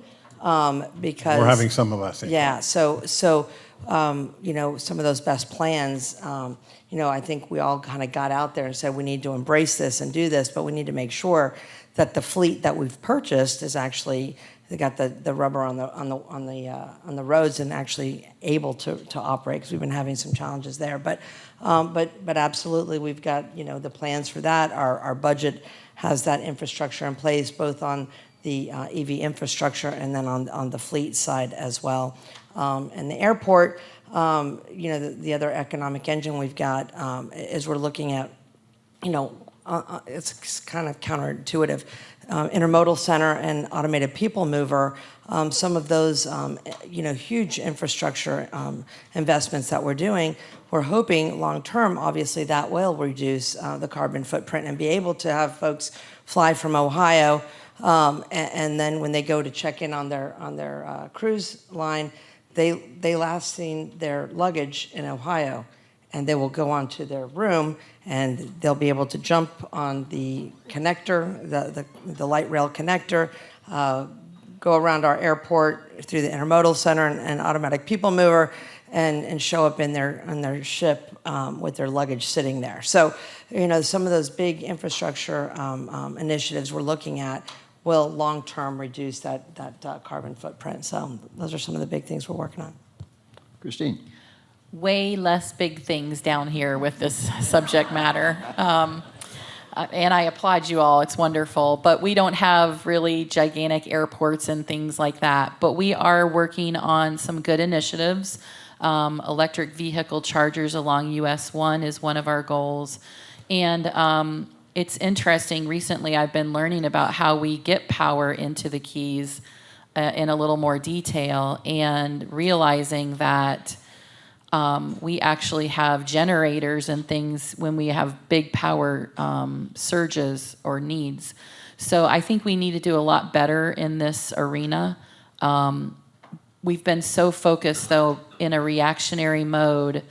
S17: because
S16: We're having some of us.
S17: yeah. So you know, some of those best plans. You know, I think we all kind of got out there and said we need to embrace this and do this, but we need to make sure that the fleet that we've purchased is actually they got the rubber on the roads and actually able to operate, because we've been having some challenges there. But absolutely, we've got, you know, the plans for that. Our budget has that infrastructure in place, both on the EV infrastructure and then on the fleet side as well. And the airport, you know, the other economic engine we've got is we're looking at, you know, it's kind of counterintuitive. Intermodal center and automated people mover, some of those, you know, huge infrastructure investments that we're doing, we're hoping long term, obviously, that will reduce the carbon footprint and be able to have folks fly from Ohio, and then when they go to check in on their cruise line, they last seen their luggage in Ohio, and they will go on to their room and they'll be able to jump on the connector, the light rail connector, go around our airport through the intermodal center and automatic people mover, and show up in their ship with their luggage sitting there. So, you know, some of those big infrastructure initiatives we're looking at will long-term reduce that carbon footprint. So those are some of the big things we're working on.
S14: Christine.
S2: Way less big things down here with this subject matter. And I applaud you all, it's wonderful. But we don't have really gigantic airports and things like that. But we are working on some good initiatives. Electric vehicle chargers along US 1 is one of our goals. And it's interesting, recently I've been learning about how we get power into the Keys in a little more detail, and realizing that we actually have generators and things when we have big power surges or needs. So I think we need to do a lot better in this arena. We've been so focused, though, in a reactionary mode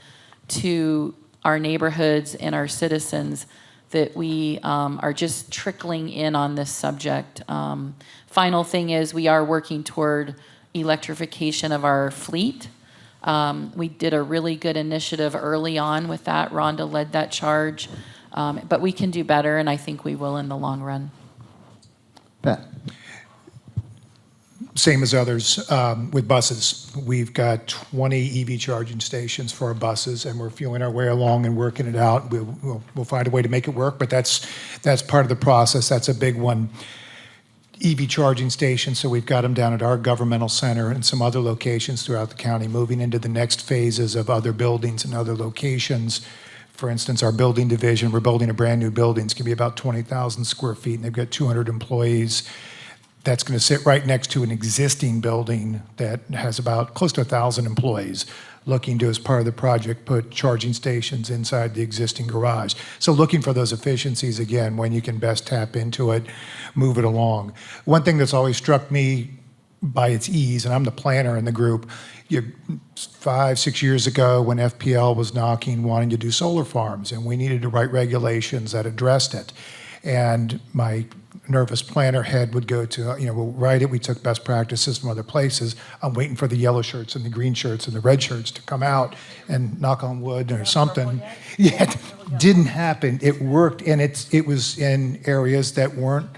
S2: to our neighborhoods and our citizens that we are just trickling in on this subject. Final thing is we are working toward electrification of our fleet. We did a really good initiative early on with that. Rhonda led that charge. But we can do better, and I think we will in the long run.
S14: Pat.
S18: Same as others with buses. We've got 20 EV charging stations for our buses, and we're feeling our way along and working it out. We'll find a way to make it work, but that's part of the process. That's a big one. EV charging stations, so we've got them down at our governmental center and some other locations throughout the county, moving into the next phases of other buildings and other locations. For instance, our building division, we're building a brand new building. It's going to be about 20,000 square feet, and they've got 200 employees. That's going to sit right next to an existing building that has about close to 1,000 employees, looking to, as part of the project, put charging stations inside the existing garage. So looking for those efficiencies, again, when you can best tap into it, move it along. One thing that's always struck me by its ease, and I'm the planner in the group, 5-6 years ago when FPL was knocking, wanting to do solar farms, and we needed to write regulations that addressed it. And my nervous planner head would go to, we'll write it. We took best practices from other places. I'm waiting for the yellow shirts and the green shirts and the red shirts to come out and knock on wood or something. Yet didn't happen. It worked, and it was in areas that weren't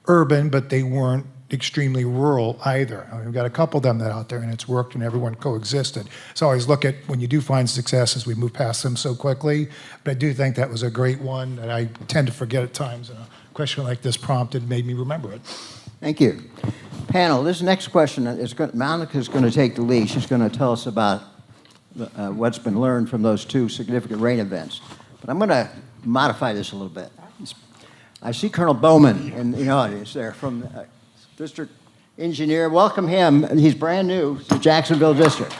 S18: urban, but they weren't extremely rural either. We've got a couple of them that out there, and it's worked, and everyone coexisted. So I always look at when you do find successes, we move past them so quickly. But I do think that was a great one that I tend to forget at times. And a question like this made me remember it.
S14: Thank you. Panel, this next question Monica's going to take the lead. She's going to tell us about what's been learned from those two significant rain events. But I'm going to modify this a little bit. I see Colonel Bowman in the audience there from District Engineer. Welcome him. He's brand new to Jacksonville District.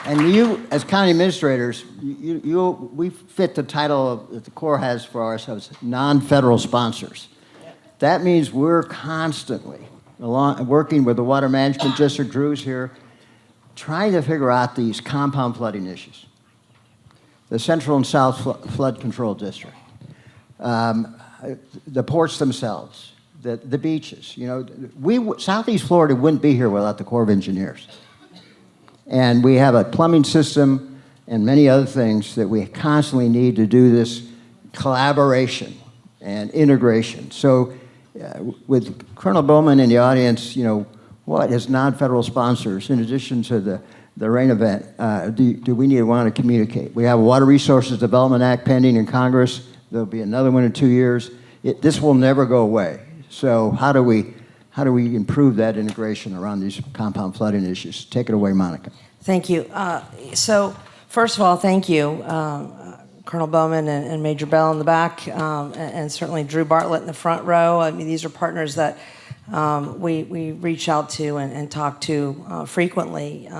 S14: And you, as county administrators, we fit the title that the Corps has for ourselves, non-federal sponsors. That means we're constantly working with the Water Management District, Drew's here, trying to figure out these compound flooding issues. The Central and South Flood Control District, the ports themselves, the beaches. You know, Southeast Florida wouldn't be here without the Corps of Engineers. And we have a plumbing system and many other things that we constantly need to do this collaboration and integration. So with Colonel Bowman in the audience, you know, what as non-federal sponsors, in addition to the rain event, do we want to communicate? We have a Water Resources Development Act pending in Congress. There'll be another one in 2 years. This will never go away. So how do we improve that integration around these compound flooding issues? Take it away, Monica.
S17: Thank you. So first of all, thank you, Colonel Bowman and Major Bell in the back, and certainly Drew Bartlett in the front row. I mean, these are partners that we reach out to and talk to frequently.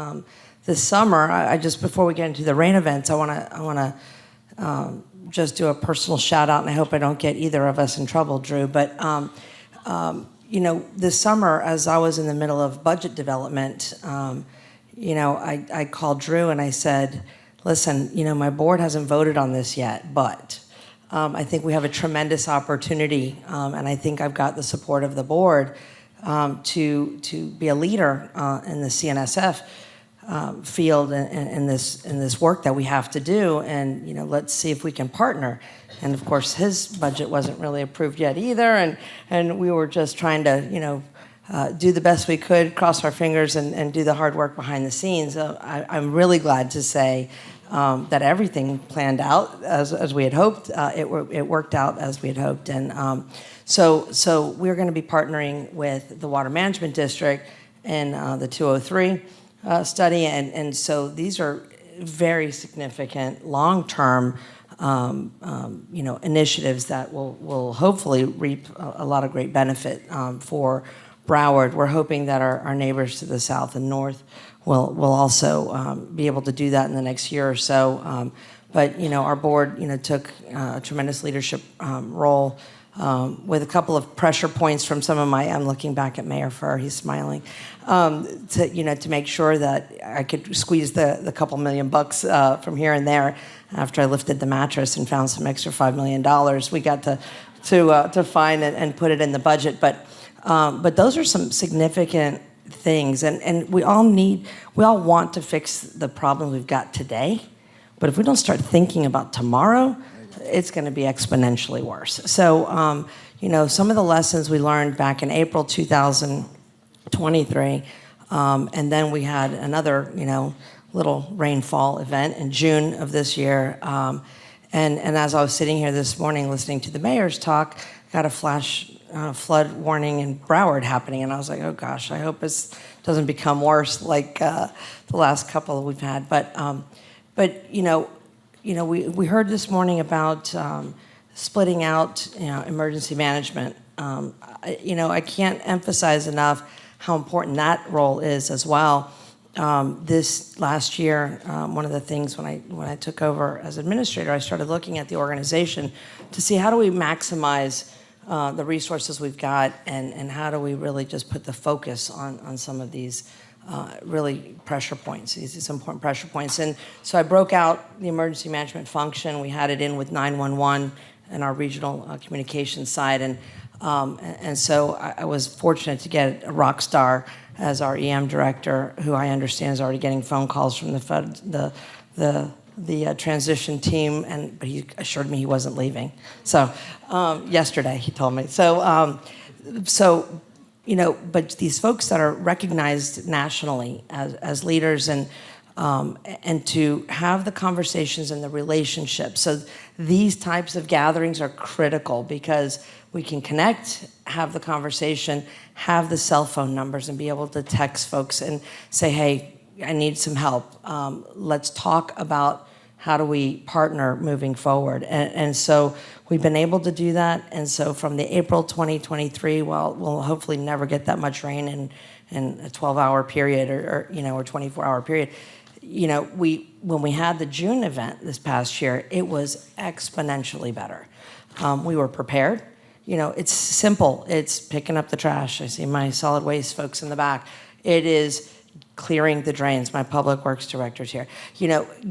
S17: This summer, I just before we get into the rain events, I want to just do a personal shout out, and I hope I don't get either of us in trouble, Drew. But you know, this summer, as I was in the middle of budget development, you know, I called Drew and I said, listen, you know, my board hasn't voted on this yet, but I think we have a tremendous opportunity, and I think I've got the support of the board to be a leader in the CNSF field in this work that we have to do, and you know, let's see if we can partner. And of course, his budget wasn't really approved yet either, and we were just trying to, you know, do the best we could, cross our fingers, and do the hard work behind the scenes. I'm really glad to say that everything planned out as we had hoped. It worked out as we had hoped, and so we're going to be partnering with the Water Management District in the 203 study, and so these are very significant long-term you know, initiatives that will hopefully reap a lot of great benefit for Broward. We're hoping that our neighbors to the south and north will also be able to do that in the next year or so. But you know, our board, you know, took a tremendous leadership role with a couple of pressure points from some of my. I'm looking back at Mayor Furr. He's smiling. To make sure that I could squeeze the couple $1 million from here and there. After I lifted the mattress and found some extra $5 million, we got to find and put it in the budget. But those are some significant things, and we all want to fix the problem we've got today. But if we don't start thinking about tomorrow, it's going to be exponentially worse. So, you know, some of the lessons we learned back in April 2023, and then we had another, you know, little rainfall event in June of this year. And as I was sitting here this morning listening to the mayor's talk, got a flash flood warning in Broward happening, and I was like, oh gosh, I hope this doesn't become worse like the last couple we've had. But you know, we heard this morning about splitting out, you know, emergency management. You know, I can't emphasize enough how important that role is as well. This last year, one of the things when I took over as administrator, I started looking at the organization to see how do we maximize the resources we've got, and how do we really just put the focus on some of these really pressure points, these important pressure points. And so I broke out the emergency management function. We had it in with 911 and our regional communications side, and so I was fortunate to get a rock star as our EM director, who I understand is already getting phone calls from the transition team, but he assured me he wasn't leaving. So yesterday he told me. So you know, but these folks that are recognized nationally as leaders, and to have the conversations and the relationships. So these types of gatherings are critical because we can connect, have the conversation, have the cell phone numbers, and be able to text folks and say, hey, I need some help. Let's talk about how do we partner moving forward. And so we've been able to do that. And so from the April 2023, well, we'll hopefully never get that much rain in a 12-hour period or 24-hour period. when we had the June event this past year, it was exponentially better. We were prepared. It's simple. It's picking up the trash. I see my solid waste folks in the back. It is clearing the drains. My public works director's here.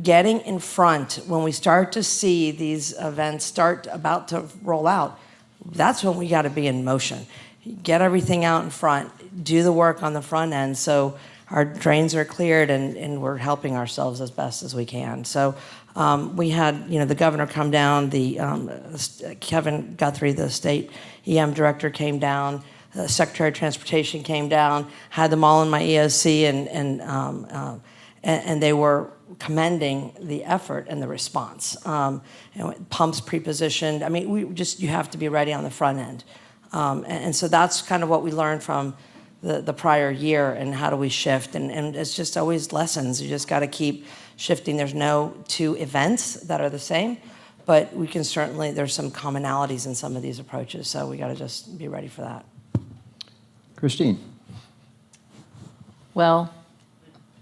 S17: Getting in front when we start to see these events about to roll out, that's when we got to be in motion. Get everything out in front, do the work on the front end so our drains are cleared and we're helping ourselves as best as we can. So we had, the governor come down, Kevin Guthrie, the state EM director, came down, the Secretary of Transportation came down, had them all in my EOC, and they were commending the effort and the response. Pumps pre-positioned. I mean, you have to be ready on the front end. And so that's kind of what we learned from the prior year, and how do we shift. And it's just always lessons. You just got to keep shifting. There's no two events that are the same, but we can certainly, there's some commonalities in some of these approaches, so we got to just be ready for that.
S14: Christine.
S2: Well,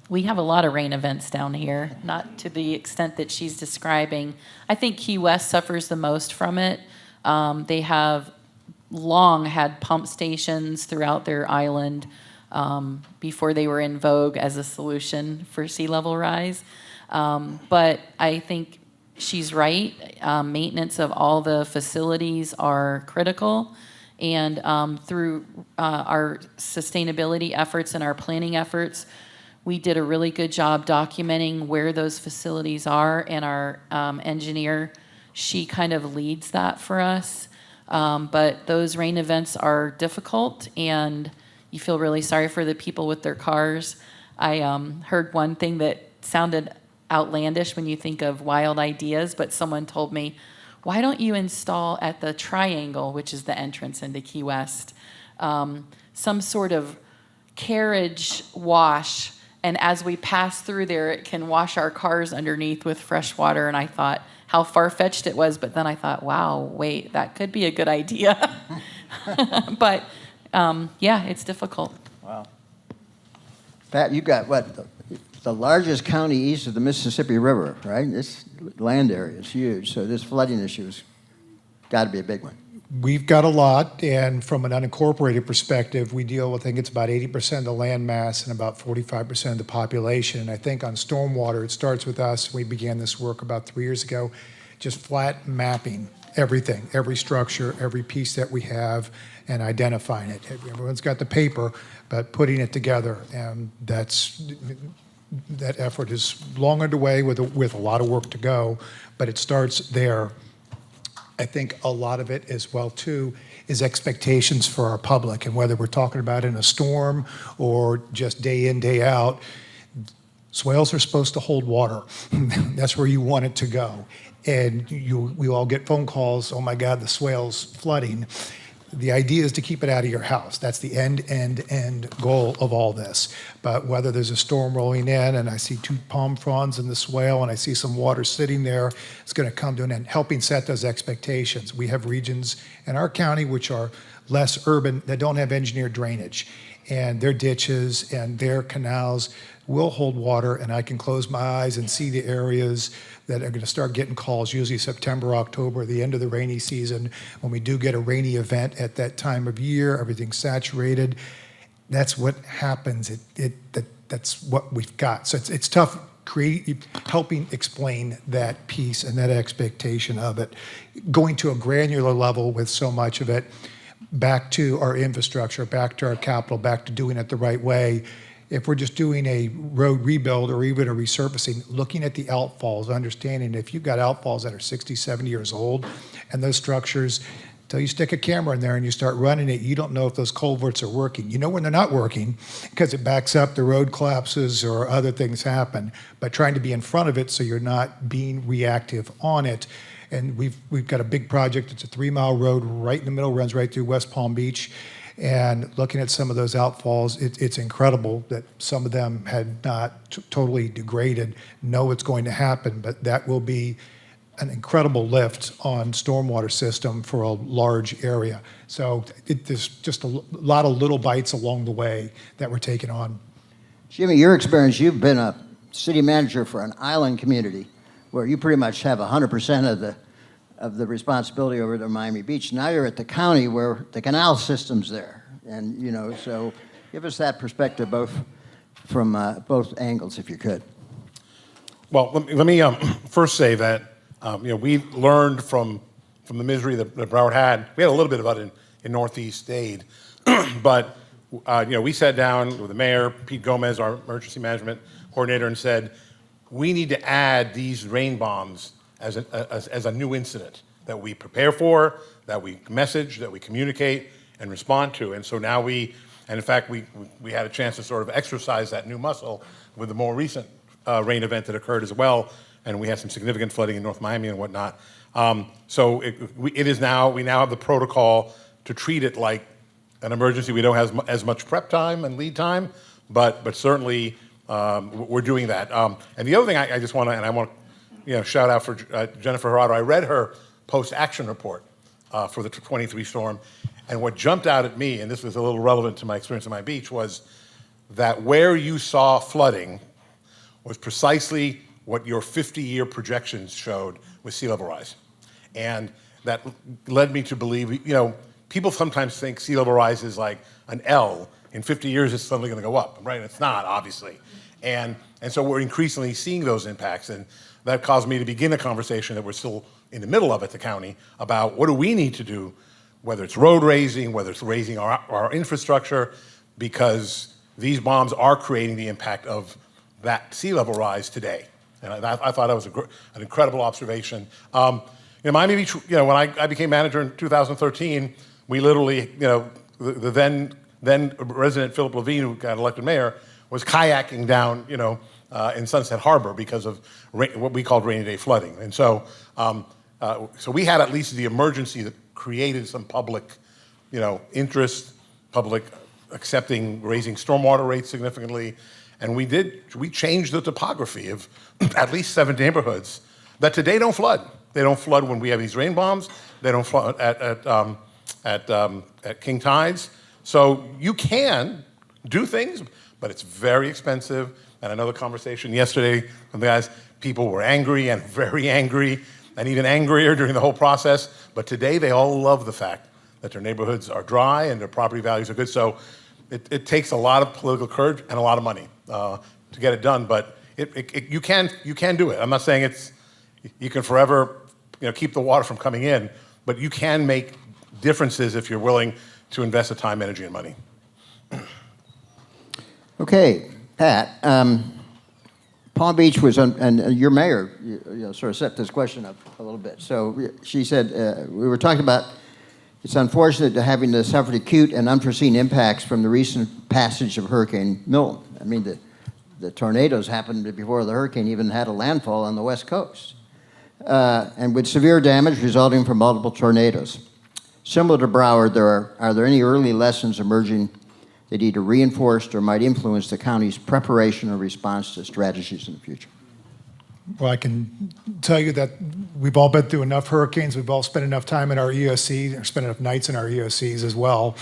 S2: we have a lot of rain events down here, not to the extent that she's describing. I think Key West suffers the most from it. They have long had pump stations throughout their island before they were in vogue as a solution for sea level rise. But I think she's right. Maintenance of all the facilities are critical. And through our sustainability efforts and our planning efforts, we did a really good job documenting where those facilities are, and our engineer, she kind of leads that for us. But those rain events are difficult, and you feel really sorry for the people with their cars. I heard one thing that sounded outlandish when you think of wild ideas, but someone told me, why don't you install at the Triangle, which is the entrance into Key West, some sort of carriage wash, and as we pass through there, it can wash our cars underneath with fresh water. And I thought how far-fetched it was, but then I thought, wow, wait, that could be a good idea. But yeah, it's difficult.
S14: Wow. Pat, you got what? The largest county east of the Mississippi River, right? This land area is huge, so this flooding issue has got to be a big one.
S18: We've got a lot, and from an unincorporated perspective, we deal with, I think it's about 80% of the land mass and about 45% of the population. And I think on stormwater, it starts with us. We began this work about 3 years ago, just flat mapping everything, every structure, every piece that we have, and identifying it. Everyone's got the paper, but putting it together, and that effort is long underway with a lot of work to go, but it starts there. I think a lot of it as well, too, is expectations for our public, and whether we're talking about in a storm or just day in, day out, swales are supposed to hold water. That's where you want it to go. And we all get phone calls, oh my God, the swale's flooding. The idea is to keep it out of your house. That's the end goal of all this. But whether there's a storm rolling in and I see 2 palm fronds in the swale and I see some water sitting there, it's going to come to an end. Helping set those expectations. We have regions in our county which are less urban that don't have engineered drainage. And their ditches and their canals will hold water, and I can close my eyes and see the areas that are going to start getting calls, usually September, October, the end of the rainy season. When we do get a rainy event at that time of year, everything's saturated. That's what happens. That's what we've got. So it's tough helping explain that piece and that expectation of it. Going to a granular level with so much of it, back to our infrastructure, back to our capital, back to doing it the right way. If we're just doing a road rebuild or even a resurfacing, looking at the outfalls, understanding if you've got outfalls that are 60, 70 years old, and those structures, until you stick a camera in there and you start running it, you don't know if those culverts are working. You know when they're not working because it backs up, the road collapses, or other things happen. But trying to be in front of it so you're not being reactive on it. And we've got a big project. It's a 3-mile road right in the middle, runs right through West Palm Beach. And looking at some of those outfalls, it's incredible that some of them had not totally degraded. Know it's going to happen, but that will be an incredible lift on stormwater system for a large area. So there's just a lot of little bites along the way that we're taking on.
S14: Jimmy, your experience, you've been a city manager for an island community where you pretty much have 100% of the responsibility over the Miami Beach. Now you're at the county where the canal system's there. And, you know, so give us that perspective from both angles, if you could.
S16: Well, let me first say that you know, we learned from the misery that Broward had. We had a little bit of it in Northeast Dade, but you know, we sat down with the mayor, Pete Gomez, our emergency management coordinator, and said, we need to add these rain bombs as a new incident that we prepare for, that we message, that we communicate and respond to. And so now and in fact, we had a chance to sort of exercise that new muscle with the more recent rain event that occurred as well, and we had some significant flooding in North Miami and whatnot. So we now have the protocol to treat it like an emergency. We don't have as much prep time and lead time, but certainly we're doing that. And the other thing I just want to, and I want to, shout out for Jennifer Herrado. I read her post-action report for the 23 storm, and what jumped out at me, and this was a little relevant to my experience at my beach, was that where you saw flooding was precisely what your 50-year projections showed with sea level rise. And that led me to believe, people sometimes think sea level rise is like an L. In 50 years, it's suddenly going to go up, right? It's not, obviously. And so we're increasingly seeing those impacts. And that caused me to begin a conversation that we're still in the middle of at the county about what do we need to do, whether it's road raising, whether it's raising our infrastructure, because these bombs are creating the impact of that sea level rise today. And I thought that was an incredible observation. Miami Beach, when I became manager in 2013, we literally, the then resident Philip Levine, who got elected mayor, was kayaking down, in Sunset Harbor because of what we called rainy day flooding. And so, so we had at least the emergency that created some public, interest, public accepting raising stormwater rates significantly. And we changed the topography of at least 7 neighborhoods that today don't flood. They don't flood when we have these rain bombs. They don't flood at king tides. So you can do things, but it's very expensive. And another conversation yesterday with the guys, people were angry and very angry and even angrier during the whole process. But today they all love the fact that their neighborhoods are dry and their property values are good. So it takes a lot of political courage and a lot of money to get it done. But you can do it. I'm not saying you can forever keep the water from coming in, but you can make differences if you're willing to invest the time, energy, and money.
S14: Okay, Pat. Palm Beach was, and your mayor sort of set this question up a little bit. So she said, we were talking about it's unfortunate to having to suffer the acute and unforeseen impacts from the recent passage of Hurricane Milton. I mean, the tornadoes happened before the hurricane even had a landfall on the West Coast, and with severe damage resulting from multiple tornadoes. Similar to Broward, are there any early lessons emerging that either reinforced or might influence the county's preparation or response to strategies in the future?
S18: Well, I can tell you that we've all been through enough hurricanes. We've all spent enough time in our EOC, or spent enough nights in our EOCs as well.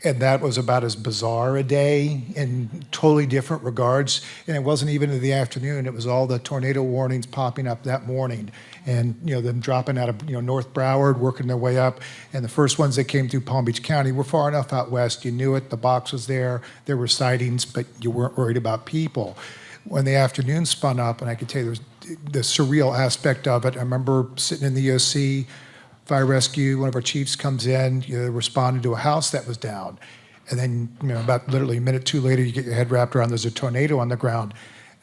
S18: And that was about as bizarre a day in totally different regards. And it wasn't even in the afternoon. It was all the tornado warnings popping up that morning. And them dropping out of North Broward, working their way up. And the first ones that came through Palm Beach County were far enough out west. You knew it. The box was there. There were sightings, but you weren't worried about people. When the afternoon spun up, and I could tell you there was the surreal aspect of it. I remember sitting in the EOC, fire rescue, one of our chiefs comes in, responded to a house that was down. And then, about literally a minute, 2 later, you get your head wrapped around, there's a tornado on the ground.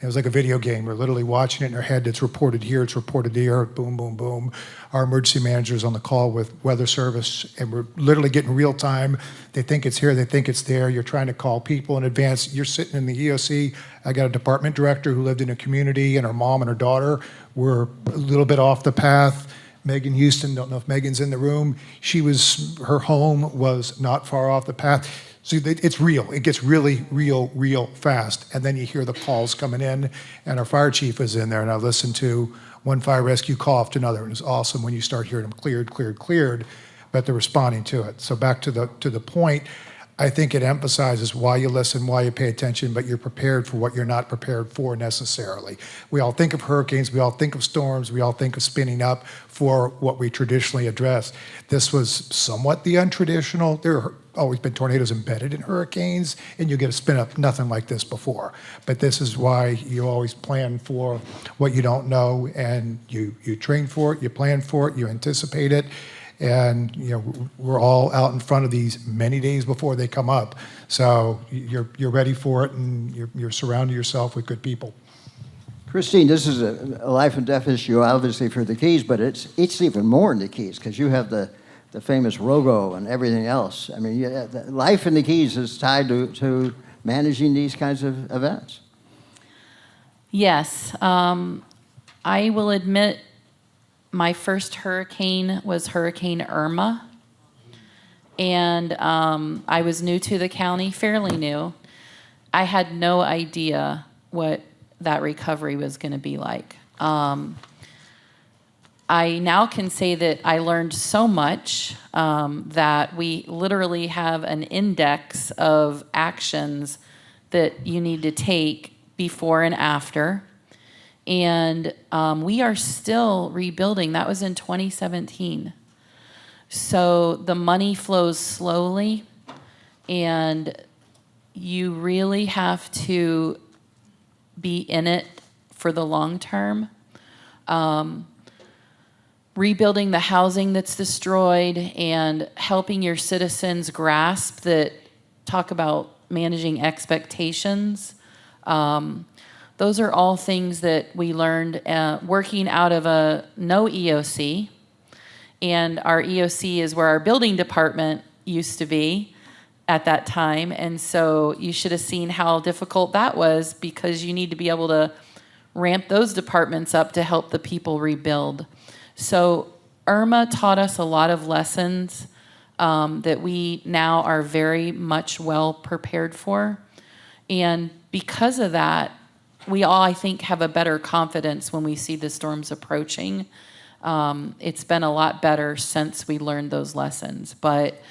S18: It was like a video game. We're literally watching it in our head. It's reported here, it's reported there, boom, boom, boom. Our emergency manager's on the call with Weather Service, and we're literally getting real time. They think it's here, they think it's there. You're trying to call people in advance. You're sitting in the EOC. I got a department director who lived in a community, and her mom and her daughter were a little bit off the path. Megan Houston, don't know if Megan's in the room. Her home was not far off the path. So it's real. It gets really real fast. And then you hear the calls coming in, and our fire chief was in there, and I listened to one fire rescue call after another. It was awesome when you start hearing them cleared, but they're responding to it. So back to the point, I think it emphasizes why you listen, why you pay attention, but you're prepared for what you're not prepared for necessarily. We all think of hurricanes, we all think of storms, we all think of spinning up for what we traditionally address. This was somewhat the untraditional. There have always been tornadoes embedded in hurricanes, and you get a spin up, nothing like this before. But this is why you always plan for what you don't know, and you train for it, you plan for it, you anticipate it. And we're all out in front of these many days before they come up. So you're ready for it, and you're surrounding yourself with good people.
S14: Christine, this is a life and death issue, obviously, for the Keys, but it's even more in the Keys because you have the famous ROGO and everything else. I mean, life in the Keys is tied to managing these kinds of events.
S2: Yes. I will admit my first hurricane was Hurricane Irma. And I was new to the county, fairly new. I had no idea what that recovery was going to be like. I now can say that I learned so much that we literally have an index of actions that you need to take before and after. And we are still rebuilding. That was in 2017. So the money flows slowly, and you really have to be in it for the long term. Rebuilding the housing that's destroyed and helping your citizens grasp that, talk about managing expectations. Those are all things that we learned working out of a no EOC. And our EOC is where our building department used to be at that time. And so you should have seen how difficult that was, because you need to be able to ramp those departments up to help the people rebuild. So Irma taught us a lot of lessons that we now are very much well prepared for. And because of that, we all, I think, have a better confidence when we see the storms approaching. It's been a lot better since we learned those lessons. But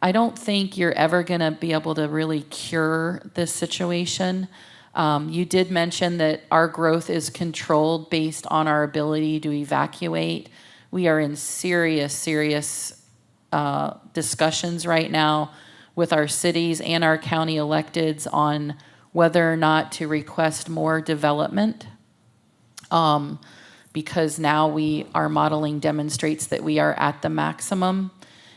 S2: I don't think you're ever going to be able to really cure this situation. You did mention that our growth is controlled based on our ability to evacuate. We are in serious discussions right now with our cities and our county electeds on whether or not to request more development. Because now our modeling demonstrates that we are at the maximum,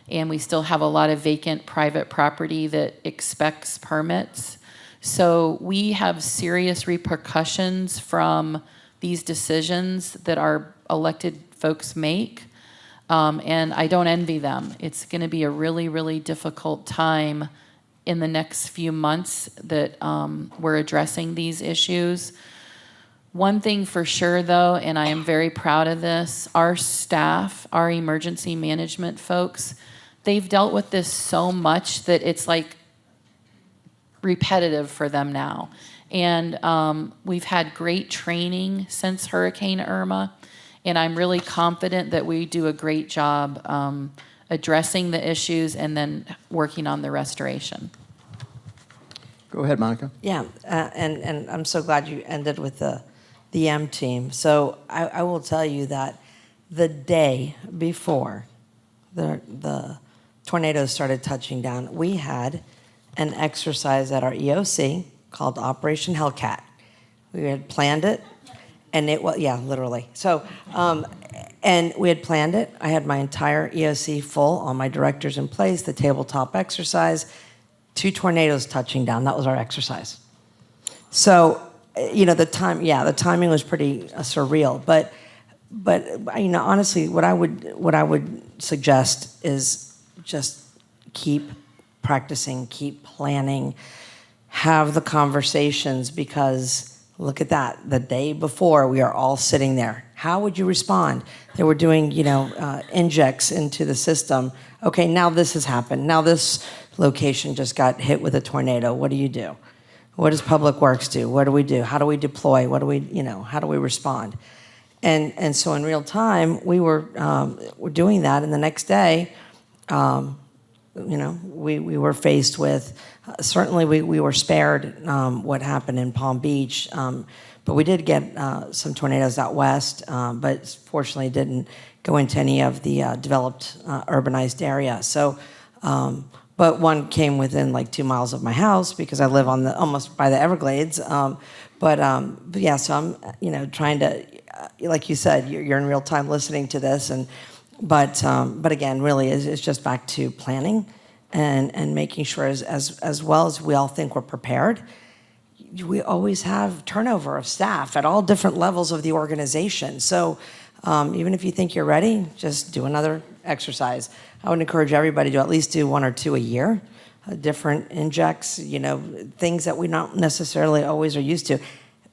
S2: and we still have a lot of vacant private property that expects permits. So we have serious repercussions from these decisions that our elected folks make, and I don't envy them. It's going to be a really, really difficult time in the next few months that we're addressing these issues. One thing for sure, though, and I am very proud of this, our staff, our emergency management folks, they've dealt with this so much that it's like repetitive for them now. And we've had great training since Hurricane Irma, and I'm really confident that we do a great job addressing the issues and then working on the restoration.
S14: Go ahead, Monica.
S17: Yeah, and I'm so glad you ended with the M team. So I will tell you that the day before the tornadoes started touching down, we had an exercise at our EOC called Operation Hellcat. We had planned it, and it was, yeah, literally. So, and we had planned it. I had my entire EOC full, all my directors in place, the tabletop exercise, 2 tornadoes touching down. That was our exercise. So, the timing was pretty surreal. But honestly, what I would suggest is just keep practicing, keep planning, have the conversations, because look at that. The day before, we are all sitting there. How would you respond? They were doing, injects into the system. Okay, now this has happened. Now this location just got hit with a tornado. What do you do? What does Public Works do? What do we do? How do we deploy? How do we respond? And so in real time, we're doing that. And the next day, we were faced with, certainly we were spared what happened in Palm Beach, but we did get some tornadoes out west, but fortunately didn't go into any of the developed urbanized area. So, but one came within like 2 miles of my house because I live on almost by the Everglades. But yeah, so I'm trying to, like you said, you're in real time listening to this, but again, really, it's just back to planning and making sure as well as we all think we're prepared. We always have turnover of staff at all different levels of the organization. So even if you think you're ready, just do another exercise. I would encourage everybody to at least do 1 or 2 a year, different injects, things that we not necessarily always are used to.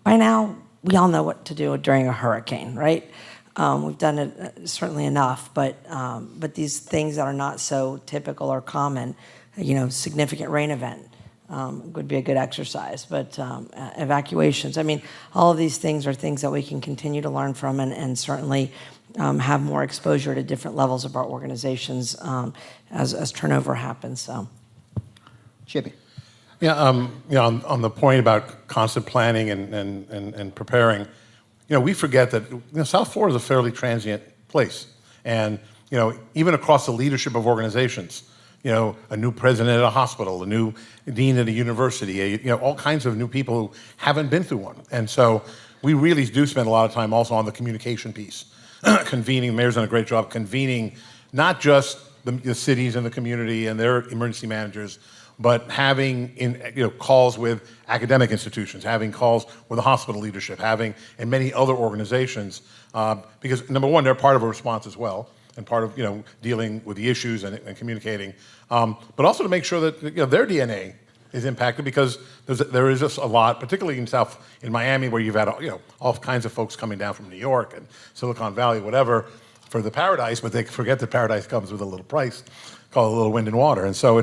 S17: By now, we all know what to do during a hurricane, right? We've done it certainly enough, but these things that are not so typical or common, significant rain event, would be a good exercise. But evacuations, all of these things are things that we can continue to learn from and certainly have more exposure to different levels of our organizations as turnover happens. So,
S14: Chippy.
S16: Yeah, on the point about constant planning and preparing, we forget that South Florida is a fairly transient place, and even across the leadership of organizations, a new president at a hospital, a new dean at a university, all kinds of new people who haven't been through one, and so we really do spend a lot of time also on the communication piece, convening. The mayor's done a great job convening not just the cities and the community and their emergency managers, but having calls with academic institutions, having calls with the hospital leadership, having in many other organizations, because number one, they're part of a response as well, and part of dealing with the issues and communicating, but also to make sure that their DNA is impacted, because there is just a lot, particularly in Miami, where you've had all kinds of folks coming down from New York and Silicon Valley, whatever, for the paradise, but they forget that paradise comes with a little price, called a little wind and water, and so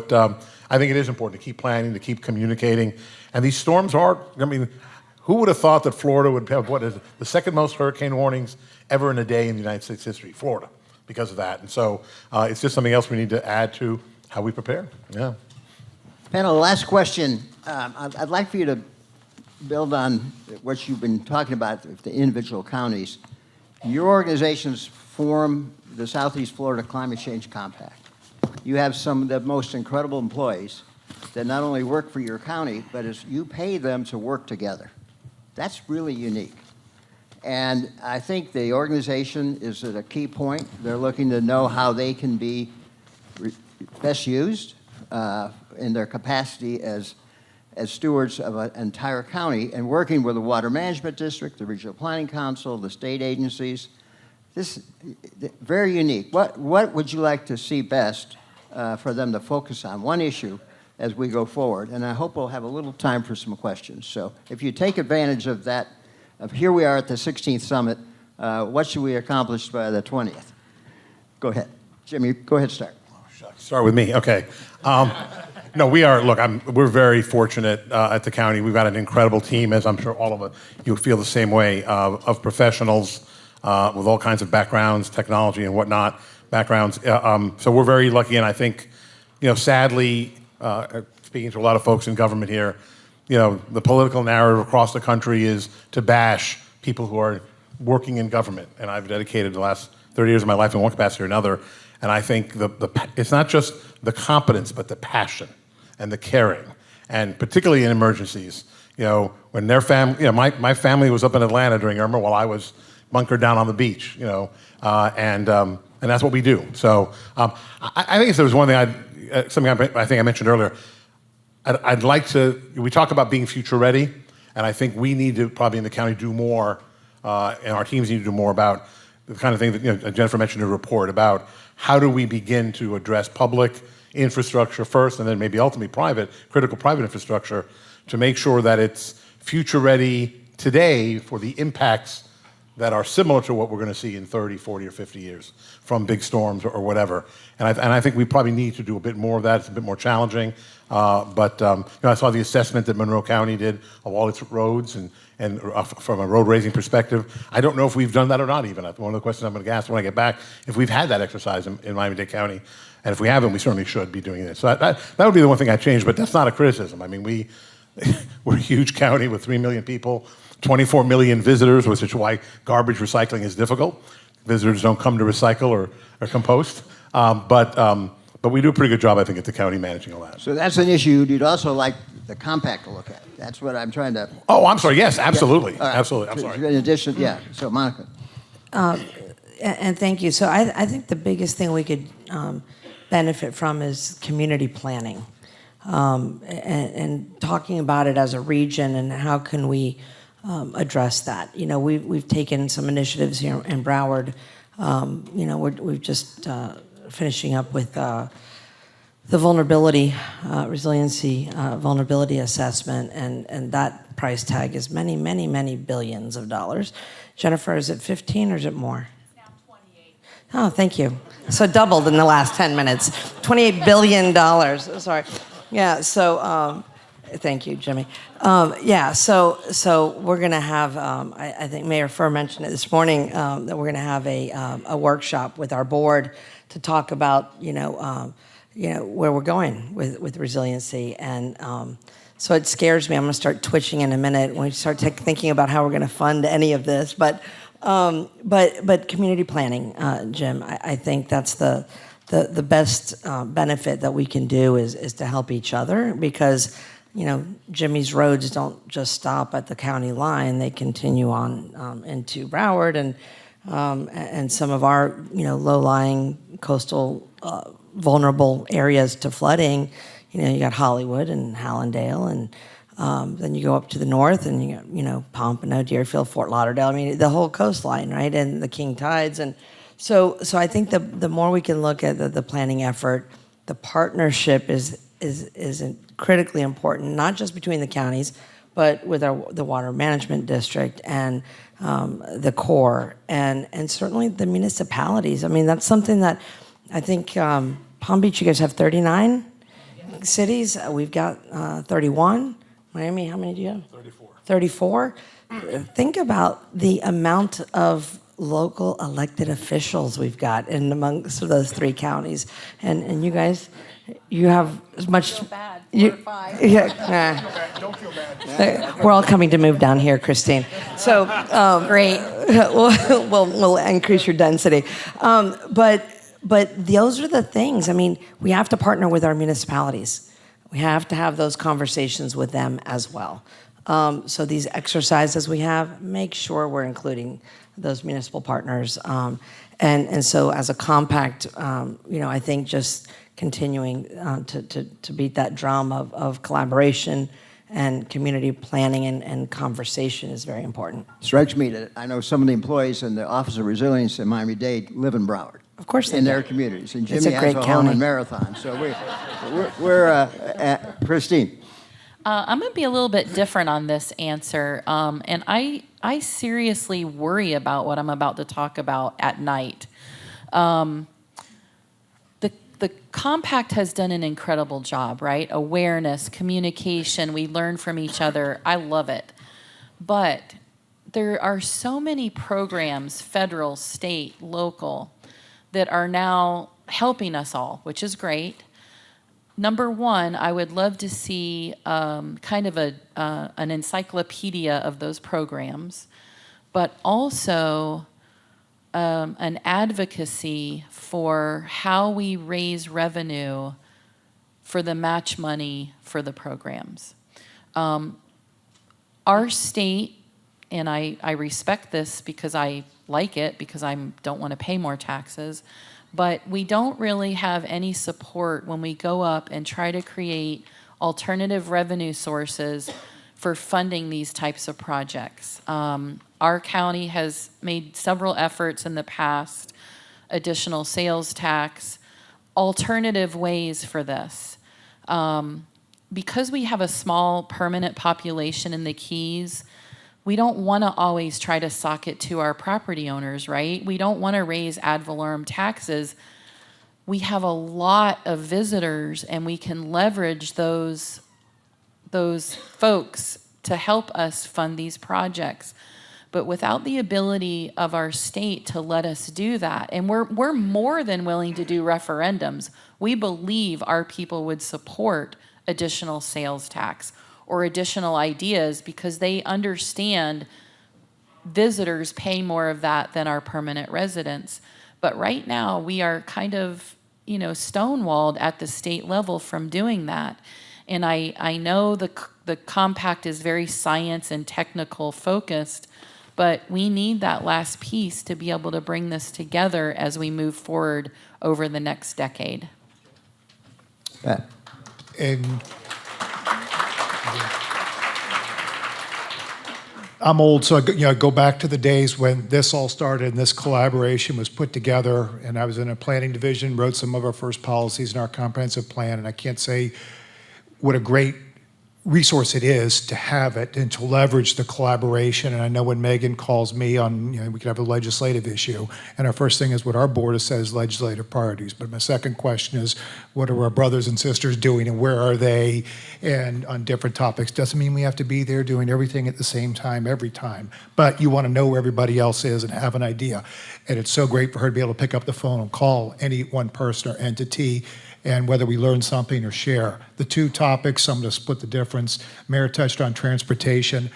S16: I think it is important to keep planning, to keep communicating. And these storms are, who would have thought that Florida would have the second most hurricane warnings ever in a day in the United States history? Florida, because of that. And so it's just something else we need to add to how we prepare. Yeah.
S14: Panel, last question. I'd like for you to build on what you've been talking about with the individual counties. Your organizations form the Southeast Florida Climate Change Compact. You have some of the most incredible employees that not only work for your county, but you pay them to work together. That's really unique. And I think the organization is at a key point. They're looking to know how they can be best used in their capacity as stewards of an entire county, and working with the Water Management District, the Regional Planning Council, the state agencies. This is very unique. What would you like to see best for them to focus on? One issue as we go forward, and I hope we'll have a little time for some questions. So if you take advantage of that, here we are at the 16th Summit, what should we accomplish by the 20th? Go ahead. Jimmy, go ahead, start.
S16: Start with me, okay. No, we're very fortunate at the county. We've got an incredible team, as I'm sure all of you feel the same way, of professionals with all kinds of backgrounds, technology and whatnot, backgrounds. So we're very lucky, and I think, sadly, speaking to a lot of folks in government here, the political narrative across the country is to bash people who are working in government. And I've dedicated the last 30 years of my life in one capacity or another. And I think it's not just the competence, but the passion and the caring, and particularly in emergencies. When their family, my family was up in Atlanta during Irma while I was bunkered down on the beach, and that's what we do. So I think if there was one thing, something I think I mentioned earlier, I'd like to, we talk about being future ready, and I think we need to probably in the county do more, and our teams need to do more about the kind of thing that Jennifer mentioned in her report about how do we begin to address public infrastructure first, and then maybe ultimately critical private infrastructure, to make sure that it's future ready today for the impacts that are similar to what we're going to see in 30, 40, or 50 years from big storms or whatever. And I think we probably need to do a bit more of that. It's a bit more challenging. But I saw the assessment that Monroe County did of all its roads, and from a road raising perspective, I don't know if we've done that or not even. One of the questions I'm going to ask when I get back, if we've had that exercise in Miami-Dade County. And if we haven't, we certainly should be doing this. So that would be the one thing I'd change, but that's not a criticism. I mean, we're a huge county with 3 million people, 24 million visitors, which is why garbage recycling is difficult. Visitors don't come to recycle or compost. But we do a pretty good job, I think, at the county managing all that.
S14: So that's an issue you'd also like the compact to look at. That's what I'm trying to...
S16: Oh, I'm sorry. Yes, absolutely.
S14: Yeah. All right.
S16: Absolutely. I'm sorry.
S14: In addition, yeah. So, Monica.
S17: And thank you. So I think the biggest thing we could benefit from is community planning, and talking about it as a region and how can we address that. You know, we've taken some initiatives here in Broward. You know, we've just finishing up with the vulnerability, resiliency vulnerability assessment, and that price tag is many, many, many billions of dollars. Jennifer, is it 15 or is it more? It's now 28. Oh, thank you. So doubled in the last 10 minutes. $28 billion. Sorry. Yeah, so thank you, Jimmy. Yeah, so we're going to have, I think Mayor Furr mentioned it this morning, that we're going to have a workshop with our board to talk about, you know, where we're going with resiliency. And so it scares me. I'm going to start twitching in a minute when we start thinking about how we're going to fund any of this. But community planning, Jim, I think that's the best benefit that we can do is to help each other, because, you know, Jimmy's roads don't just stop at the county line. They continue on into Broward and some of our, you know, low-lying coastal vulnerable areas to flooding. You know, you got Hollywood and Hallandale, and then you go up to the north and you got, you know, Pompano, Deerfield, Fort Lauderdale. I mean, the whole coastline, right? And the King Tides. And so I think the more we can look at the planning effort, the partnership is critically important, not just between the counties, but with the Water Management District and the Corps, and certainly the municipalities. I mean, that's something that I think Palm Beach, you guys have 39 cities. We've got 31. Miami, how many do you have? 34. Think about the amount of local elected officials we've got in amongst those 3 counties. And you guys, you have as much...
S15: I feel bad. 4 or 5.
S17: Yeah.
S15: Don't feel bad.
S17: We're all coming to move down here, Christine. So great. We'll increase your density. But those are the things. I mean, we have to partner with our municipalities. We have to have those conversations with them as well. So these exercises we have, make sure we're including those municipal partners. And so as a compact, you know, I think just continuing to beat that drum of collaboration and community planning and conversation is very important.
S14: Strikes me that I know some of the employees in the Office of Resilience in Miami-Dade live in Broward.
S17: Of course they
S14: in
S17: do.
S14: their communities. And
S17: It's
S14: Jimmy
S17: a great
S14: has a home
S17: county.
S14: in Marathon. So we're at Christine.
S2: I'm going to be a little bit different on this answer. And I seriously worry about what I'm about to talk about at night. The Compact has done an incredible job, right? Awareness, communication, we learn from each other. I love it. But there are so many programs, federal, state, local, that are now helping us all, which is great. Number one, I would love to see kind of an encyclopedia of those programs, but also an advocacy for how we raise revenue for the match money for the programs. Our state, and I respect this because I like it, because I don't want to pay more taxes, but we don't really have any support when we go up and try to create alternative revenue sources for funding these types of projects. Our county has made several efforts in the past, additional sales tax, alternative ways for this. Because we have a small permanent population in the Keys, we don't want to always try to sock it to our property owners, right? We don't want to raise ad valorem taxes. We have a lot of visitors, and we can leverage those folks to help us fund these projects. But without the ability of our state to let us do that, and we're more than willing to do referendums. We believe our people would support additional sales tax or additional ideas because they understand visitors pay more of that than our permanent residents. But right now, we are kind of, stonewalled at the state level from doing that. And I know the compact is very science and technical focused, but we need that last piece to be able to bring this together as we move forward over the next decade.
S18: And I'm old, so I go back to the days when this all started and this collaboration was put together. And I was in a planning division, wrote some of our first policies in our comprehensive plan. And I can't say what a great resource it is to have it and to leverage the collaboration. And I know when Megan calls me on, we could have a legislative issue, and our first thing is what our board says, legislative priorities. But my second question is, what are our brothers and sisters doing and where are they? And on different topics. Doesn't mean we have to be there doing everything at the same time every time, but you want to know where everybody else is and have an idea. And it's so great for her to be able to pick up the phone and call any one person or entity, and whether we learn something or share. The two topics, I'm going to split the difference. Mayor touched on transportation.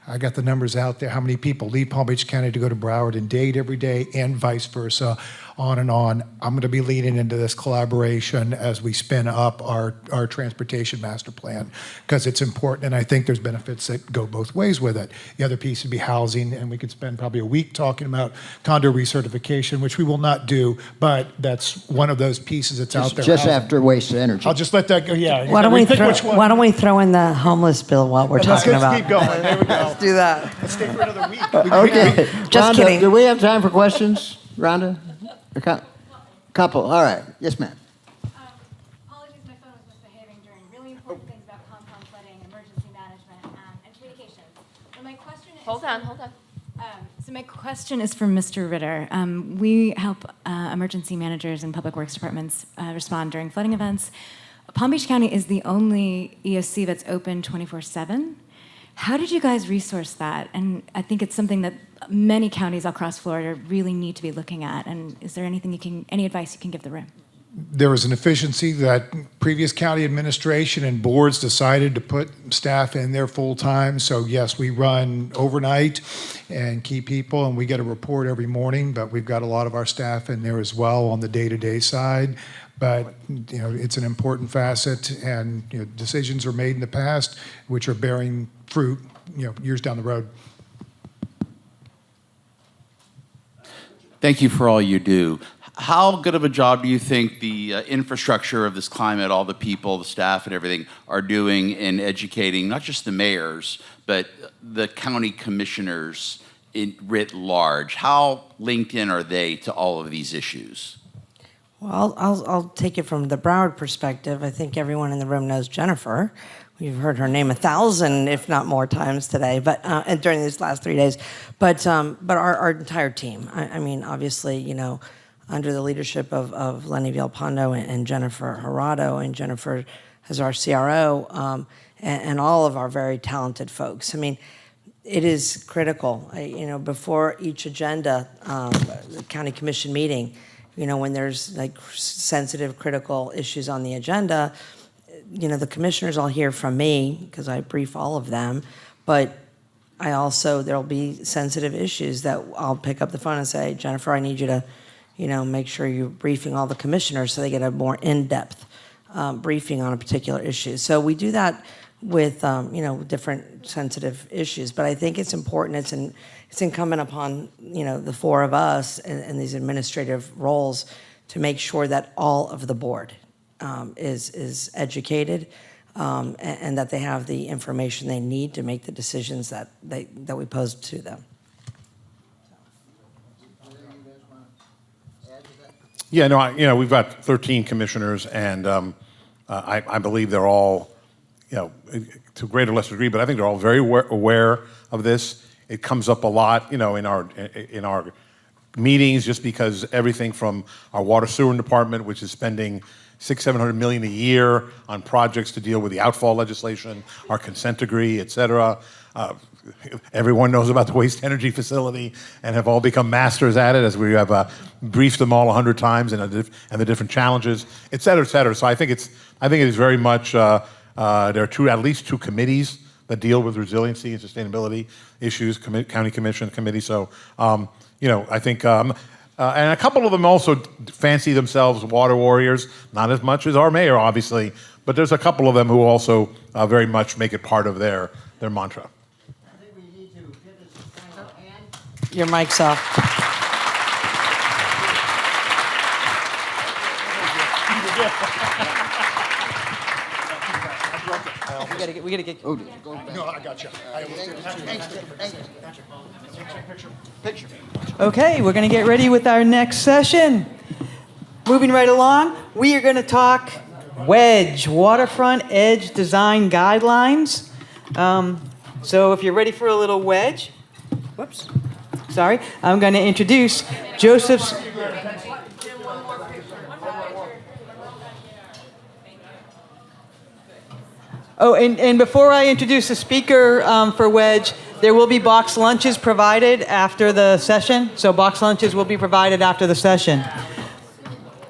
S18: I got the numbers out there, how many people leave Palm Beach County to go to Broward and Dade every day, and vice versa, on and on. I'm going to be leading into this collaboration as we spin up our transportation master plan, because it's important, and I think there's benefits that go both ways with it. The other piece would be housing, and we could spend probably a week talking about condo recertification, which we will not do, but that's one of those pieces that's out there.
S14: Just after waste of energy.
S18: I'll just let that go, yeah.
S17: Why don't we
S18: pick
S17: throw,
S18: which one.
S17: why don't we throw in the homeless bill while we're talking
S18: Let's
S17: about?
S18: keep going. There we go.
S17: Let's do that.
S18: Let's stay for another week.
S14: Okay.
S17: Just
S14: Rhonda,
S17: kidding.
S14: do we have time for questions? Rhonda? A couple. All right. Yes, ma'am.
S19: Apologies, my phone was misbehaving during really important things about compound flooding, emergency management, and communications. But my question is... Hold on. So my question is for Mr. Ritter. We help emergency managers and public works departments respond during flooding events. Palm Beach County is the only EOC that's open 24/7. How did you guys resource that? And I think it's something that many counties across Florida really need to be looking at. And is there any advice you can give the room?
S18: There was an efficiency that previous county administration and boards decided to put staff in there full time. So yes, we run overnight and keep people, and we get a report every morning, but we've got a lot of our staff in there as well on the day-to-day side. But it's an important facet, and decisions are made in the past which are bearing fruit years down the road.
S20: Thank you for all you do. How good of a job do you think the infrastructure of this climate, all the people, the staff, and everything are doing in educating not just the mayors, but the county commissioners writ large? How linked in are they to all of these issues?
S17: Well, I'll take it from the Broward perspective. I think everyone in the room knows Jennifer. We've heard her name 1,000, if not more, times today, but and during these last 3 days. But our entire team. I mean, obviously, under the leadership of Lenny Villalpando and Jennifer Gerardo, and Jennifer as our CRO, and all of our very talented folks. I mean, it is critical. Before each agenda, the county commission meeting, when there's like sensitive, critical issues on the agenda, the commissioners all hear from me because I brief all of them, but there'll be sensitive issues that I'll pick up the phone and say, Jennifer, I need you to, make sure you're briefing all the commissioners so they get a more in-depth briefing on a particular issue. So we do that with, different sensitive issues, but I think it's important. It's incumbent upon, the four of us in these administrative roles to make sure that all of the board is educated and that they have the information they need to make the decisions that we pose to them.
S16: Yeah, no, we've got 13 commissioners, and I believe they're all, to a greater or lesser degree, but I think they're all very aware of this. It comes up a lot, in our meetings just because everything from our water sewer department, which is spending $600-700 million a year on projects to deal with the outfall legislation, our consent decree, et cetera. Everyone knows about the waste energy facility and have all become masters at it as we have briefed them all 100 times and the different challenges, et cetera, et cetera. So I think it is very much, there are at least two committees that deal with resiliency and sustainability issues, county commission committee. So, I think, and a couple of them also fancy themselves water warriors, not as much as our mayor, obviously, but there's a couple of them who also very much make it part of their mantra.
S17: Your mic's off.
S15: We gotta get. Oh,
S18: No, I got you.
S15: Picture. Okay, we're going to get ready with our next session. Moving right along, we are going to talk WEDGE, Waterfront Edge Design Guidelines. So if you're ready for a little wedge, whoops, sorry, I'm going to introduce Joseph's. Oh, and before I introduce the speaker for WEDGE, there will be box lunches provided after the session. So box lunches will be provided after the session.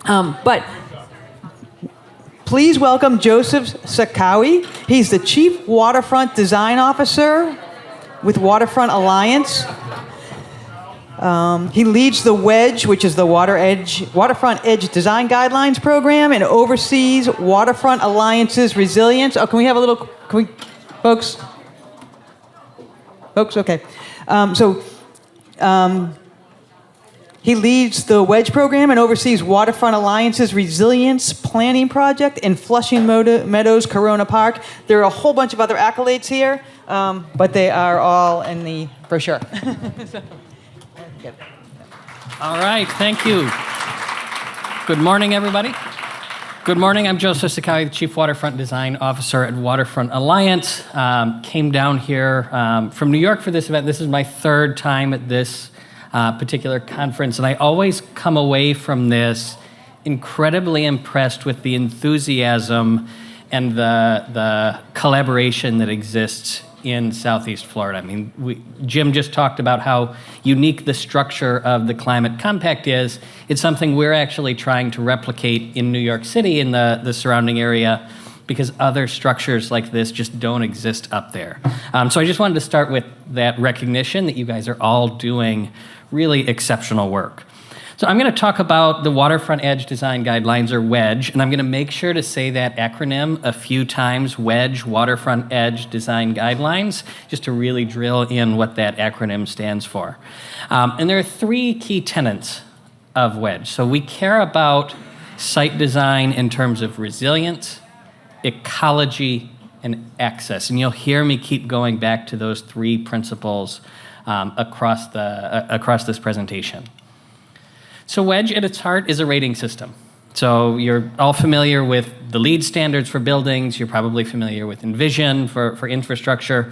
S15: But please welcome Joseph Sakawi. He's the Chief Waterfront Design Officer with Waterfront Alliance. He leads the WEDGE, which is the Waterfront Edge Design Guidelines program, and oversees Waterfront Alliance's resilience. Oh, can we have a little, folks? Folks, okay. He leads the WEDGE program and oversees Waterfront Alliance's resilience planning project in Flushing Meadows, Corona Park. There are a whole bunch of other accolades here, but they are all in the brochure.
S21: All right, thank you. Good morning, everybody. Good morning, I'm Joseph Sakawi, the Chief Waterfront Design Officer at Waterfront Alliance. Came down here from New York for this event. This is my third time at this particular conference, and I always come away from this incredibly impressed with the enthusiasm and the collaboration that exists in Southeast Florida. I mean, Jim just talked about how unique the structure of the Climate Compact is. It's something we're actually trying to replicate in New York City and the surrounding area because other structures like this just don't exist up there. So I just wanted to start with that recognition that you guys are all doing really exceptional work. So I'm going to talk about the Waterfront Edge Design Guidelines, or WEDGE, and I'm going to make sure to say that acronym a few times, WEDGE, Waterfront Edge Design Guidelines, just to really drill in what that acronym stands for. And there are three key tenets of WEDGE. So we care about site design in terms of resilience, ecology, and access. And you'll hear me keep going back to those three principles across this presentation. So WEDGE at its heart is a rating system. So you're all familiar with the LEED standards for buildings. You're probably familiar with Envision for infrastructure.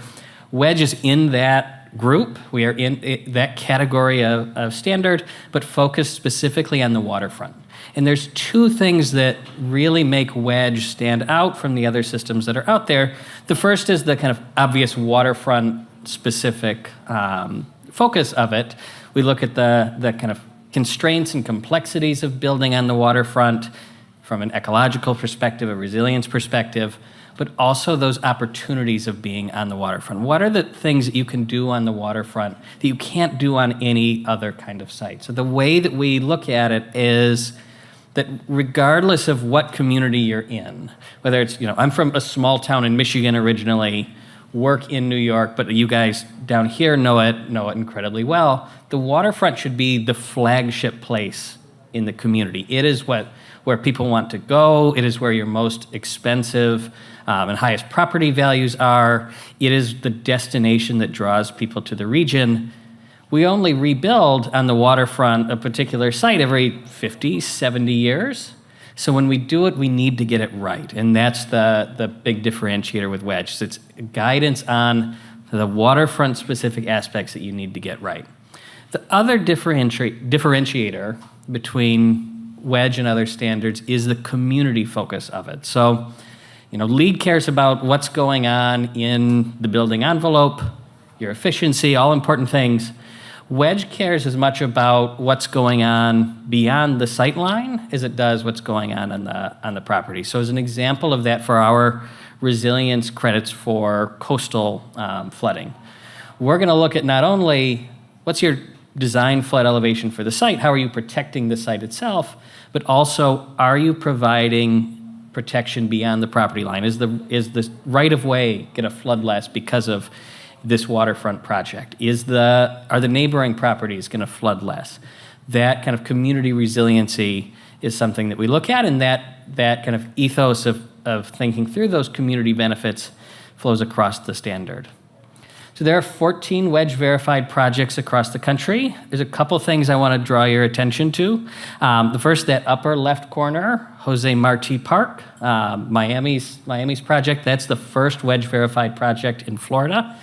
S21: WEDGE is in that group. We are in that category of standard, but focused specifically on the waterfront. And there's two things that really make WEDGE stand out from the other systems that are out there. The first is the kind of obvious waterfront specific focus of it. We look at the kind of constraints and complexities of building on the waterfront from an ecological perspective, a resilience perspective, but also those opportunities of being on the waterfront. What are the things that you can do on the waterfront that you can't do on any other kind of site? So the way that we look at it is that regardless of what community you're in, whether it's, I'm from a small town in Michigan originally, work in New York, but you guys down here know it incredibly well. The waterfront should be the flagship place in the community. It is where people want to go. It is where your most expensive and highest property values are. It is the destination that draws people to the region. We only rebuild on the waterfront a particular site every 50, 70 years. So when we do it, we need to get it right. And that's the big differentiator with WEDGE. So it's guidance on the waterfront specific aspects that you need to get right. The other differentiator between wedge and other standards is the community focus of it. So, LEED cares about what's going on in the building envelope, your efficiency, all important things. Wedge cares as much about what's going on beyond the sight line as it does what's going on the property. So as an example of that for our resilience credits for coastal flooding, we're going to look at not only what's your design flood elevation for the site, how are you protecting the site itself, but also are you providing protection beyond the property line? Is the right-of-way going to flood less because of this waterfront project? Are the neighboring properties going to flood less? That kind of community resiliency is something that we look at, and that kind of ethos of thinking through those community benefits flows across the standard. So there are 14 wedge verified projects across the country. There's a couple things I want to draw your attention to. The first, that upper left corner, Jose Marti Park, Miami's project. That's the first wedge verified project in Florida.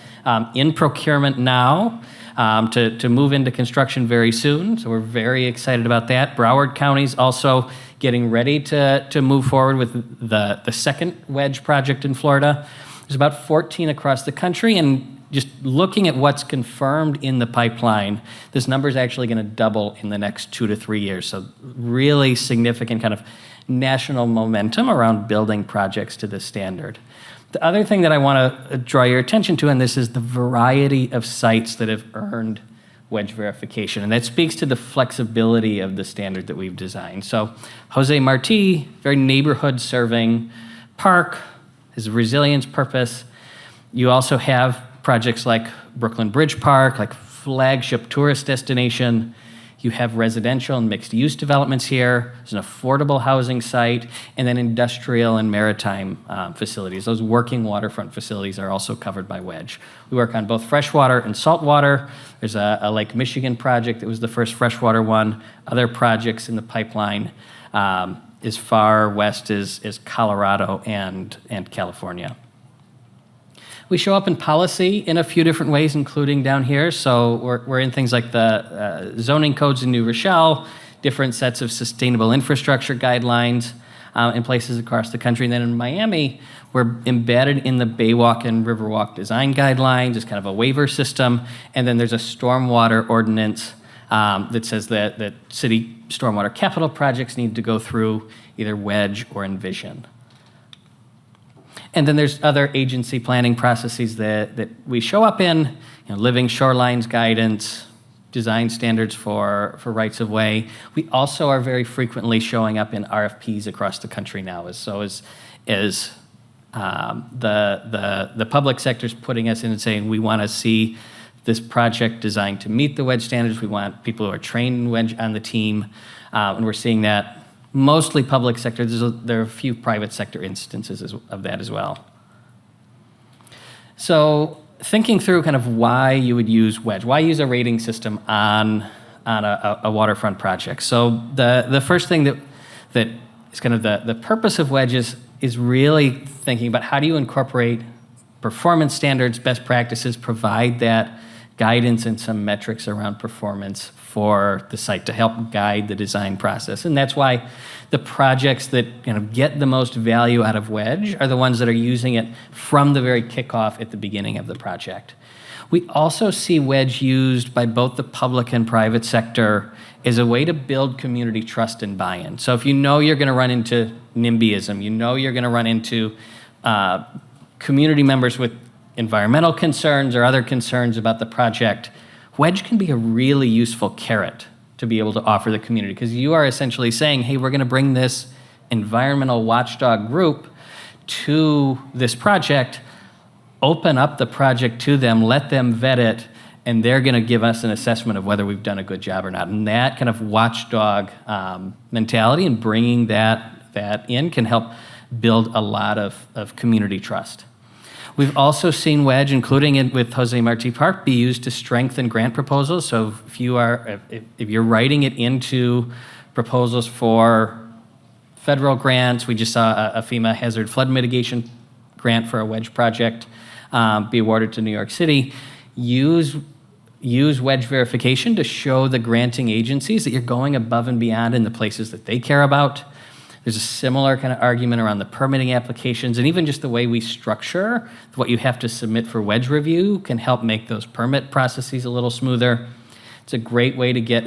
S21: In procurement now, to move into construction very soon. So we're very excited about that. Broward County's also getting ready to move forward with the second wedge project in Florida. There's about 14 across the country, and just looking at what's confirmed in the pipeline, this number is actually going to double in the next 2 to 3 years. So really significant kind of national momentum around building projects to this standard. The other thing that I want to draw your attention to, and this is the variety of sites that have earned wedge verification, and that speaks to the flexibility of the standard that we've designed. So Jose Marti, very neighborhood-serving park, has a resilience purpose. You also have projects like Brooklyn Bridge Park, like flagship tourist destination. You have residential and mixed-use developments here. There's an affordable housing site, and then industrial and maritime facilities. Those working waterfront facilities are also covered by wedge. We work on both freshwater and saltwater. There's a Lake Michigan project that was the first freshwater one. Other projects in the pipeline as far west as Colorado and California. We show up in policy in a few different ways, including down here. So we're in things like the zoning codes in New Rochelle, different sets of sustainable infrastructure guidelines in places across the country. And then in Miami, we're embedded in the Baywalk and Riverwalk design guidelines. It's kind of a waiver system. And then there's a stormwater ordinance that says that city stormwater capital projects need to go through either wedge or envision. And then there's other agency planning processes that we show up in, living shorelines guidance, design standards for rights of way. We also are very frequently showing up in RFPs across the country now. The public sector's putting us in and saying we want to see this project designed to meet the wedge standards. We want people who are trained in wedge on the team, and we're seeing that. Mostly public sector. There are a few private sector instances of that as well. So thinking through kind of why you would use wedge, why use a rating system on a waterfront project. So the first thing that is kind of the purpose of wedges is really thinking about how do you incorporate performance standards, best practices, provide that guidance and some metrics around performance for the site to help guide the design process. And that's why the projects that get the most value out of wedge are the ones that are using it from the very kickoff at the beginning of the project. We also see wedge used by both the public and private sector as a way to build community trust and buy-in. So if you know you're going to run into NIMBYism, you know you're going to run into community members with environmental concerns or other concerns about the project, wedge can be a really useful carrot to be able to offer the community, because you are essentially saying, hey, we're going to bring this environmental watchdog group to this project, open up the project to them, let them vet it, and they're going to give us an assessment of whether we've done a good job or not. And that kind of watchdog mentality and bringing that in can help build a lot of community trust. We've also seen wedge, including it with Jose Marti Park, be used to strengthen grant proposals. So if you're writing it into proposals for federal grants, we just saw a FEMA hazard flood mitigation grant for a wedge project be awarded to New York City. Use use wedge verification to show the granting agencies that you're going above and beyond in the places that they care about. There's a similar kind of argument around the permitting applications, and even just the way we structure what you have to submit for wedge review can help make those permit processes a little smoother. It's a great way to get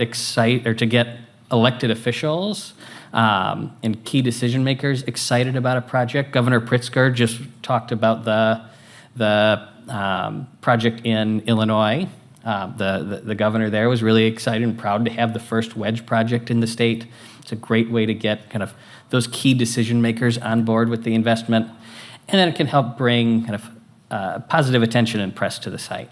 S21: elected officials and key decision makers excited about a project. Governor Pritzker just talked about the project in Illinois. The governor there was really excited and proud to have the first wedge project in the state. It's a great way to get kind of those key decision makers on board with the investment. And then it can help bring kind of positive attention and press to the site.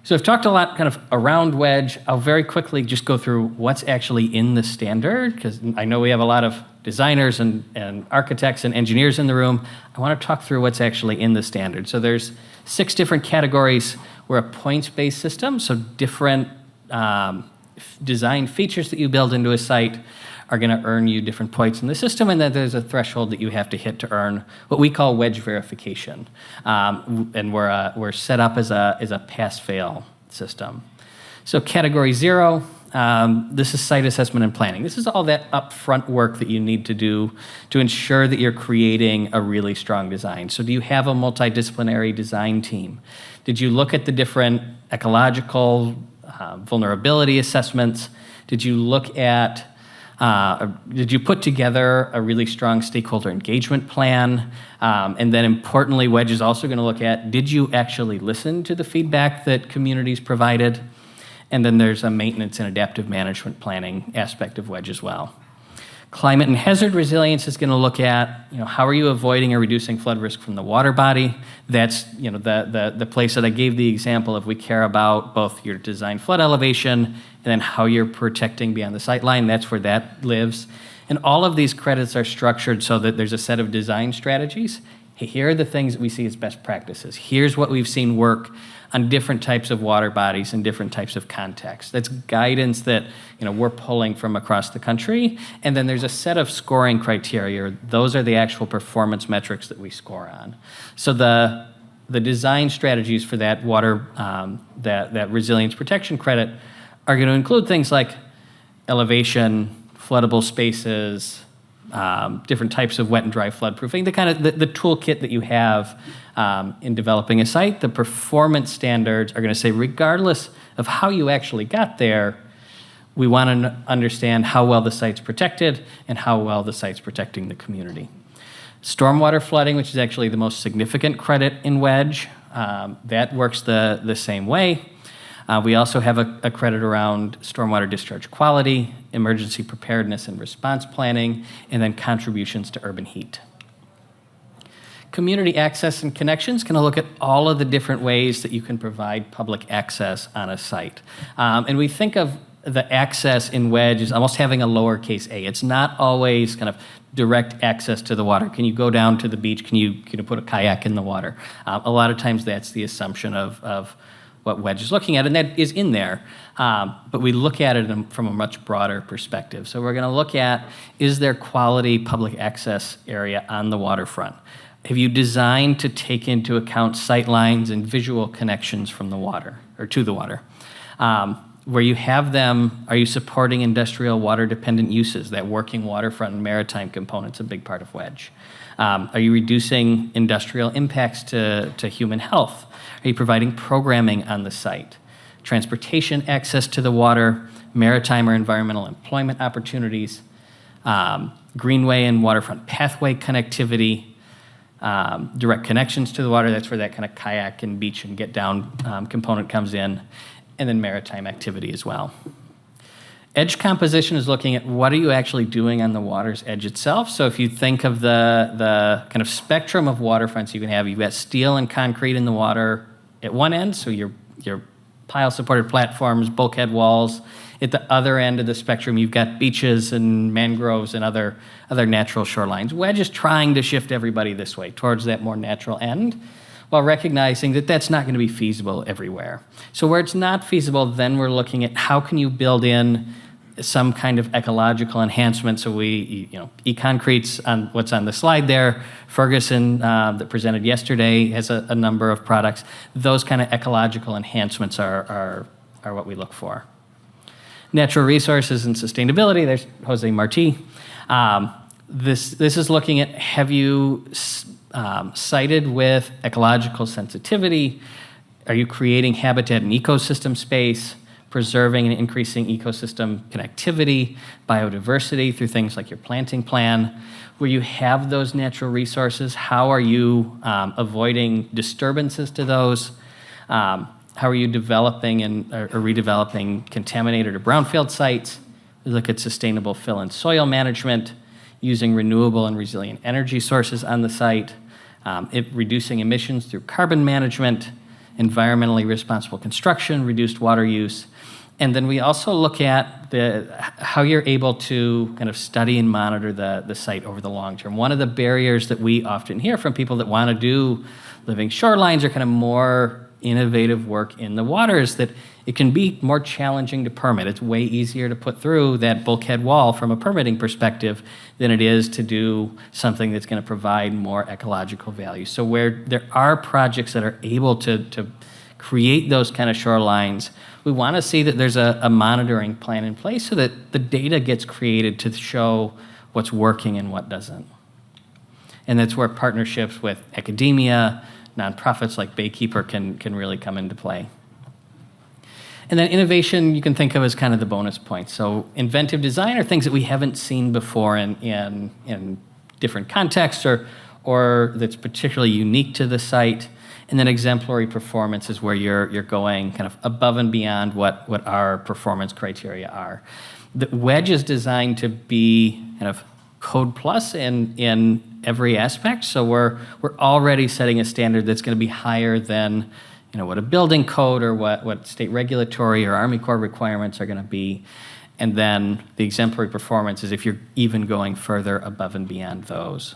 S21: So I've talked a lot kind of around wedge. I'll very quickly just go through what's actually in the standard, because I know we have a lot of designers and architects and engineers in the room. I want to talk through what's actually in the standard. So there's 6 different categories. We're a points-based system, so different design features that you build into a site are going to earn you different points in the system, and then there's a threshold that you have to hit to earn what we call wedge verification. And we're set up as a pass-fail system. So category 0, this is site assessment and planning. This is all that upfront work that you need to do to ensure that you're creating a really strong design. So do you have a multidisciplinary design team? Did you look at the different ecological vulnerability assessments? Did you look at did you put together a really strong stakeholder engagement plan? And then importantly, Wedge is also going to look at, did you actually listen to the feedback that communities provided? And then there's a maintenance and adaptive management planning aspect of Wedge as well. Climate and hazard resilience is going to look at, how are you avoiding or reducing flood risk from the water body? That's, the place that I gave the example of. We care about both your design flood elevation and then how you're protecting beyond the sight line. That's where that lives. And all of these credits are structured so that there's a set of design strategies. Hey, here are the things that we see as best practices. Here's what we've seen work on different types of water bodies and different types of contexts. That's guidance that we're pulling from across the country. And then there's a set of scoring criteria. Those are the actual performance metrics that we score on. So the design strategies for that water, that resilience protection credit are going to include things like elevation, floodable spaces, different types of wet and dry flood proofing, the kind of the toolkit that you have in developing a site. The performance standards are going to say, regardless of how you actually got there, we want to understand how well the site's protected and how well the site's protecting the community. Stormwater flooding, which is actually the most significant credit in Wedge, that works the same way. We also have a credit around stormwater discharge quality, emergency preparedness and response planning, and then contributions to urban heat. Community access and connections can look at all of the different ways that you can provide public access on a site. And we think of the access in Wedge as almost having a lowercase a. It's not always kind of direct access to the water. Can you go down to the beach? Can you put a kayak in the water? A lot of times that's the assumption of what Wedge is looking at, and that is in there. But we look at it from a much broader perspective. So we're going to look at, is there quality public access area on the waterfront? Have you designed to take into account sight lines and visual connections from the water, or to the water? Where you have them, are you supporting industrial water-dependent uses? That working waterfront and maritime component's a big part of Wedge. Are you reducing industrial impacts to human health? Are you providing programming on the site? Transportation access to the water, maritime or environmental employment opportunities, greenway and waterfront pathway connectivity, direct connections to the water. That's where that kind of kayak and beach and get down component comes in, and then maritime activity as well. Edge composition is looking at what are you actually doing on the water's edge itself. So if you think of the kind of spectrum of waterfronts you can have, you've got steel and concrete in the water at one end, so your pile-supported platforms, bulkhead walls. At the other end of the spectrum, you've got beaches and mangroves and other natural shorelines. Wedge is trying to shift everybody this way, towards that more natural end, while recognizing that that's not going to be feasible everywhere. So where it's not feasible, then we're looking at how can you build in some kind of ecological enhancement. So E-Concrete's on what's on the slide there. Ferguson, that presented yesterday, has a number of products. Those kind of ecological enhancements are what we look for. Natural resources and sustainability, there's Jose Marti. This is looking at, have you cited with ecological sensitivity? Are you creating habitat and ecosystem space, preserving and increasing ecosystem connectivity, biodiversity through things like your planting plan? Where you have those natural resources, how are you avoiding disturbances to those? How are you developing or redeveloping contaminated or brownfield sites? We look at sustainable fill and soil management, using renewable and resilient energy sources on the site, reducing emissions through carbon management, environmentally responsible construction, reduced water use. And then we also look at how you're able to kind of study and monitor the site over the long term. One of the barriers that we often hear from people that want to do living shorelines or kind of more innovative work in the water is that it can be more challenging to permit. It's way easier to put through that bulkhead wall from a permitting perspective than it is to do something that's going to provide more ecological value. So where there are projects that are able to create those kind of shorelines, we want to see that there's a monitoring plan in place so that the data gets created to show what's working and what doesn't. And that's where partnerships with academia, nonprofits like Baykeeper can really come into play. And then innovation you can think of as kind of the bonus point. So inventive design are things that we haven't seen before in different contexts or that's particularly unique to the site. And then exemplary performance is where you're going kind of above and beyond what our performance criteria are. The Wedge is designed to be kind of code plus in every aspect. So we're already setting a standard that's going to be higher than what a building code or what state regulatory or Army Corps requirements are going to be. And then the exemplary performance is if you're even going further above and beyond those.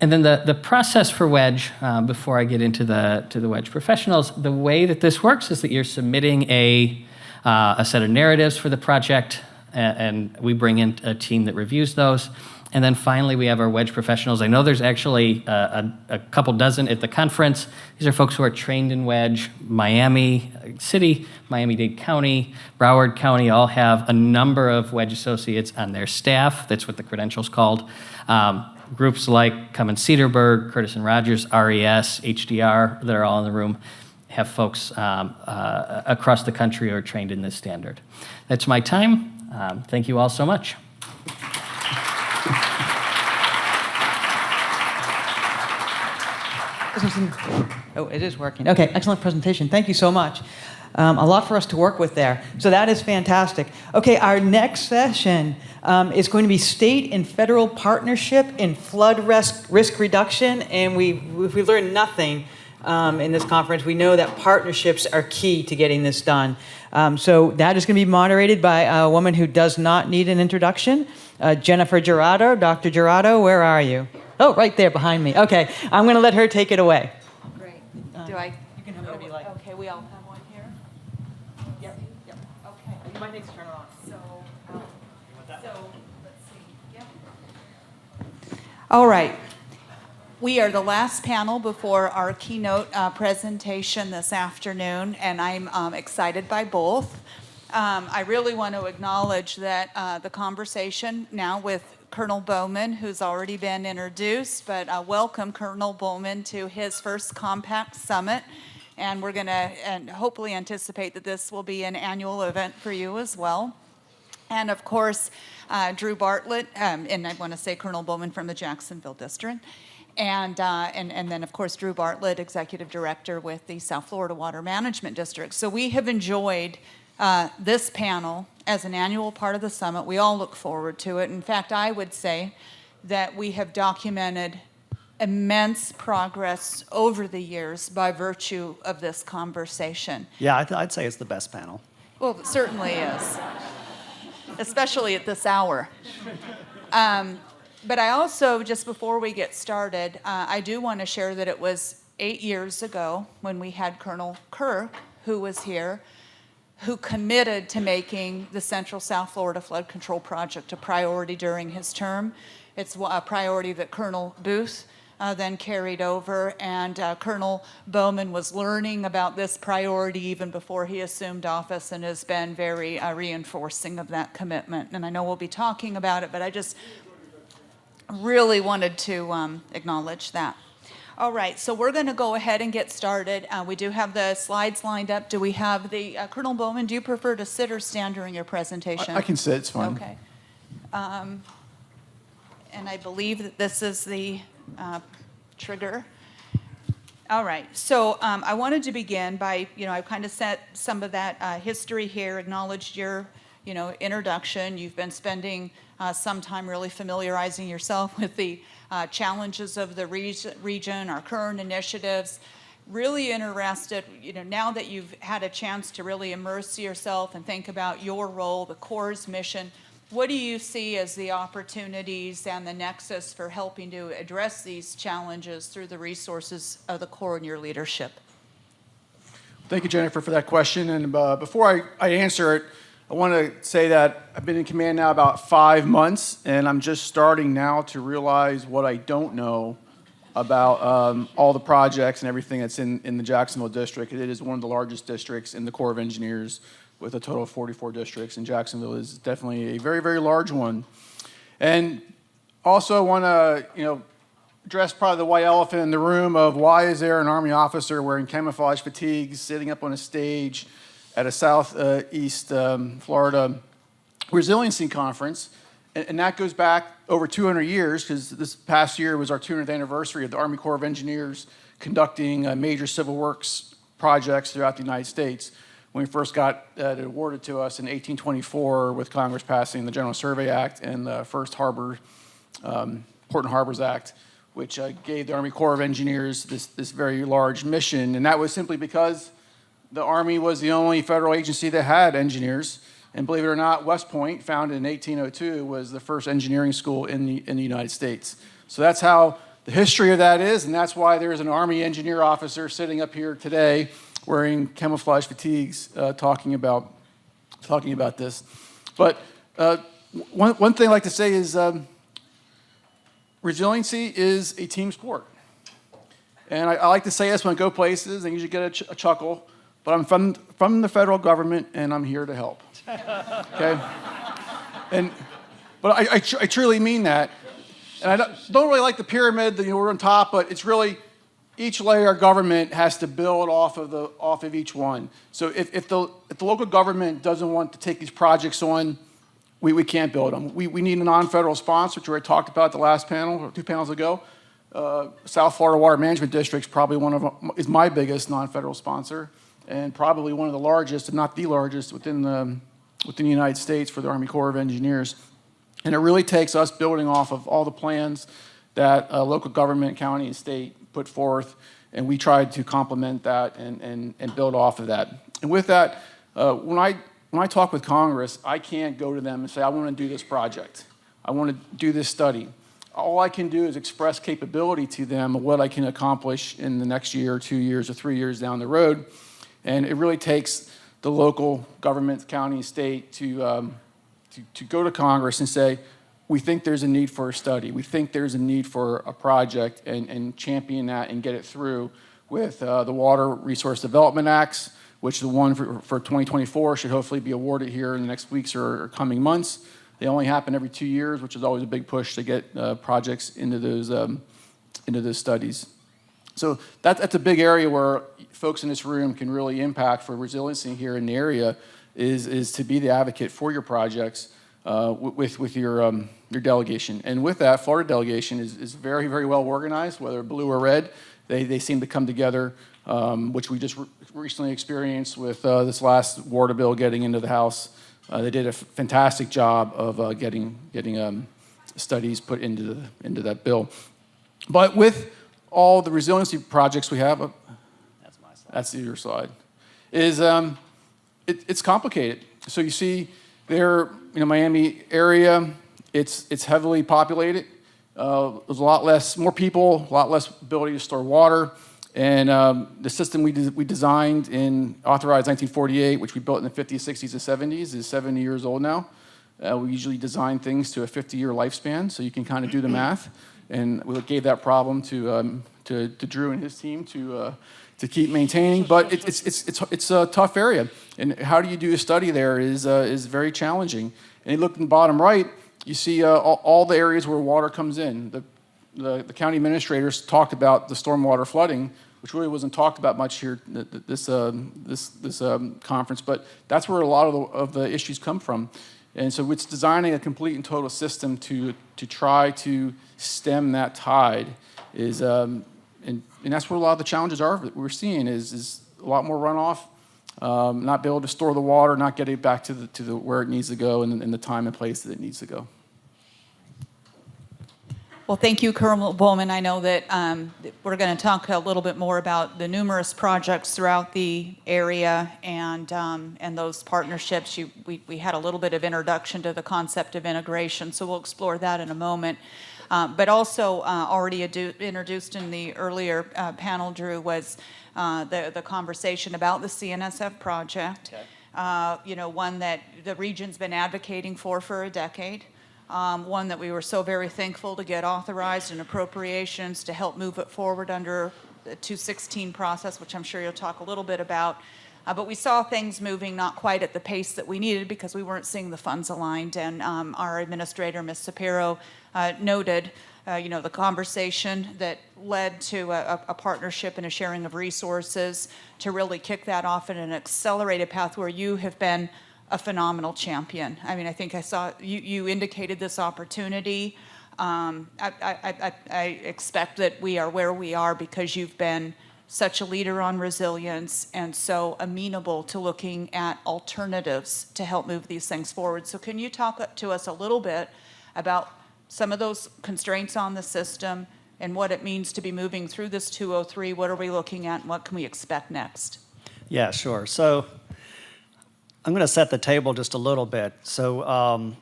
S21: And then the process for Wedge, before I get into the Wedge professionals, the way that this works is that you're submitting a set of narratives for the project, and we bring in a team that reviews those. And then finally, we have our Wedge professionals. I know there's actually a couple dozen at the conference. These are folks who are trained in Wedge. Miami City, Miami-Dade County, Broward County all have a number of Wedge associates on their staff. That's what the credential's called. Groups like Cummins Cedarburg, Curtis and Rogers, RES, HDR, that are all in the room, have folks across the country who are trained in this standard. That's my time. Thank you all so much.
S15: Oh, it is working. Okay, excellent presentation. Thank you so much. A lot for us to work with there. So that is fantastic. Okay, our next session is going to be state and federal partnership in flood risk reduction. And if we learned nothing in this conference, we know that partnerships are key to getting this done. So that is going to be moderated by a woman who does not need an introduction, Jennifer Gerardo. Dr. Gerardo, where are you? Oh, right there behind me. Okay, I'm going to let her take it away.
S3: Great. Do I?
S15: You can have whatever you like.
S3: Okay, we all have one here.
S15: Yep.
S3: Okay.
S15: You might need to turn it on.
S3: So let's see. Yep.
S22: All right. We are the last panel before our keynote presentation this afternoon, and I'm excited by both. I really want to acknowledge that the conversation now with Colonel Bowman, who's already been introduced, but welcome Colonel Bowman to his first Compact Summit. And we're going to hopefully anticipate that this will be an annual event for you as well. And of course, Drew Bartlett, and I want to say Colonel Bowman from the Jacksonville District. And then, of course, Drew Bartlett, Executive Director with the South Florida Water Management District. So we have enjoyed this panel as an annual part of the summit. We all look forward to it. In fact, I would say that we have documented immense progress over the years by virtue of this conversation.
S23: Yeah, I'd say it's the best panel.
S22: Well, it certainly is, especially at this hour. But I also, just before we get started, I do want to share that it was 8 years ago when we had Colonel Kirk, who was here, who committed to making the Central South Florida Flood Control Project a priority during his term. It's a priority that Colonel Booth then carried over, and Colonel Bowman was learning about this priority even before he assumed office and has been very reinforcing of that commitment. And I know we'll be talking about it, but I just really wanted to acknowledge that. All right, so we're going to go ahead and get started. We do have the slides lined up. Do we have the, Colonel Bowman, do you prefer to sit or stand during your presentation?
S8: I can sit, it's fine.
S22: Okay. And I believe that this is the trigger. All right, so I wanted to begin by, I've kind of set some of that history here, acknowledged your, introduction. You've been spending some time really familiarizing yourself with the challenges of the region, our current initiatives. Really interested, now that you've had a chance to really immerse yourself and think about your role, the Corps' mission, what do you see as the opportunities and the nexus for helping to address these challenges through the resources of the Corps and your leadership?
S8: Thank you, Jennifer, for that question. And before I answer it, I want to say that I've been in command now about 5 months, and I'm just starting now to realize what I don't know about all the projects and everything that's in the Jacksonville district. It is one of the largest districts in the Corps of Engineers, with a total of 44 districts, and Jacksonville is definitely a very, very large one. And also I want to, address probably the white elephant in the room of why is there an Army officer wearing camouflage fatigues sitting up on a stage at a Southeast Florida resiliency conference. And that goes back over 200 years, because this past year was our 200th anniversary of the Army Corps of Engineers conducting major civil works projects throughout the United States. When we first got it awarded to us in 1824 with Congress passing the General Survey Act and the first Port and Harbors Act, which gave the Army Corps of Engineers this very large mission. And that was simply because the Army was the only federal agency that had engineers. And believe it or not, West Point, founded in 1802, was the first engineering school in the United States. So that's how the history of that is, and that's why there's an Army engineer officer sitting up here today wearing camouflage fatigues, talking about this. But one thing I like to say is resiliency is a team sport. And I like to say this when I go places, and usually get a chuckle, but I'm from the federal government, and I'm here to help. Okay? But I truly mean that. And I don't really like the pyramid that we're on top, but it's really each layer of government has to build off of each one. So if the local government doesn't want to take these projects on, we can't build them. We need a non-federal sponsor, which we already talked about the last panel, or 2 panels ago. South Florida Water Management District's probably is my biggest non-federal sponsor, and probably one of the largest, if not the largest, within the United States for the Army Corps of Engineers. And it really takes us building off of all the plans that local government, county, and state put forth, and we tried to complement that and build off of that. And with that, when I talk with Congress, I can't go to them and say, I want to do this project. I want to do this study. All I can do is express capability to them of what I can accomplish in the next year or 2 years or 3 years down the road. And it really takes the local government, county, state to go to Congress and say, we think there's a need for a study. We think there's a need for a project, and champion that and get it through with the Water Resource Development Acts, which the one for 2024 should hopefully be awarded here in the next weeks or coming months. They only happen every 2 years, which is always a big push to get projects into those studies. So that's a big area where folks in this room can really impact for resiliency here in the area, is to be the advocate for your projects with your delegation. And with that, Florida delegation is very, very well organized, whether blue or red. They seem to come together, which we just recently experienced with this last water bill getting into the House. They did a fantastic job of getting studies put into that bill. But with all the resiliency projects we have, that's my slide. That's your slide. It's complicated. So you see there, Miami area, it's heavily populated. There's a lot more people, a lot less ability to store water. And the system we designed and authorized 1948, which we built in the 50s, 60s, and 70s, is 70 years old now. We usually design things to a 50-year lifespan, so you can kind of do the math. And we gave that problem to Drew and his team to keep maintaining. But it's a tough area, and how do you do a study there is very challenging. And you look in the bottom right, you see all the areas where water comes in. The county administrators talked about the stormwater flooding, which really wasn't talked about much here at this conference, but that's where a lot of the issues come from. And so it's designing a complete and total system to try to stem that tide is, and that's where a lot of the challenges are that we're seeing is a lot more runoff, not be able to store the water, not get it back to the where it needs to go and the time and place that it needs to go.
S22: Well, thank you, Colonel Bowman. I know that we're going to talk a little bit more about the numerous projects throughout the area and those partnerships. We had a little bit of introduction to the concept of integration, so we'll explore that in a moment. But also already introduced in the earlier panel, Drew, was the conversation about the CNSF project. Okay. One that the region's been advocating for a decade. One that we were so very thankful to get authorized in appropriations to help move it forward under the 216 process, which I'm sure you'll talk a little bit about. But we saw things moving not quite at the pace that we needed because we weren't seeing the funds aligned. And our administrator, Ms. Sapiro, noted the conversation that led to a partnership and a sharing of resources to really kick that off in an accelerated path where you have been a phenomenal champion. I mean, I think I saw you indicated this opportunity. I expect that we are where we are because you've been such a leader on resilience and so amenable to looking at alternatives to help move these things forward. So can you talk to us a little bit about some of those constraints on the system and what it means to be moving through this 203? What are we looking at and what can we expect next?
S23: Yeah, sure. So I'm going to set the table just a little bit. So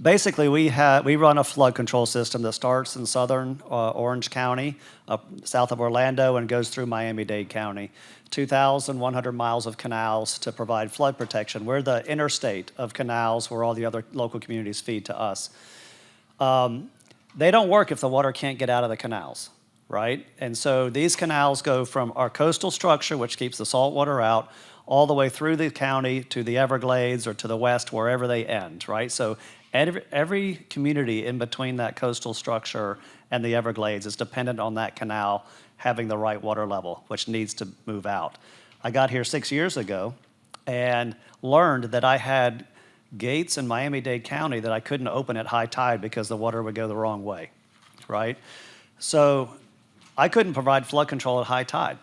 S23: basically, we run a flood control system that starts in southern Orange County, up south of Orlando, and goes through Miami-Dade County. 2,100 miles of canals to provide flood protection. We're the interstate of canals where all the other local communities feed to us. They don't work if the water can't get out of the canals, right? And so these canals go from our coastal structure, which keeps the salt water out, all the way through the county to the Everglades or to the west, wherever they end, right? So every community in between that coastal structure and the Everglades is dependent on that canal having the right water level, which needs to move out. I got here 6 years ago and learned that I had gates in Miami-Dade County that I couldn't open at high tide because the water would go the wrong way, right? So I couldn't provide flood control at high tide.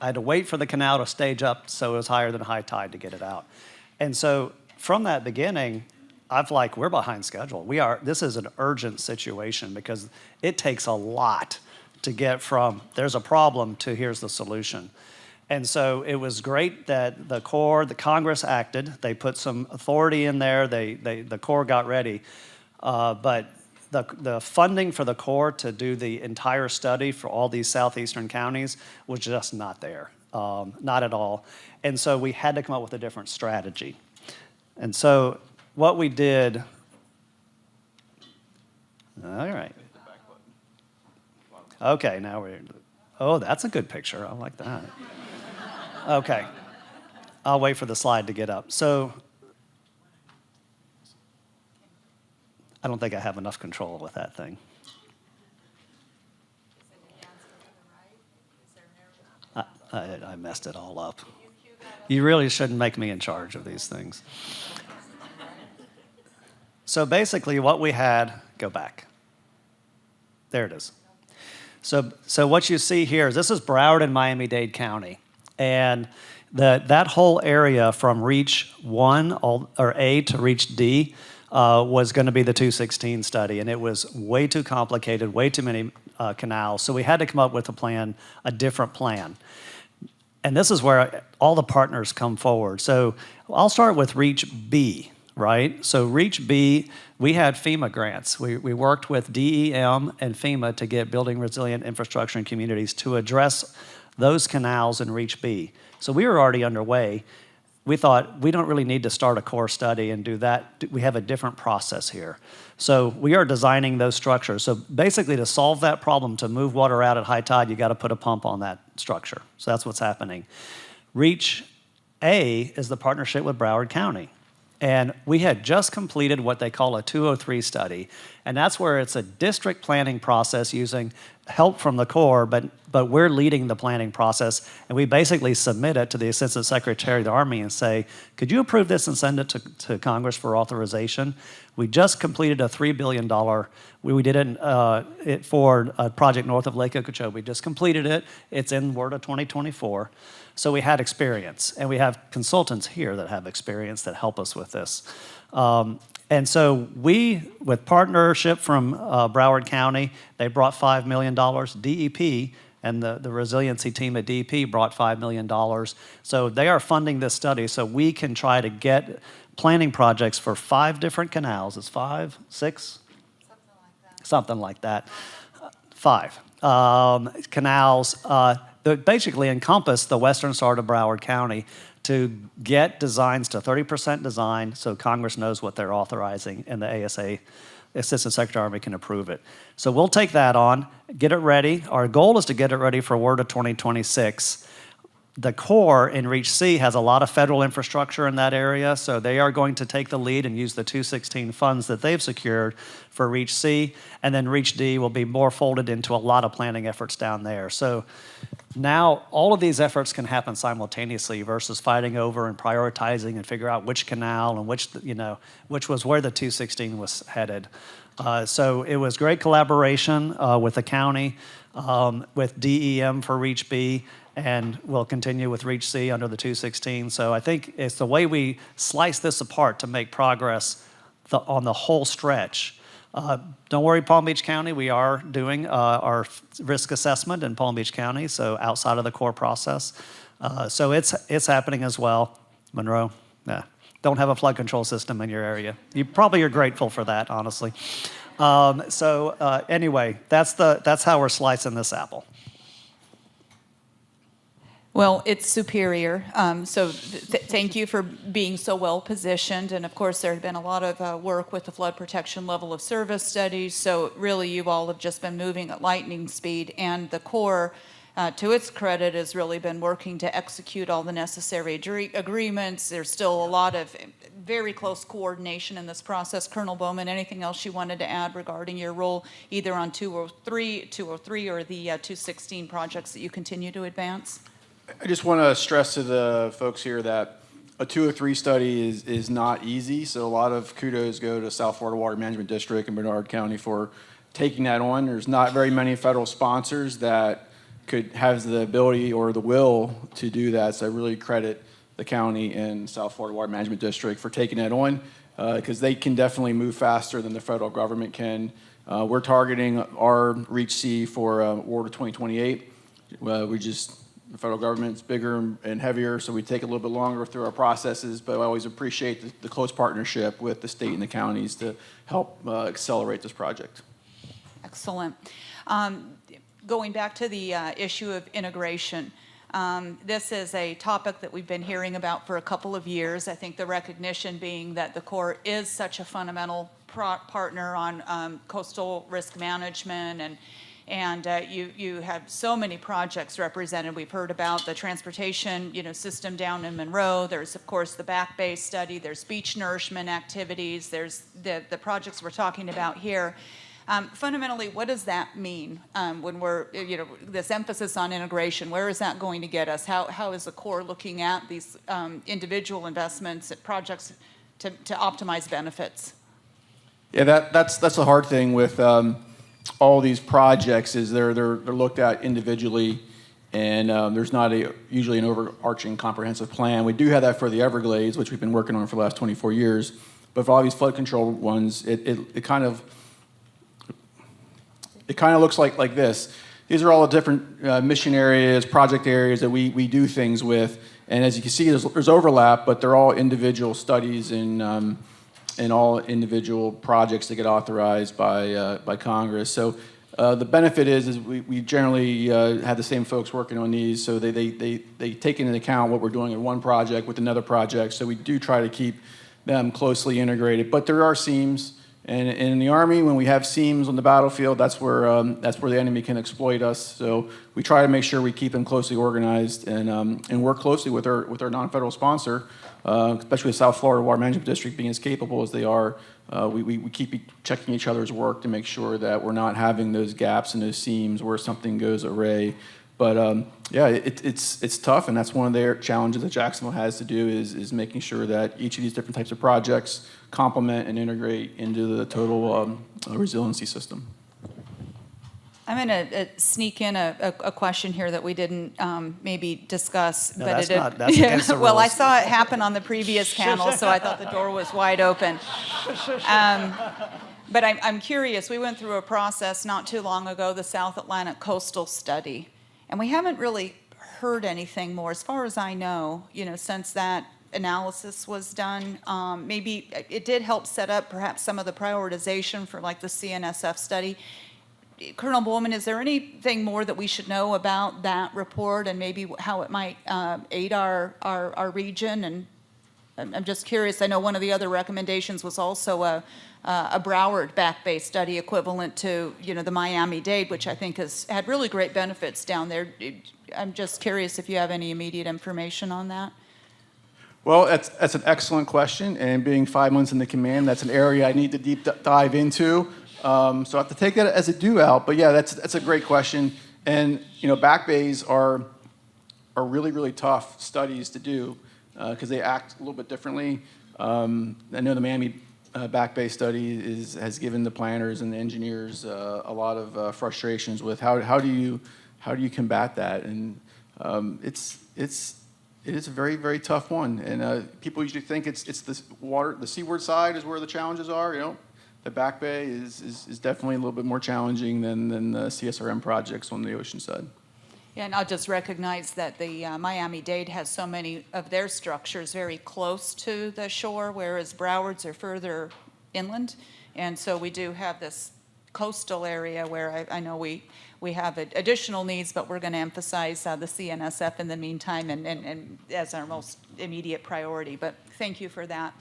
S23: I had to wait for the canal to stage up so it was higher than high tide to get it out. And so from that beginning, we're behind schedule. This is an urgent situation because it takes a lot to get from there's a problem to here's the solution. And so it was great that the Congress acted. They put some authority in there. The Corps got ready. But the funding for the Corps to do the entire study for all these southeastern counties was just not there, not at all. And so we had to come up with a different strategy. And so what we did, all right. Okay, oh, that's a good picture. I like that. Okay, I'll wait for the slide to get up. So I don't think I have enough control with that thing. I messed it all up. You really shouldn't make me in charge of these things. So basically what we had, go back. There it is. So what you see here is this is Broward and Miami-Dade County. And that whole area from Reach 1 or A to Reach D was going to be the 216 study. And it was way too complicated, way too many canals. So we had to come up with a different plan. And this is where all the partners come forward. So I'll start with Reach B, right? So Reach B, we had FEMA grants. We worked with DEM and FEMA to get building resilient infrastructure in communities to address those canals in Reach B. So we were already underway. We thought we don't really need to start a core study and do that. We have a different process here. So we are designing those structures. So basically to solve that problem, to move water out at high tide, you got to put a pump on that structure. So that's what's happening. Reach A is the partnership with Broward County. And we had just completed what they call a 203 study. And that's where it's a district planning process using help from the Corps, but we're leading the planning process. And we basically submit it to the Assistant Secretary of the Army and say, could you approve this and send it to Congress for authorization? We just completed a $3 billion, we did it for a project north of Lake Okeechobee. We just completed it. It's in Word of 2024. So we had experience, and we have consultants here that have experience that help us with this. And so we, with partnership from Broward County, they brought $5 million. DEP and the resiliency team at DEP brought $5 million. So they are funding this study so we can try to get planning projects for 5 different canals. It's 5, 6? Something like that. 5 canals that basically encompass the western part of Broward County to get designs to 30% design so Congress knows what they're authorizing and the ASA, Assistant Secretary of the Army, can approve it. So we'll take that on, get it ready. Our goal is to get it ready for Word of 2026. The Corps in Reach C has a lot of federal infrastructure in that area, so they are going to take the lead and use the 216 funds that they've secured for Reach C, and then Reach D will be more folded into a lot of planning efforts down there. So now all of these efforts can happen simultaneously versus fighting over and prioritizing and figure out which canal and which was where the 216 was headed. So it was great collaboration with the county, with DEM for Reach B, and we'll continue with Reach C under the 216. So I think it's the way we slice this apart to make progress on the whole stretch. Don't worry, Palm Beach County, we are doing our risk assessment in Palm Beach County, so outside of the core process. So it's happening as well. Monroe, don't have a flood control system in your area. You probably are grateful for that, honestly. Anyway, that's how we're slicing this apple.
S22: Well, it's superior. So thank you for being so well positioned. And of course, there has been a lot of work with the flood protection level of service studies. So really, you all have just been moving at lightning speed. And the Corps, to its credit, has really been working to execute all the necessary agreements. There's still a lot of very close coordination in this process. Colonel Bowman, anything else you wanted to add regarding your role either on 203 or the 216 projects that you continue to advance?
S8: I just want to stress to the folks here that a 203 study is not easy, so a lot of kudos go to South Florida Water Management District and Bernard County for taking that on. There's not very many federal sponsors that could have the ability or the will to do that, so I really credit the county and South Florida Water Management District for taking that on, because they can definitely move faster than the federal government can. We're targeting our Reach C for Ward of 2028. The federal government's bigger and heavier, so we take a little bit longer through our processes, but I always appreciate the close partnership with the state and the counties to help accelerate this project.
S22: Excellent. Going back to the issue of integration, this is a topic that we've been hearing about for a couple of years. I think the recognition being that the Corps is such a fundamental partner on coastal risk management, and you have so many projects represented. We've heard about the transportation system down in Monroe. There's, of course, the Back Bay study. There's beach nourishment activities. There's the projects we're talking about here. Fundamentally, what does that mean when we're, this emphasis on integration? Where is that going to get us? How is the Corps looking at these individual investments at projects to optimize benefits?
S8: Yeah, that's the hard thing with all these projects is they're looked at individually, and there's not usually an overarching comprehensive plan. We do have that for the Everglades, which we've been working on for the last 24 years. But for all these flood control ones, it kind of looks like this. These are all the different mission areas, project areas that we do things with. And as you can see, there's overlap, but they're all individual studies and all individual projects that get authorized by Congress. So The benefit is we generally have the same folks working on these, so they take into account what we're doing in one project with another project. So we do try to keep them closely integrated. But there are seams, and in the Army, when we have seams on the battlefield, that's where the enemy can exploit us. So we try to make sure we keep them closely organized and work closely with our non-federal sponsor, especially the South Florida Water Management District being as capable as they are. We keep checking each other's work to make sure that we're not having those gaps and those seams where something goes array. But yeah, it's tough, and that's one of their challenges that Jacksonville has to do is making sure that each of these different types of projects complement and integrate into the total resiliency system.
S22: I'm going to sneak in a question here that we didn't maybe discuss.
S23: No,
S22: but
S23: that's against the
S22: Well, I
S23: rules.
S22: saw it happen on the previous panel, so I thought the door was wide open. But I'm curious. We went through a process not too long ago, the South Atlantic Coastal Study, and we haven't really heard anything more, as far as I know, since that analysis was done. Maybe it did help set up perhaps some of the prioritization for like the CNSF study. Colonel Bowman, is there anything more that we should know about that report and maybe how it might aid our region? And I'm just curious. I know one of the other recommendations was also a Broward Back Bay study equivalent to the Miami-Dade, which I think has had really great benefits down there. I'm just curious if you have any immediate information on that.
S8: Well, that's an excellent question, and being 5 months in the command, that's an area I need to deep dive into. So I have to take that as a due out, but yeah, that's a great question. And back bays are really, really tough studies to do because they act a little bit differently. I know the Miami Back Bay study has given the planners and the engineers a lot of frustrations with how do you combat that, and it is a very, very tough one. And people usually think it's the seaward side is where the challenges are. The Back Bay is definitely a little bit more challenging than the CSRM projects on the ocean side.
S22: Yeah, and I'll just recognize that the Miami-Dade has so many of their structures very close to the shore, whereas Broward's are further inland. And so we do have this coastal area where I know we have additional needs, but we're going to emphasize the CNSF in the meantime and as our most immediate priority. But thank you for that.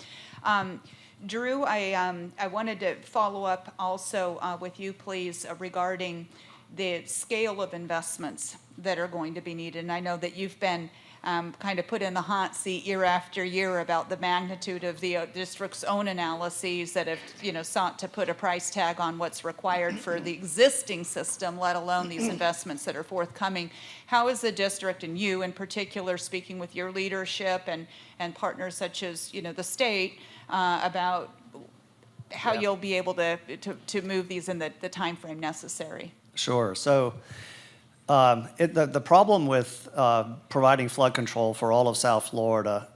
S22: Drew, I wanted to follow up also with you, please, regarding the scale of investments that are going to be needed. And I know that you've been kind of put in the hot seat year after year about the magnitude of the district's own analyses that have, sought to put a price tag on what's required for the existing system, let alone these investments that are forthcoming. How is the district, and you in particular, speaking with your leadership and partners such as, the state, about how you'll be able to move these in the time frame necessary?
S23: Sure. So the problem with providing flood control for all of South Florida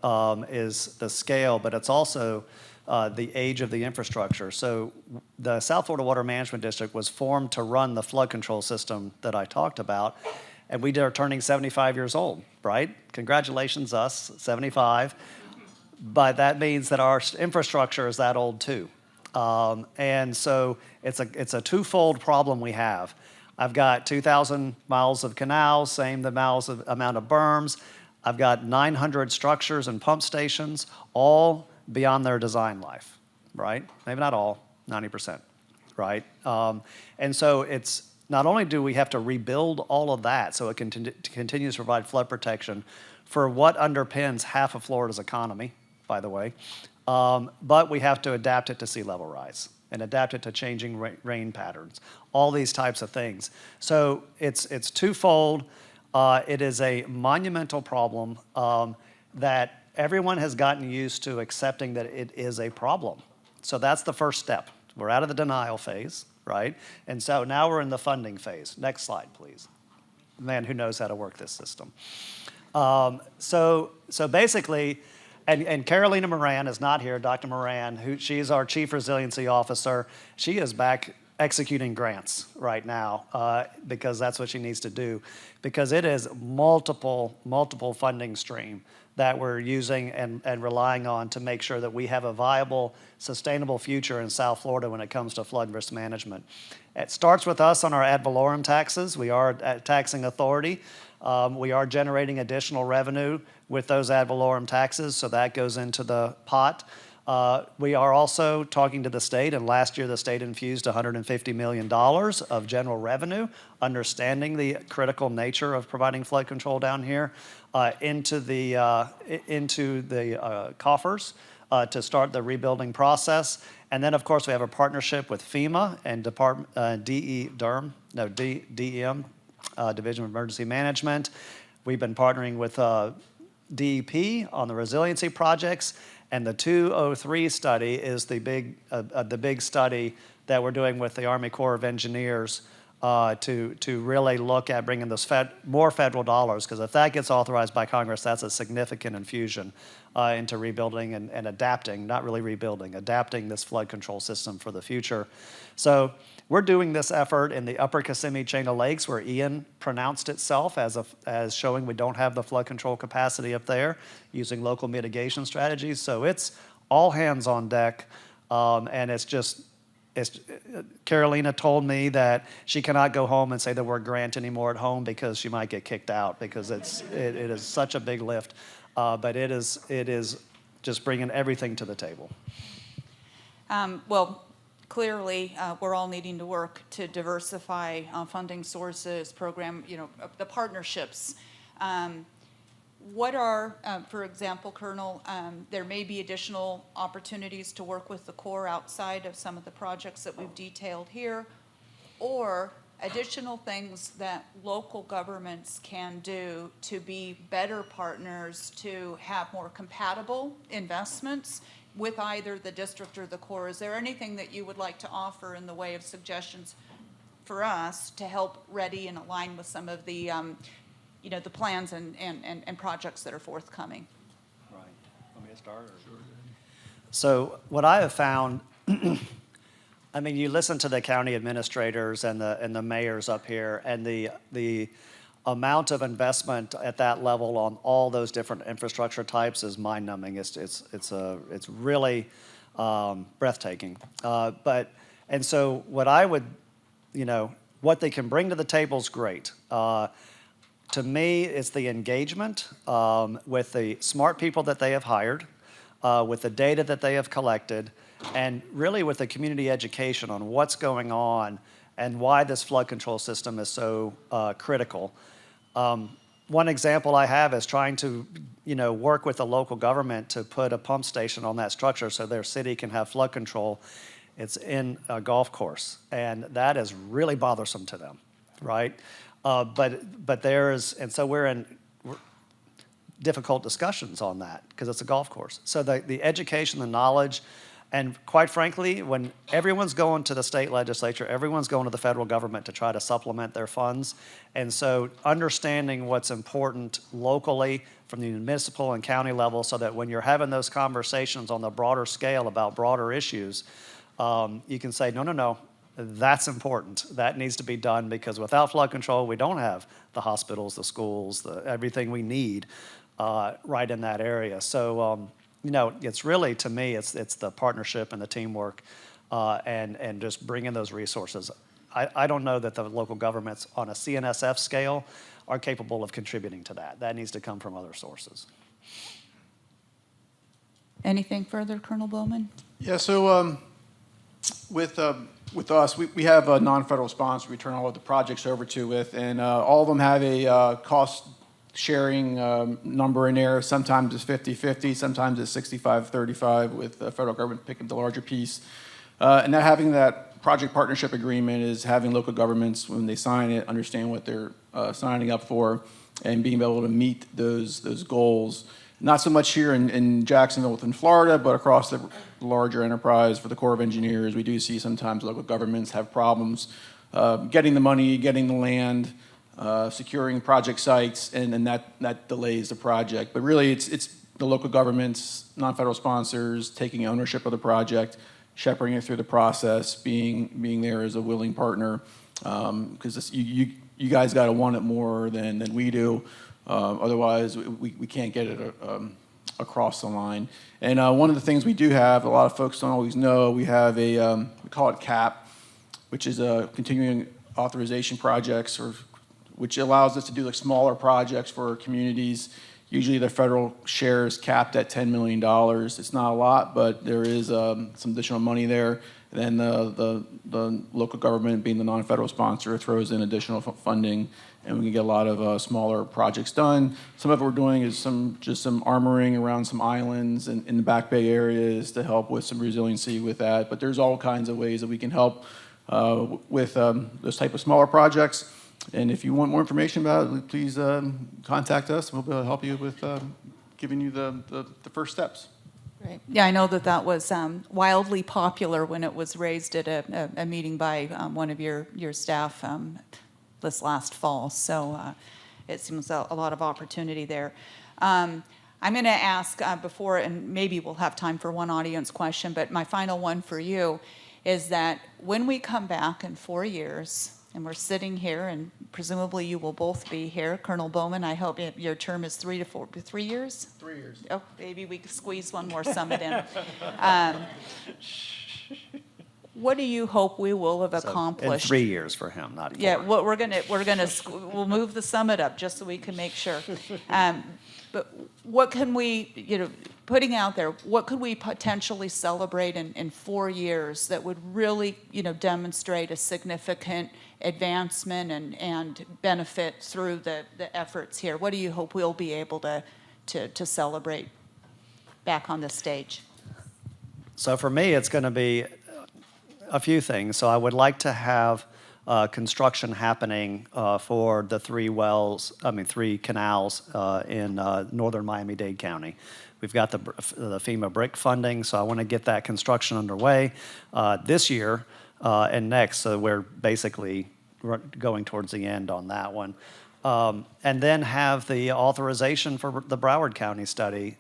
S23: is the scale, but it's also the age of the infrastructure. So the South Florida Water Management District was formed to run the flood control system that I talked about, and we are turning 75 years old, right? Congratulations, us, 75. But that means that our infrastructure is that old too. And so it's a twofold problem we have. I've got 2,000 miles of canals, same amount of berms. I've got 900 structures and pump stations, all beyond their design life, right? Maybe not all, 90%, right? And so it's not only do we have to rebuild all of that so it continues to provide flood protection for what underpins half of Florida's economy, by the way, but we have to adapt it to sea level rise and adapt it to changing rain patterns, all these types of things. So it's twofold. It is a monumental problem that everyone has gotten used to accepting that it is a problem. So that's the first step. We're out of the denial phase, right? And so now we're in the funding phase. Next slide, please. Man who knows how to work this system. So basically, and Carolina Moran is not here, Dr. Moran, she's our Chief Resiliency Officer. She is back executing grants right now because that's what she needs to do, because it is multiple funding stream that we're using and relying on to make sure that we have a viable, sustainable future in South Florida when it comes to flood risk management. It starts with us on our ad valorem taxes. We are a taxing authority. We are generating additional revenue with those ad valorem taxes, so that goes into the pot. We are also talking to the state, and last year the state infused $150 million of general revenue, understanding the critical nature of providing flood control down here, into the coffers to start the rebuilding process. And then, of course, we have a partnership with FEMA and DEM, Division of Emergency Management. We've been partnering with DEP on the resiliency projects, and the 203 study is the big study that we're doing with the Army Corps of Engineers to really look at bringing this more federal dollars, because if that gets authorized by Congress, that's a significant infusion into rebuilding and adapting, not really rebuilding, adapting this flood control system for the future. So we're doing this effort in the upper Kissimmee Chain of Lakes, where Ian pronounced itself as showing we don't have the flood control capacity up there, using local mitigation strategies. So it's all hands on deck, and Carolina told me that she cannot go home and say the word grant anymore at home because she might get kicked out, because it is such a big lift, but it is just bringing everything to the table.
S22: Well, clearly, we're all needing to work to diversify funding sources, program, the partnerships. What are, for example, Colonel, there may be additional opportunities to work with the Corps outside of some of the projects that we've detailed here, or additional things that local governments can do to be better partners, to have more compatible investments with either the district or the Corps. Is there anything that you would like to offer in the way of suggestions for us to help ready and align with some of the the plans and projects that are forthcoming?
S23: Right. Want me to start? Sure. So what I have found, I mean, you listen to the county administrators and the mayors up here, and the amount of investment at that level on all those different infrastructure types is mind-numbing. It's really breathtaking. And so what I would, what they can bring to the table is great. To me, it's the engagement with the smart people that they have hired, with the data that they have collected, and really with the community education on what's going on and why this flood control system is so critical. One example I have is trying to, work with the local government to put a pump station on that structure so their city can have flood control. It's in a golf course, and that is really bothersome to them, right? But so we're in difficult discussions on that because it's a golf course. So the education, the knowledge, and quite frankly, when everyone's going to the state legislature, everyone's going to the federal government to try to supplement their funds. And so understanding what's important locally from the municipal and county level, so that when you're having those conversations on the broader scale about broader issues, you can say, no, that's important. That needs to be done, because without flood control, we don't have the hospitals, the schools, everything we need right in that area. So, it's really, to me, it's the partnership and the teamwork and just bringing those resources. I don't know that the local governments on a CNSF scale are capable of contributing to that. That needs to come from other sources.
S22: Anything further, Colonel Bowman?
S8: Yeah, so with us, we have a non-federal sponsor we turn all of the projects over to with, and all of them have a cost sharing number in there. Sometimes it's 50-50, sometimes it's 65-35, with the federal government picking the larger piece. And that having that project partnership agreement is having local governments, when they sign it, understand what they're signing up for and being able to meet those goals. Not so much here in Jacksonville within Florida, but across the larger enterprise for the Corps of Engineers. We do see sometimes local governments have problems getting the money, getting the land, securing project sites, and then that delays the project. But really, it's the local governments, non-federal sponsors taking ownership of the project shepherding it through the process, being there as a willing partner, because you guys got to want it more than we do. Otherwise, we can't get it across the line. And one of the things we do have, a lot of folks don't always know, we have we call it CAP, which is a continuing authorization projects, which allows us to do like smaller projects for communities. Usually the federal share is capped at $10 million. It's not a lot, but there is some additional money there. And then the local government, being the non-federal sponsor, throws in additional funding, and we can get a lot of smaller projects done. Some of what we're doing is just some armoring around some islands in the Back Bay areas to help with some resiliency with that. But there's all kinds of ways that we can help with those type of smaller projects. And if you want more information about it, please contact us. We'll be able to help you with giving you the first steps.
S22: Right. Yeah, I know that was wildly popular when it was raised at a meeting by one of your staff this last fall. So it seems a lot of opportunity there. I'm going to ask before, and maybe we'll have time for one audience question, but my final one for you is that when we come back in 4 years, and we're sitting here, and presumably you will both be here. Colonel Bowman, I hope your term is 3 years?
S8: 3 years.
S22: Oh, maybe we could squeeze one more summit in. What do you hope we will have accomplished?
S23: In 3 years for him, not 4.
S22: Yeah, well, we'll move the summit up just so we can make sure. But what can we, putting out there, what could we potentially celebrate in 4 years that would really, demonstrate a significant advancement and benefit through the efforts here? What do you hope we'll be able to celebrate back on the stage?
S23: So for me, it's going to be a few things. So I would like to have construction happening for the 3 canals in northern Miami-Dade County. We've got the FEMA BRIC funding, so I want to get that construction underway this year and next. So we're basically going towards the end on that one. And then have the authorization for the Broward County study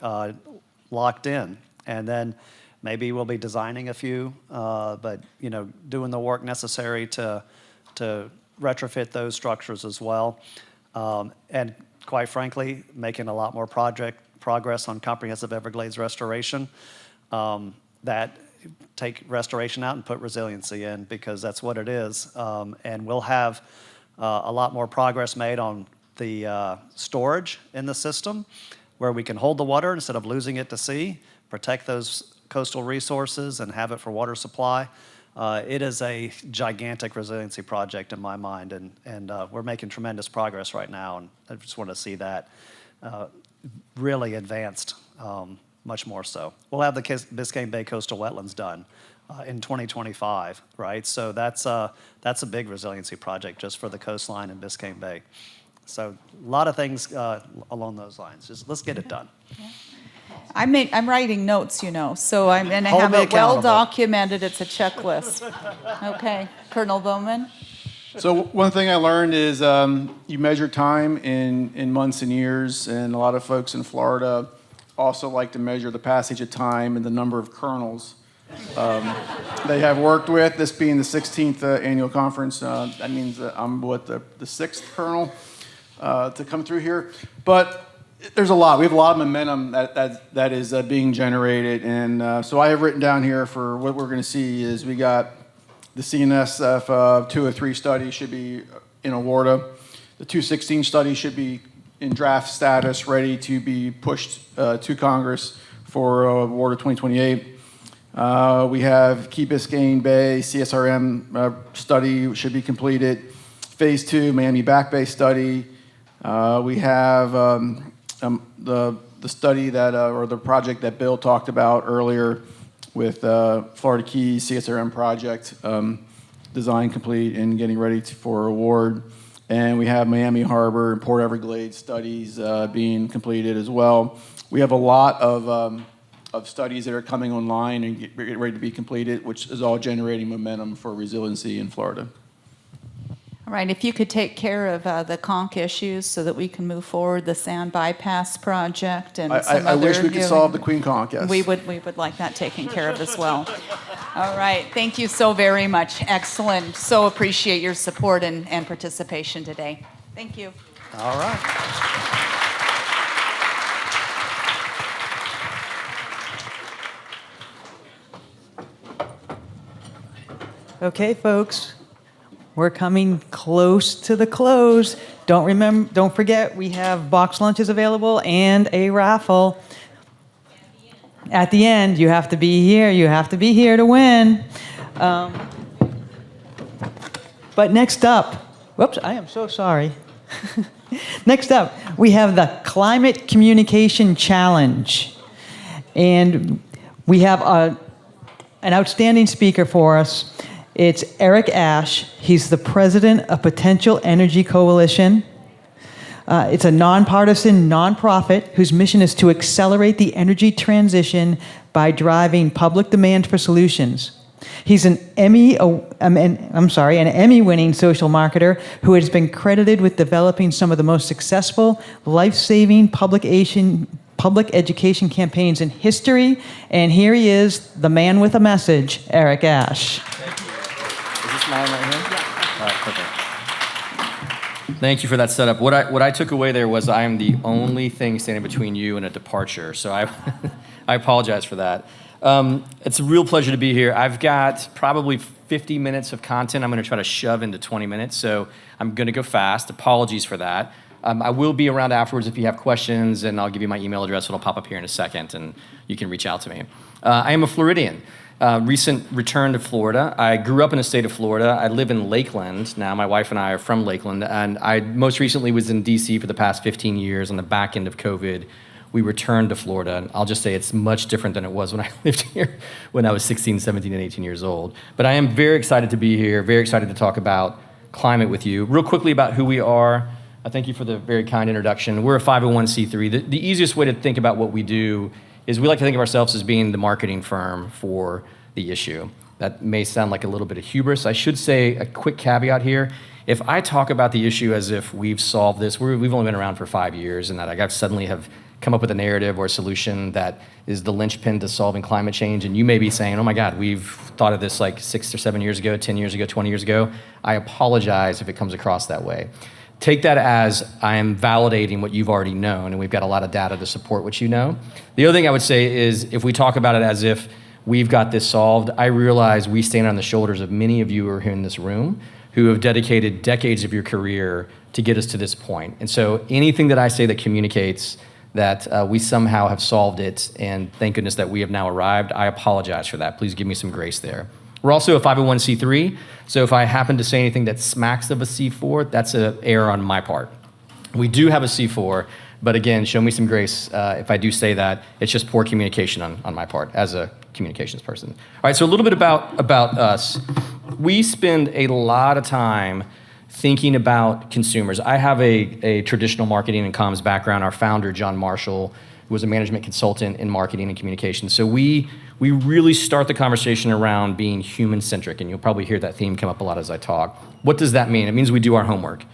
S23: locked in. And then maybe we'll be designing a few, but doing the work necessary to retrofit those structures as well. And quite frankly, making a lot more progress on comprehensive Everglades restoration. That take restoration out and put resiliency in, because that's what it is. And we'll have a lot more progress made on the storage in the system, where we can hold the water instead of losing it to sea, protect those coastal resources and have it for water supply. It is a gigantic resiliency project in my mind, and we're making tremendous progress right now, and I just want to see that really advanced, much more so. We'll have the Biscayne Bay coastal wetlands done in 2025, right? So that's a big resiliency project just for the coastline in Biscayne Bay. So a lot of things along those lines. Just let's get it done.
S22: Yeah. I'm writing notes, so I'm going to
S23: Hold
S22: have
S23: me
S22: it well
S23: accountable.
S22: documented. It's a checklist. Okay, Colonel Bowman.
S8: So one thing I learned is you measure time in months and years, and a lot of folks in Florida also like to measure the passage of time and the number of colonels they have worked with. This being the 16th annual conference, that means that I'm the 6th colonel to come through here. But there's a lot. We have a lot of momentum that is being generated, and so I have written down here for what we're going to see is we got the CNSF 203 study should be in Awarda. The 216 study should be in draft status, ready to be pushed to Congress for Awarda 2028. We have Key Biscayne Bay CSRM study should be completed. Phase 2 Miami Back Bay study. We have the study or the project that Bill talked about earlier with Florida Keys CSRM project, design complete and getting ready for award. And we have Miami Harbor and Port Everglades studies being completed as well. We have a lot of studies that are coming online and get ready to be completed, which is all generating momentum for resiliency in Florida.
S22: All right, if you could take care of the conch issues so that we can move forward the sand bypass project and some
S8: I
S22: other
S8: wish we could solve the Queen Conch, yes.
S22: We would like that taken care of as well. All right. Thank you so very much. Excellent. So appreciate your support and participation today. Thank you.
S15: All right. Okay, folks, we're coming close to the close. Don't forget, we have box lunches available and a raffle. At the end, you have to be here. You have to be here to win. But next up, whoops, I am so sorry. Next up, we have the Climate Communication Challenge. And we have an outstanding speaker for us. It's Eric Ash. He's the president of Potential Energy Coalition. It's a nonpartisan nonprofit whose mission is to accelerate the energy transition by driving public demand for solutions. He's an Emmy-winning social marketer who has been credited with developing some of the most successful, life-saving public education campaigns in history. And here he is, the man with a message, Eric Ash.
S10: Is this mine right here? Yeah. All right, perfect. Thank you for that setup. What I took away there was I am the only thing standing between you and a departure, so I apologize for that. It's a real pleasure to be here. I've got probably 50 minutes of content I'm going to try to shove into 20 minutes, so I'm going to go fast. Apologies for that. I will be around afterwards if you have questions, and I'll give you my email address. It'll pop up here in a second, and you can reach out to me. I am a Floridian. Recent return to Florida. I grew up in the state of Florida. I live in Lakeland now. My wife and I are from Lakeland, and I most recently was in D.C. for the past 15 years. On the back end of COVID, we returned to Florida. And I'll just say it's much different than it was when I lived here when I was 16, 17, and 18 years old. But I am very excited to be here, very excited to talk about climate with you. Real quickly about who we are. I thank you for the very kind introduction. We're a 501c3. The easiest way to think about what we do is we like to think of ourselves as being the marketing firm for the issue. That may sound like a little bit of hubris. I should say a quick caveat here. If I talk about the issue as if we've solved this, we've only been around for 5 years, and that I suddenly have come up with a narrative or a solution that is the linchpin to solving climate change, and you may be saying, oh my God, we've thought of this like 6 or 7 years ago, 10 years ago, 20 years ago. I apologize if it comes across that way. Take that as I am validating what you've already known, and we've got a lot of data to support what you know. The other thing I would say is if we talk about it as if we've got this solved, I realize we stand on the shoulders of many of you who are here in this room who have dedicated decades of your career to get us to this point. And so anything that I say that communicates that we somehow have solved it, and thank goodness that we have now arrived, I apologize for that. Please give me some grace there. We're also a 501c3, so if I happen to say anything that smacks of a C4, that's an error on my part. We do have a C4, but again, show me some grace if I do say that. It's just poor communication on my part as a communications person. All right, so a little bit about us. We spend a lot of time thinking about consumers. I have a traditional marketing and comms background. Our founder, John Marshall, was a management consultant in marketing and communications. So we really start the conversation around being human-centric, and you'll probably hear that theme come up a lot as I talk. What does that mean? It means we do our homework.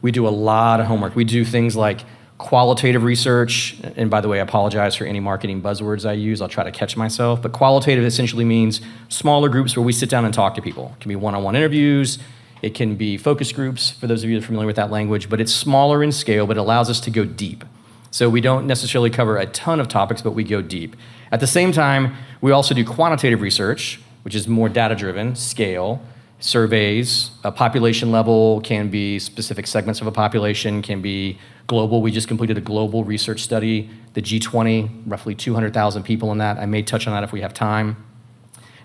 S10: We do a lot of homework. We do things like qualitative research, and by the way, I apologize for any marketing buzzwords I use. I'll try to catch myself. But qualitative essentially means smaller groups where we sit down and talk to people. It can be one-on-one interviews. It can be focus groups, for those of you that are familiar with that language. But it's smaller in scale, but it allows us to go deep. So we don't necessarily cover a ton of topics, but we go deep. At the same time, we also do quantitative research, which is more data-driven, scale, surveys. A population level can be specific segments of a population, can be global. We just completed a global research study, the G20, roughly 200,000 people in that. I may touch on that if we have time.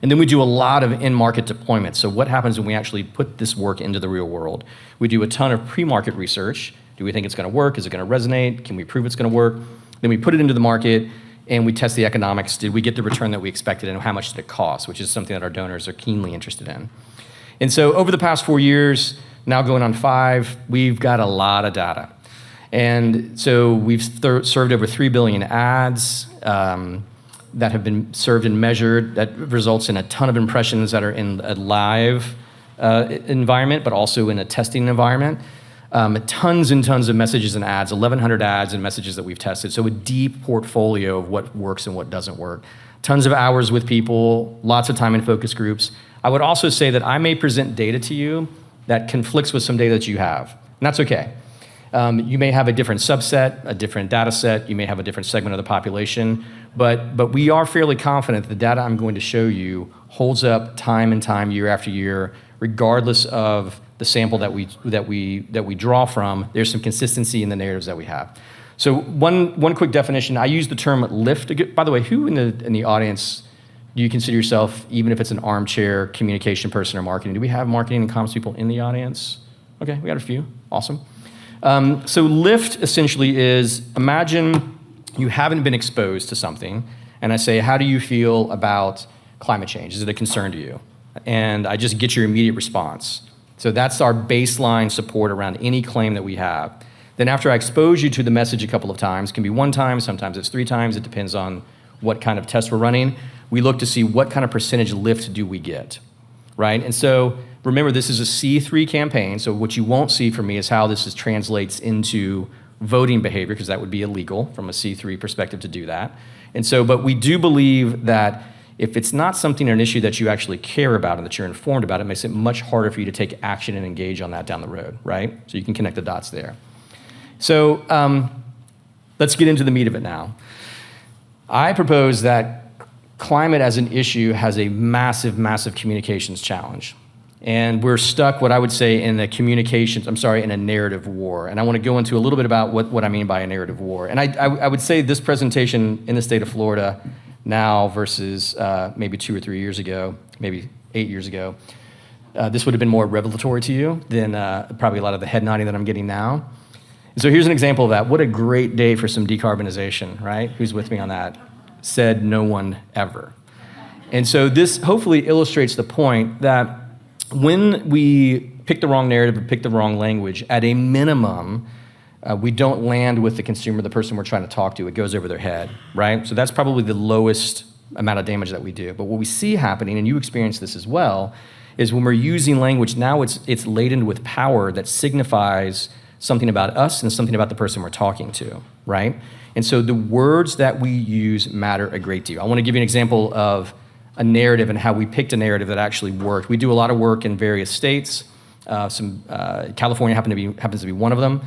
S10: And then we do a lot of in-market deployment. So what happens when we actually put this work into the real world? We do a ton of pre-market research. Do we think it's going to work? Is it going to resonate? Can we prove it's going to work? Then we put it into the market, and we test the economics. Did we get the return that we expected, and how much did it cost, which is something that our donors are keenly interested in. And so over the past 4 years, now going on 5, we've got a lot of data. And so we've served over 3 billion ads that have been served and measured. That results in a ton of impressions that are in a live environment, but also in a testing environment. tons and tons of messages and ads, 1,100 ads and messages that we've tested. So a deep portfolio of what works and what doesn't work. Tons of hours with people, lots of time in focus groups. I would also say that I may present data to you that conflicts with some data that you have, and that's okay. You may have a different subset, a different data set, you may have a different segment of the population, but we are fairly confident that the data I'm going to show you holds up time and time, year after year, regardless of the sample that we draw from. There's some consistency in the narratives that we have. So one quick definition, I use the term lift. By the way, who in the audience do you consider yourself, even if it's an armchair communication person or marketing? Do we have marketing and comms people in the audience? Okay, we got a few, awesome. So lift essentially is, imagine you haven't been exposed to something, and I say, how do you feel about climate change? Is it a concern to you? And I just get your immediate response. So that's our baseline support around any claim that we have. Then after I expose you to the message a couple of times, can be one time, sometimes it's 3 times, it depends on what kind of test we're running, we look to see what kind of percentage lift do we get, right? And so remember, this is a C3 campaign, so what you won't see from me is how this translates into voting behavior, because that would be illegal from a C3 perspective to do that. And so, but we do believe that if it's not something or an issue that you actually care about and that you're informed about, it makes it much harder for you to take action and engage on that down the road, right? So you can connect the dots there. So let's get into the meat of it now. I propose that climate as an issue has a massive, massive communications challenge. And we're stuck, what I would say, in a narrative war. And I want to go into a little bit about what I mean by a narrative war. And I would say this presentation in the state of Florida now versus maybe 2 or 3 years ago, maybe 8 years ago, this would have been more revelatory to you than probably a lot of the head nodding that I'm getting now. And so here's an example of that. What a great day for some decarbonization, right? Who's with me on that? Said no one ever. And so this hopefully illustrates the point that when we pick the wrong narrative or pick the wrong language, at a minimum, we don't land with the consumer, the person we're trying to talk to. It goes over their head, right? So that's probably the lowest amount of damage that we do. But what we see happening, and you experience this as well, is when we're using language, now it's laden with power that signifies something about us and something about the person we're talking to, right? And so the words that we use matter a great deal. I want to give you an example of a narrative and how we picked a narrative that actually worked. We do a lot of work in various states. California happens to be one of them.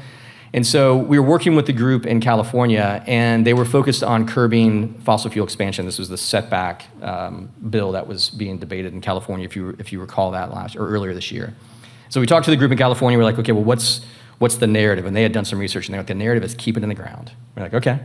S10: And so we were working with the group in California, and they were focused on curbing fossil fuel expansion. This was the setback bill that was being debated in California, if you recall that earlier this year. So we talked to the group in California. We're like, okay, well, what's the narrative? And they had done some research, and they're like, the narrative is keep it in the ground. We're like, okay.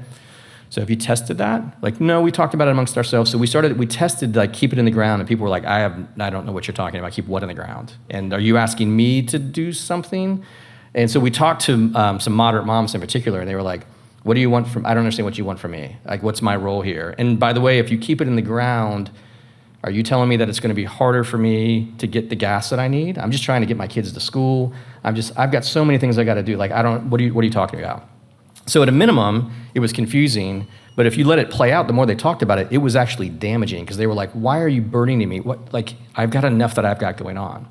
S10: So have you tested that? Like, no, we talked about it amongst ourselves. So we tested like keep it in the ground, and people were like, I don't know what you're talking about. Keep what in the ground? And are you asking me to do something? And so we talked to some moderate moms in particular, and they were like, what do you want from, I don't understand what you want from me. Like, what's my role here? And by the way, if you keep it in the ground, are you telling me that it's going to be harder for me to get the gas that I need? I'm just trying to get my kids to school. I've got so many things I got to do. Like, what are you talking about? So at a minimum, it was confusing, but if you let it play out, the more they talked about it, it was actually damaging, because they were like, why are you burdening me? I've got enough that I've got going on.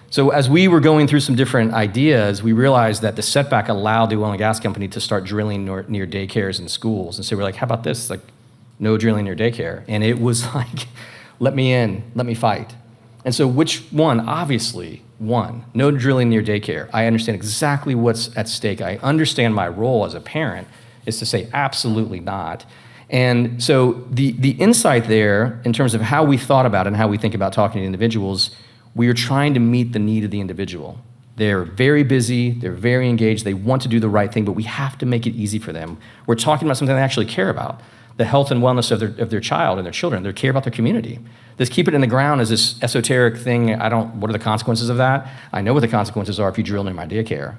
S10: So as we were going through some different ideas, we realized that the setback allowed the oil and gas company to start drilling near daycares and schools. And so we're like, how about this? Like, no drilling near daycare. And it was like, let me in, let me fight. And so which one? Obviously, one, no drilling near daycare. I understand exactly what's at stake. I understand my role as a parent is to say absolutely not. And so the insight there, in terms of how we thought about it and how we think about talking to individuals, we are trying to meet the need of the individual. They're very busy, they're very engaged, they want to do the right thing, but we have to make it easy for them. We're talking about something they actually care about, the health and wellness of their child and their children. They care about their community. This keep it in the ground is this esoteric thing. What are the consequences of that? I know what the consequences are if you drill near my daycare.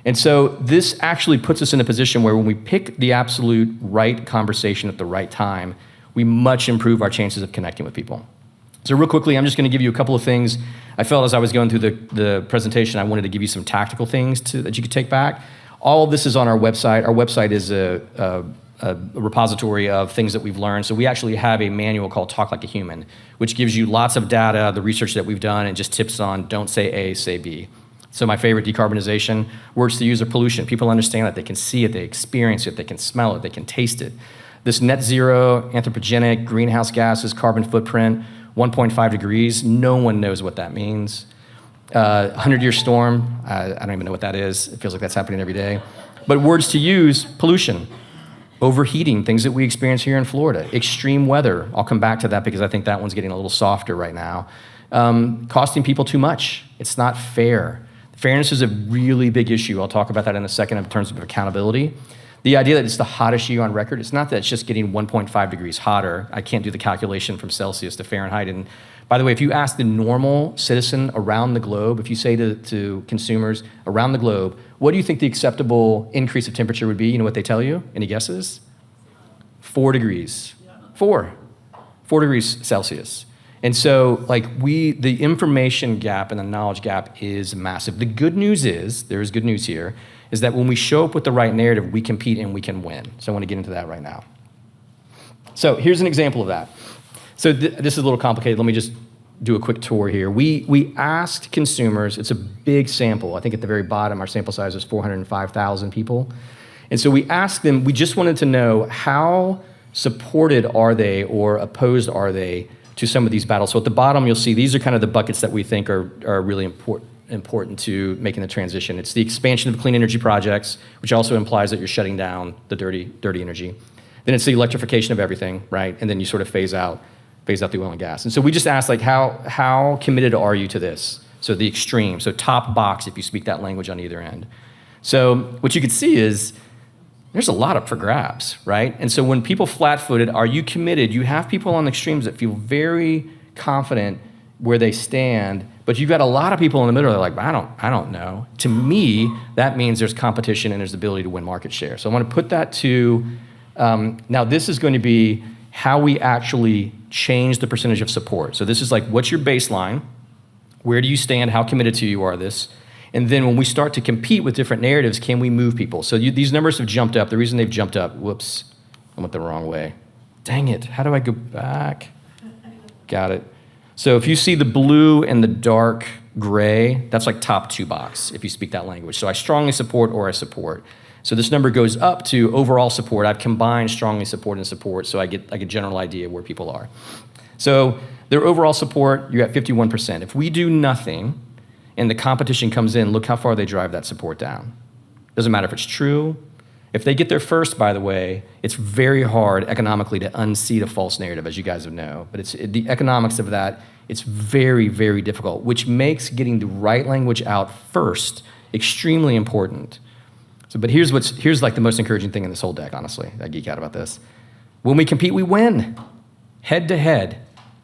S10: And so this actually puts us in a position where when we pick the absolute right conversation at the right time, we much improve our chances of connecting with people. So real quickly, I'm just going to give you a couple of things. I felt as I was going through the presentation, I wanted to give you some tactical things that you could take back. All of this is on our website. Our website is a repository of things that we've learned. So we actually have a manual called Talk Like a Human, which gives you lots of data, the research that we've done, and just tips on don't say A, say B. So my favorite, decarbonization, words to use are pollution. People understand that, they can see it, they experience it, they can smell it, they can taste it. This net zero, anthropogenic, greenhouse gases, carbon footprint, 1.5 degrees, no one knows what that means. 100-year storm, I don't even know what that is. It feels like that's happening every day. But words to use, pollution, overheating, things that we experience here in Florida, extreme weather. I'll come back to that because I think that one's getting a little softer right now. Costing people too much. It's not fair. Fairness is a really big issue. I'll talk about that in a second in terms of accountability. The idea that it's the hottest year on record, it's not that it's just getting 1.5 degrees hotter. I can't do the calculation from Celsius to Fahrenheit. And by the way, if you ask the normal citizen around the globe, if you say to consumers around the globe, what do you think the acceptable increase of temperature would be? You know what they tell you? Any guesses? 4 degrees. 4 degrees Celsius. And so the information gap and the knowledge gap is massive. The good news is, there is good news here, is that when we show up with the right narrative, we compete and we can win. So I want to get into that right now. So here's an example of that. So this is a little complicated. Let me just do a quick tour here. We asked consumers, it's a big sample. I think at the very bottom, our sample size was 405,000 people. And so we asked them, we just wanted to know how supported are they or opposed are they to some of these battles. So at the bottom, you'll see these are kind of the buckets that we think are really important to making the transition. It's the expansion of clean energy projects, which also implies that you're shutting down the dirty energy. Then it's the electrification of everything, right? And then you sort of phase out the oil and gas. And so we just asked, how committed are you to this? So the extreme, so top box if you speak that language on either end. So what you can see is there's a lot up for grabs, right? And so when people flat-footed, are you committed? You have people on the extremes that feel very confident where they stand, but you've got a lot of people in the middle that are like, I don't know. To me, that means there's competition and there's the ability to win market share. So I want to put that to, now this is going to be how we actually change the percentage of support. So this is what's your baseline? Where do you stand? How committed to you are this? And then when we start to compete with different narratives, can we move people? So these numbers have jumped up. The reason they've jumped up, whoops, I went the wrong way. Dang it, how do I go back? Got it. So if you see the blue and the dark gray, that's top 2 box if you speak that language. So I strongly support or I support. So this number goes up to overall support. I've combined strongly support and support, so I get a general idea of where people are. So their overall support, you're at 51%. If we do nothing and the competition comes in, look how far they drive that support down. Doesn't matter if it's true. If they get there first, by the way, it's very hard economically to unseat a false narrative, as you guys know. But the economics of that, it's very, very difficult, which makes getting the right language out first extremely important. So, but here's the most encouraging thing in this whole deck, honestly. I geek out about this. When we compete, we win. Head to head.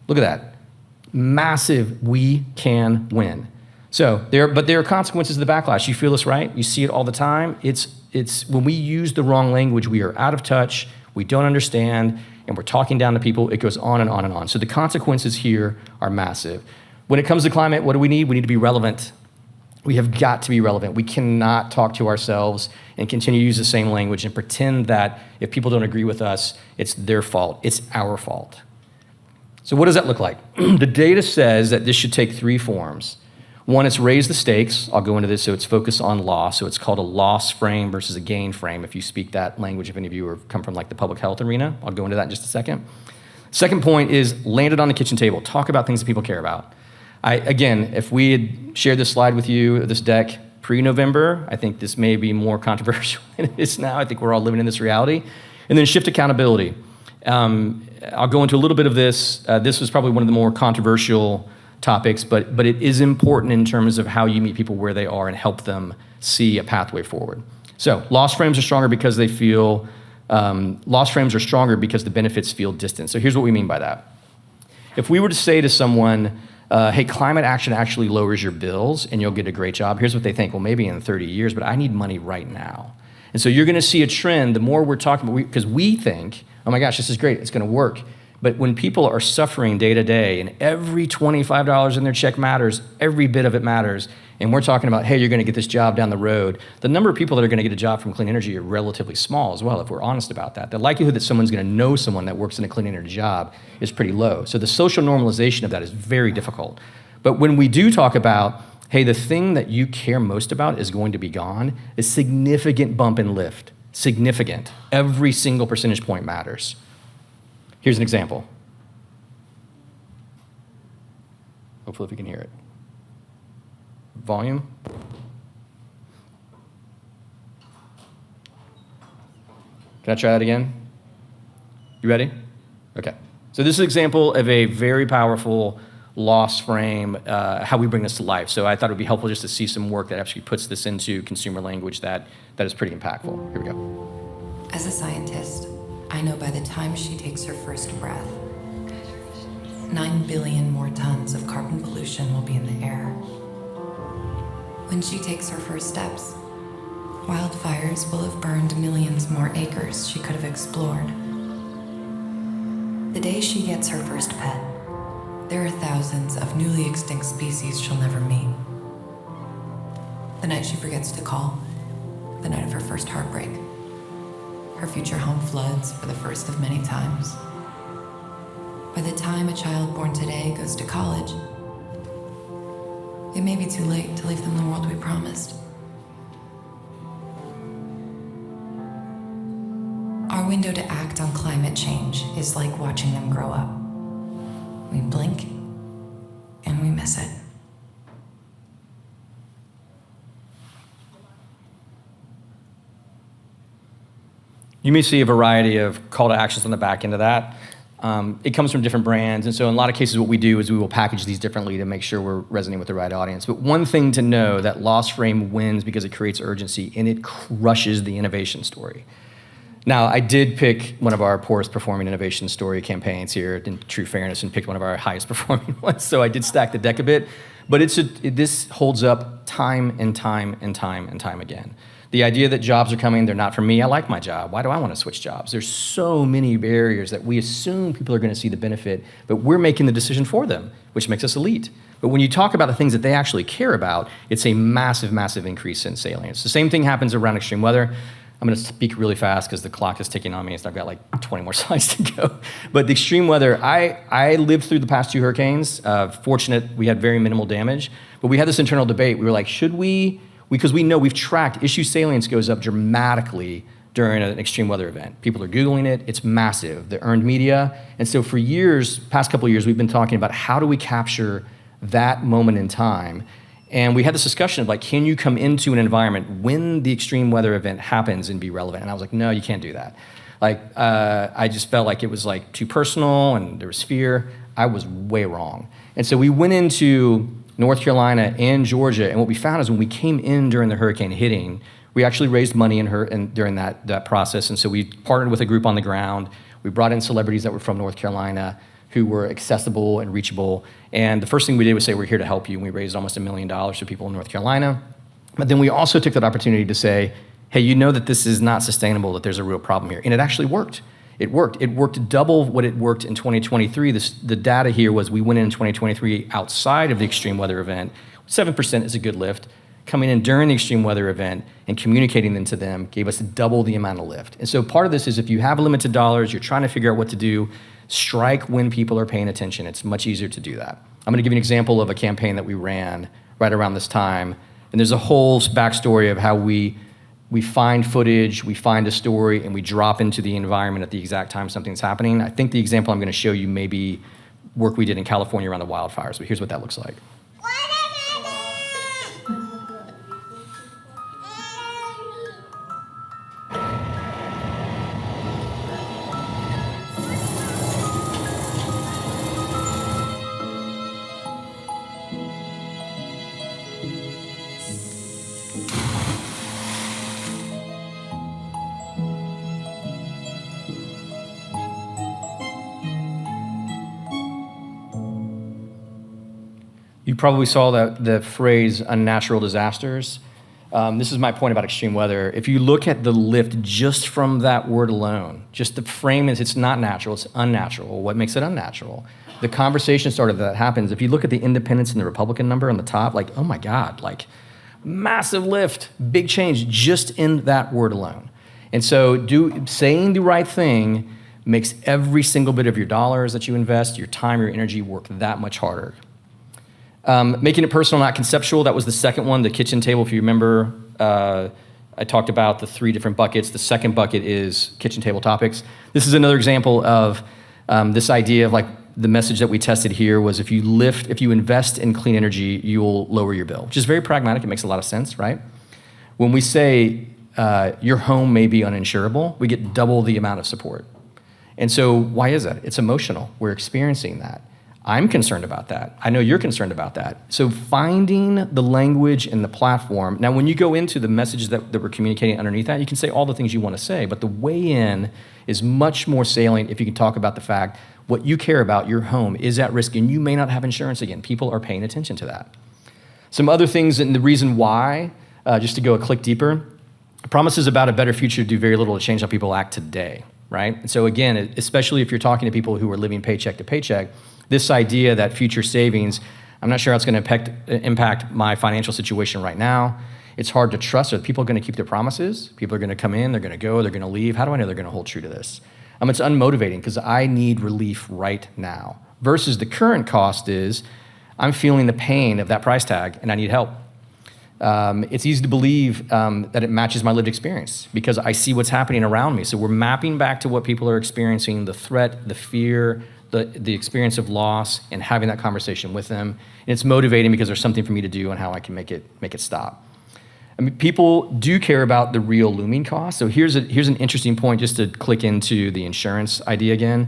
S10: Look at that. Massive, we can win. So there are consequences to the backlash. You feel this, right? You see it all the time. It's when we use the wrong language, we are out of touch, we don't understand, and we're talking down to people. It goes on and on and on. So the consequences here are massive. When it comes to climate, what do we need? We need to be relevant. We have got to be relevant. We cannot talk to ourselves and continue to use the same language and pretend that if people don't agree with us, it's their fault. It's our fault. So what does that look like? The data says that this should take 3 forms. One, it's raise the stakes. I'll go into this, so it's focused on loss. So it's called a loss frame versus a gain frame, if you speak that language, if any of you have come from the public health arena. I'll go into that in just a second. Second point is land it on the kitchen table. Talk about things that people care about. Again, if we had shared this slide with you, this deck, pre-November, I think this may be more controversial than it is now. I think we're all living in this reality. And then shift accountability. I'll go into a little bit of this. This was probably one of the more controversial topics, but it is important in terms of how you meet people where they are and help them see a pathway forward. So loss frames are stronger because they feel, loss frames are stronger because the benefits feel distant. So here's what we mean by that. If we were to say to someone, hey, climate action actually lowers your bills and you'll get a great job, here's what they think, well, maybe in 30 years, but I need money right now. And so you're gonna see a trend, the more we're talking about, because we think, oh my gosh, this is great, it's gonna work. But when people are suffering day to day and every $25 in their check matters, every bit of it matters, and we're talking about, hey, you're gonna get this job down the road, the number of people that are gonna get a job from clean energy are relatively small as well, if we're honest about that. The likelihood that someone's gonna know someone that works in a clean energy job is pretty low. So the social normalization of that is very difficult. But when we do talk about, hey, the thing that you care most about is going to be gone, a significant bump in lift, significant. Every single percentage point matters. Here's an example. Hopefully if we can hear it. Volume. Can I try that again? You ready? Okay. So this is an example of a very powerful loss frame, how we bring this to life. So I thought it would be helpful just to see some work that actually puts this into consumer language that is pretty impactful. Here we go.
S7: As a scientist, I know by the time she takes her first breath, 9 billion more tons of carbon pollution will be in the air. When she takes her first steps, wildfires will have burned millions more acres she could have explored. The day she gets her first pet, there are thousands of newly extinct species she'll never meet. The night she forgets to call, the night of her first heartbreak, her future home floods for the first of many times. By the time a child born today goes to college, it may be too late to leave them the world we promised. Our window to act on climate change is like watching them grow up. We blink and we miss it.
S10: You may see a variety of call to actions on the back end of that. It comes from different brands, and so in a lot of cases what we do is we will package these differently to make sure we're resonating with the right audience. But one thing to know, that loss frame wins because it creates urgency and it crushes the innovation story. Now, I did pick one of our poorest performing innovation story campaigns here, in true fairness, and picked one of our highest performing ones, so I did stack the deck a bit. But this holds up time and time and time and time again. The idea that jobs are coming, they're not for me, I like my job. Why do I want to switch jobs? There's so many barriers that we assume people are going to see the benefit, but we're making the decision for them, which makes us elite. But when you talk about the things that they actually care about, it's a massive, massive increase in salience. The same thing happens around extreme weather. I'm going to speak really fast because the clock is ticking on me, so I've got like 20 more slides to go. But the extreme weather, I lived through the past 2 hurricanes. Fortunate, we had very minimal damage. But we had this internal debate. We were like, should we, because we know we've tracked, issue salience goes up dramatically during an extreme weather event. People are Googling it, it's massive, the earned media. And so for years, past couple of years, we've been talking about how do we capture that moment in time. And we had this discussion of like, can you come into an environment when the extreme weather event happens and be relevant? And I was like, no, you can't do that. Like, I just felt like it was like too personal and there was fear. I was way wrong. And so we went into North Carolina and Georgia, and what we found is when we came in during the hurricane hitting, we actually raised money during that process. And so we partnered with a group on the ground. We brought in celebrities that were from North Carolina who were accessible and reachable. And the first thing we did was say, we're here to help you. And we raised almost $1 million for people in North Carolina. But then we also took that opportunity to say, hey, you know that this is not sustainable, that there's a real problem here. And it actually worked. It worked. It worked double what it worked in 2023. The data here was we went in 2023 outside of the extreme weather event. 7% is a good lift. Coming in during the extreme weather event and communicating them to them gave us double the amount of lift. And so part of this is if you have limited dollars, you're trying to figure out what to do, strike when people are paying attention. It's much easier to do that. I'm gonna give you an example of a campaign that we ran right around this time. And there's a whole backstory of how we find footage, we find a story, and we drop into the environment at the exact time something's happening. I think the example I'm gonna show you may be work we did in California around the wildfires, but here's what that looks like. You probably saw the phrase unnatural disasters. This is my point about extreme weather. If you look at the lift just from that word alone, just the frame is it's not natural, it's unnatural. What makes it unnatural? The conversation started that happens. If you look at the independents and the Republican number on the top, like, oh my God, like massive lift, big change just in that word alone. And so saying the right thing makes every single bit of your dollars that you invest, your time, your energy work that much harder. Making it personal, not conceptual. That was the second one, the kitchen table. If you remember, I talked about the 3 different buckets. The second bucket is kitchen table topics. This is another example of this idea of like the message that we tested here was if you invest in clean energy, you'll lower your bill, which is very pragmatic. It makes a lot of sense, right? When we say your home may be uninsurable, we get double the amount of support. And so why is that? It's emotional. We're experiencing that. I'm concerned about that. I know you're concerned about that. So finding the language and the platform. Now, when you go into the messages that we're communicating underneath that, you can say all the things you want to say, but the way in is much more salient if you can talk about the fact what you care about, your home, is at risk, and you may not have insurance again. People are paying attention to that. Some other things, and the reason why, just to go a click deeper, promises about a better future do very little to change how people act today, right? And so again, especially if you're talking to people who are living paycheck to paycheck, this idea that future savings, I'm not sure how it's going to impact my financial situation right now. It's hard to trust. Are people going to keep their promises? People are going to come in, they're going to go, they're going to leave. How do I know they're going to hold true to this? It's unmotivating because I need relief right now. Versus the current cost is I'm feeling the pain of that price tag and I need help. It's easy to believe that it matches my lived experience because I see what's happening around me. So we're mapping back to what people are experiencing, the threat, the fear, the experience of loss, and having that conversation with them. And it's motivating because there's something for me to do and how I can make it stop. People do care about the real looming cost. So here's an interesting point just to click into the insurance idea again.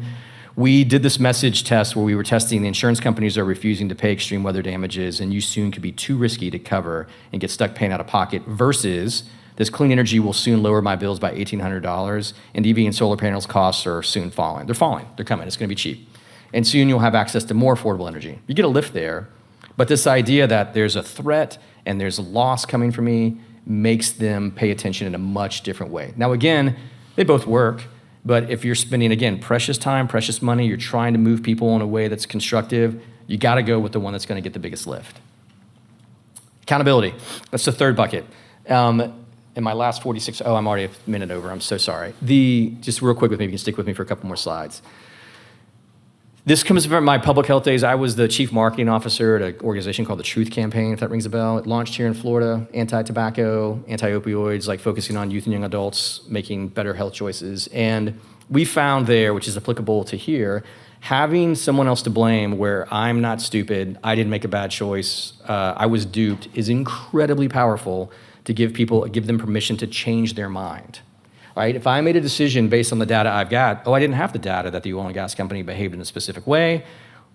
S10: We did this message test where we were testing the insurance companies are refusing to pay extreme weather damages and you soon could be too risky to cover and get stuck paying out of pocket versus this clean energy will soon lower my bills by $1,800 and EV and solar panels costs are soon falling. They're falling, they're coming, it's gonna be cheap. And soon you'll have access to more affordable energy. You get a lift there, but this idea that there's a threat and there's a loss coming for me makes them pay attention in a much different way. Now again, they both work, but if you're spending, again, precious time, precious money, you're trying to move people in a way that's constructive, you gotta go with the one that's gonna get the biggest lift. Accountability, that's the third bucket. In my last 46, I'm already a minute over, I'm so sorry. Just real quick with me, you can stick with me for a couple more slides. This comes from my public health days. I was the chief marketing officer at an organization called the Truth Campaign, if that rings a bell. It launched here in Florida, anti-tobacco, anti-opioids, like focusing on youth and young adults making better health choices. And we found there, which is applicable to here, having someone else to blame where I'm not stupid, I didn't make a bad choice, I was duped, is incredibly powerful to give them permission to change their mind. Right? If I made a decision based on the data I've got, I didn't have the data that the oil and gas company behaved in a specific way,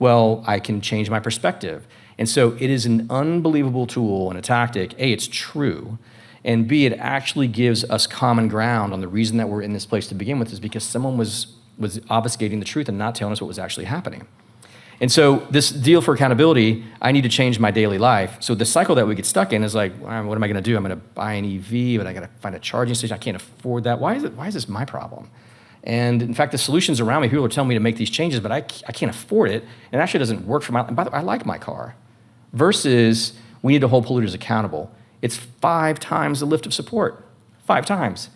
S10: well, I can change my perspective. And so it is an unbelievable tool and a tactic. A, it's true, and B, it actually gives us common ground on the reason that we're in this place to begin with is because someone was obfuscating the truth and not telling us what was actually happening. And so this deal for accountability, I need to change my daily life. So the cycle that we get stuck in is like, what am I gonna do? I'm gonna buy an EV, but I gotta find a charging station. I can't afford that. Why is this my problem? And in fact, the solutions around me, people are telling me to make these changes, but I can't afford it. And it actually doesn't work for and by the way, I like my car. Versus, we need to hold polluters accountable. It's 5 times the lift of support, 5 times.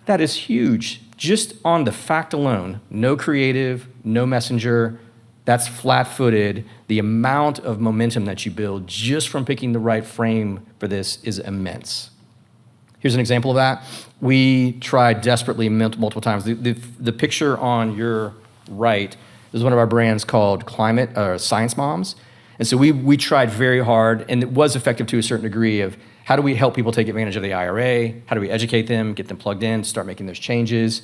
S10: That is huge. Just on the fact alone, no creative, no messenger, that's flat-footed. The amount of momentum that you build just from picking the right frame for this is immense. Here's an example of that. We tried desperately multiple times. The picture on your right is one of our brands called Science Moms. And so we tried very hard, and it was effective to a certain degree of how do we help people take advantage of the IRA? How do we educate them, get them plugged in, start making those changes?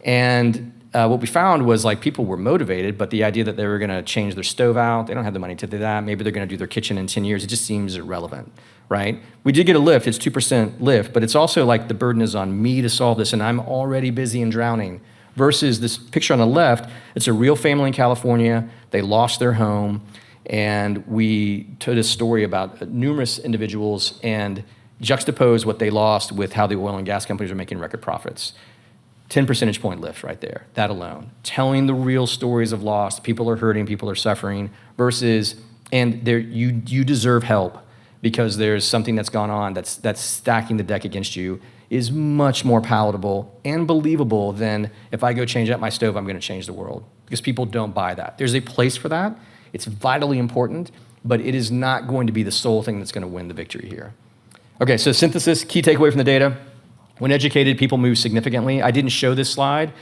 S10: And what we found was like people were motivated, but the idea that they were gonna change their stove out, they don't have the money to do that. Maybe they're gonna do their kitchen in 10 years. It just seems irrelevant, right? We did get a lift, it's 2% lift, but it's also like the burden is on me to solve this and I'm already busy and drowning. Versus this picture on the left, it's a real family in California. They lost their home and we told a story about numerous individuals and juxtaposed what they lost with how the oil and gas companies are making record profits. 10 percentage point lift right there, that alone. Telling the real stories of loss, people are hurting, people are suffering, versus, and you deserve help because there's something that's gone on that's stacking the deck against you, is much more palatable and believable than if I go change out my stove, I'm gonna change the world. Because people don't buy that. There's a place for that, it's vitally important, but it is not going to be the sole thing that's going to win the victory here. Okay, so synthesis, key takeaway from the data. When educated, people move significantly. I didn't show this slide.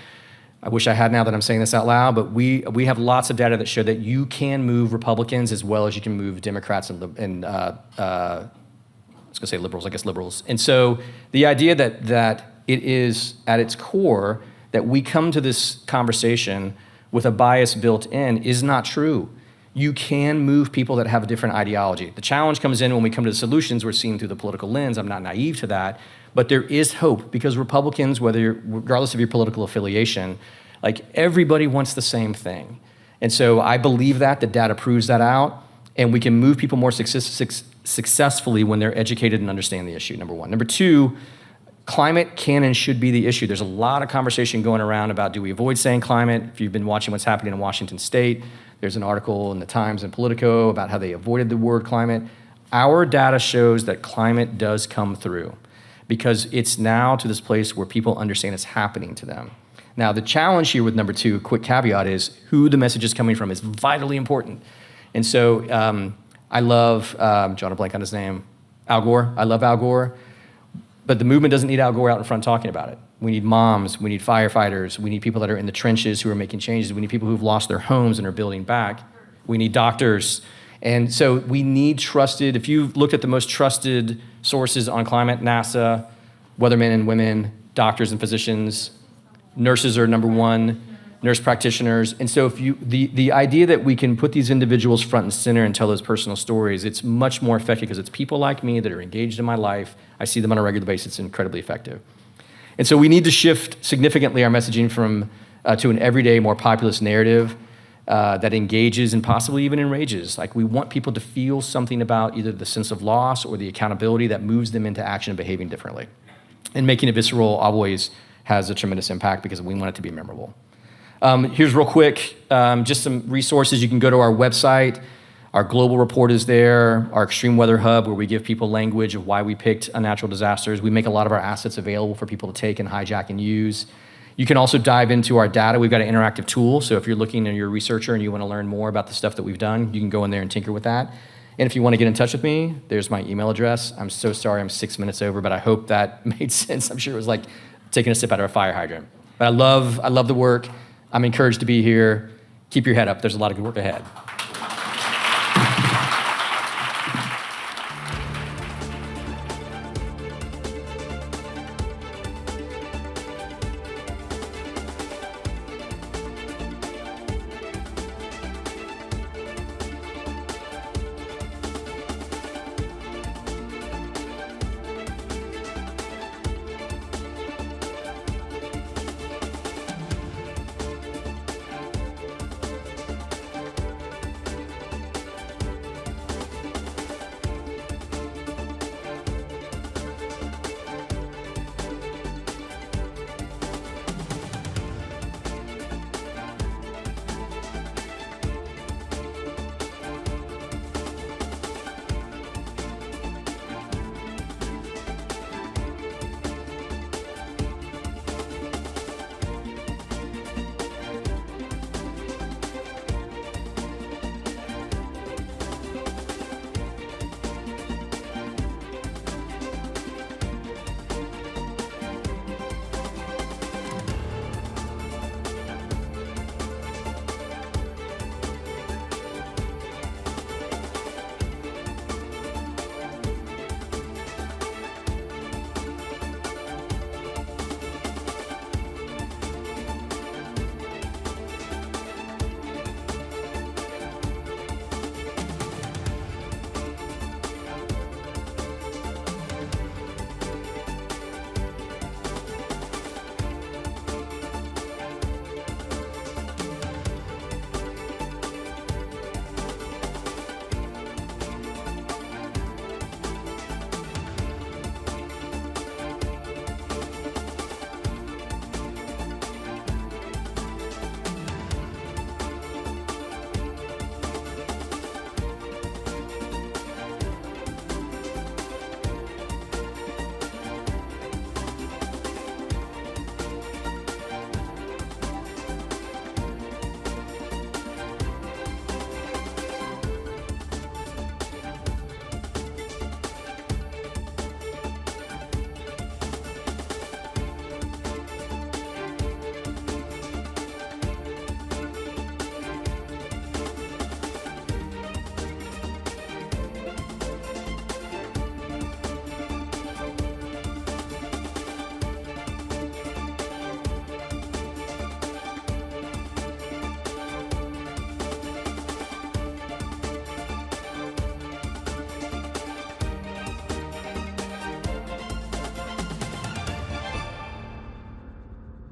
S10: I wish I had now that I'm saying this out loud, but we have lots of data that show that you can move Republicans as well as you can move Democrats and I was going to say liberals, I guess liberals. And so the idea that it is at its core that we come to this conversation with a bias built in is not true. You can move people that have a different ideology. The challenge comes in when we come to the solutions we're seeing through the political lens. I'm not naive to that, but there is hope because Republicans, regardless of your political affiliation, like everybody wants the same thing. And so I believe that the data proves that out, and we can move people more successfully when they're educated and understand the issue, number one. Number two, climate can and should be the issue. There's a lot of conversation going around about do we avoid saying climate? If you've been watching what's happening in Washington State, there's an article in the Times and Politico about how they avoided the word climate. Our data shows that climate does come through because it's now to this place where people understand it's happening to them. Now, the challenge here with number two, quick caveat, is who the message is coming from is vitally important. And so I love, John, a blank on his name, Al Gore. I love Al Gore. But the movement doesn't need Al Gore out in front talking about it. We need moms, we need firefighters, we need people that are in the trenches who are making changes, we need people who've lost their homes and are building back, we need doctors. And so we need trusted, if you've looked at the most trusted sources on climate, NASA, weathermen and women, doctors and physicians, nurses are number one, nurse practitioners. And so if the idea that we can put these individuals front and center and tell those personal stories, it's much more effective because it's people like me that are engaged in my life. I see them on a regular basis. It's incredibly effective. And so we need to shift significantly our messaging from to an everyday, more populist narrative that engages and possibly even enrages. Like we want people to feel something about either the sense of loss or the accountability that moves them into action and behaving differently. And making it visceral always has a tremendous impact because we want it to be memorable. Here's real quick, just some resources. You can go to our website. Our global report is there, our extreme weather hub where we give people language of why we picked natural disasters. We make a lot of our assets available for people to take and hijack and use. You can also dive into our data. We've got an interactive tool, so if you're looking and you're a researcher and you want to learn more about the stuff that we've done, you can go in there and tinker with that. And if you want to get in touch with me, there's my email address. I'm so sorry I'm 6 minutes over, but I hope that made sense. I'm sure it was like taking a sip out of a fire hydrant. But I love the work. I'm encouraged to be here. Keep your head up. There's a lot of good work ahead.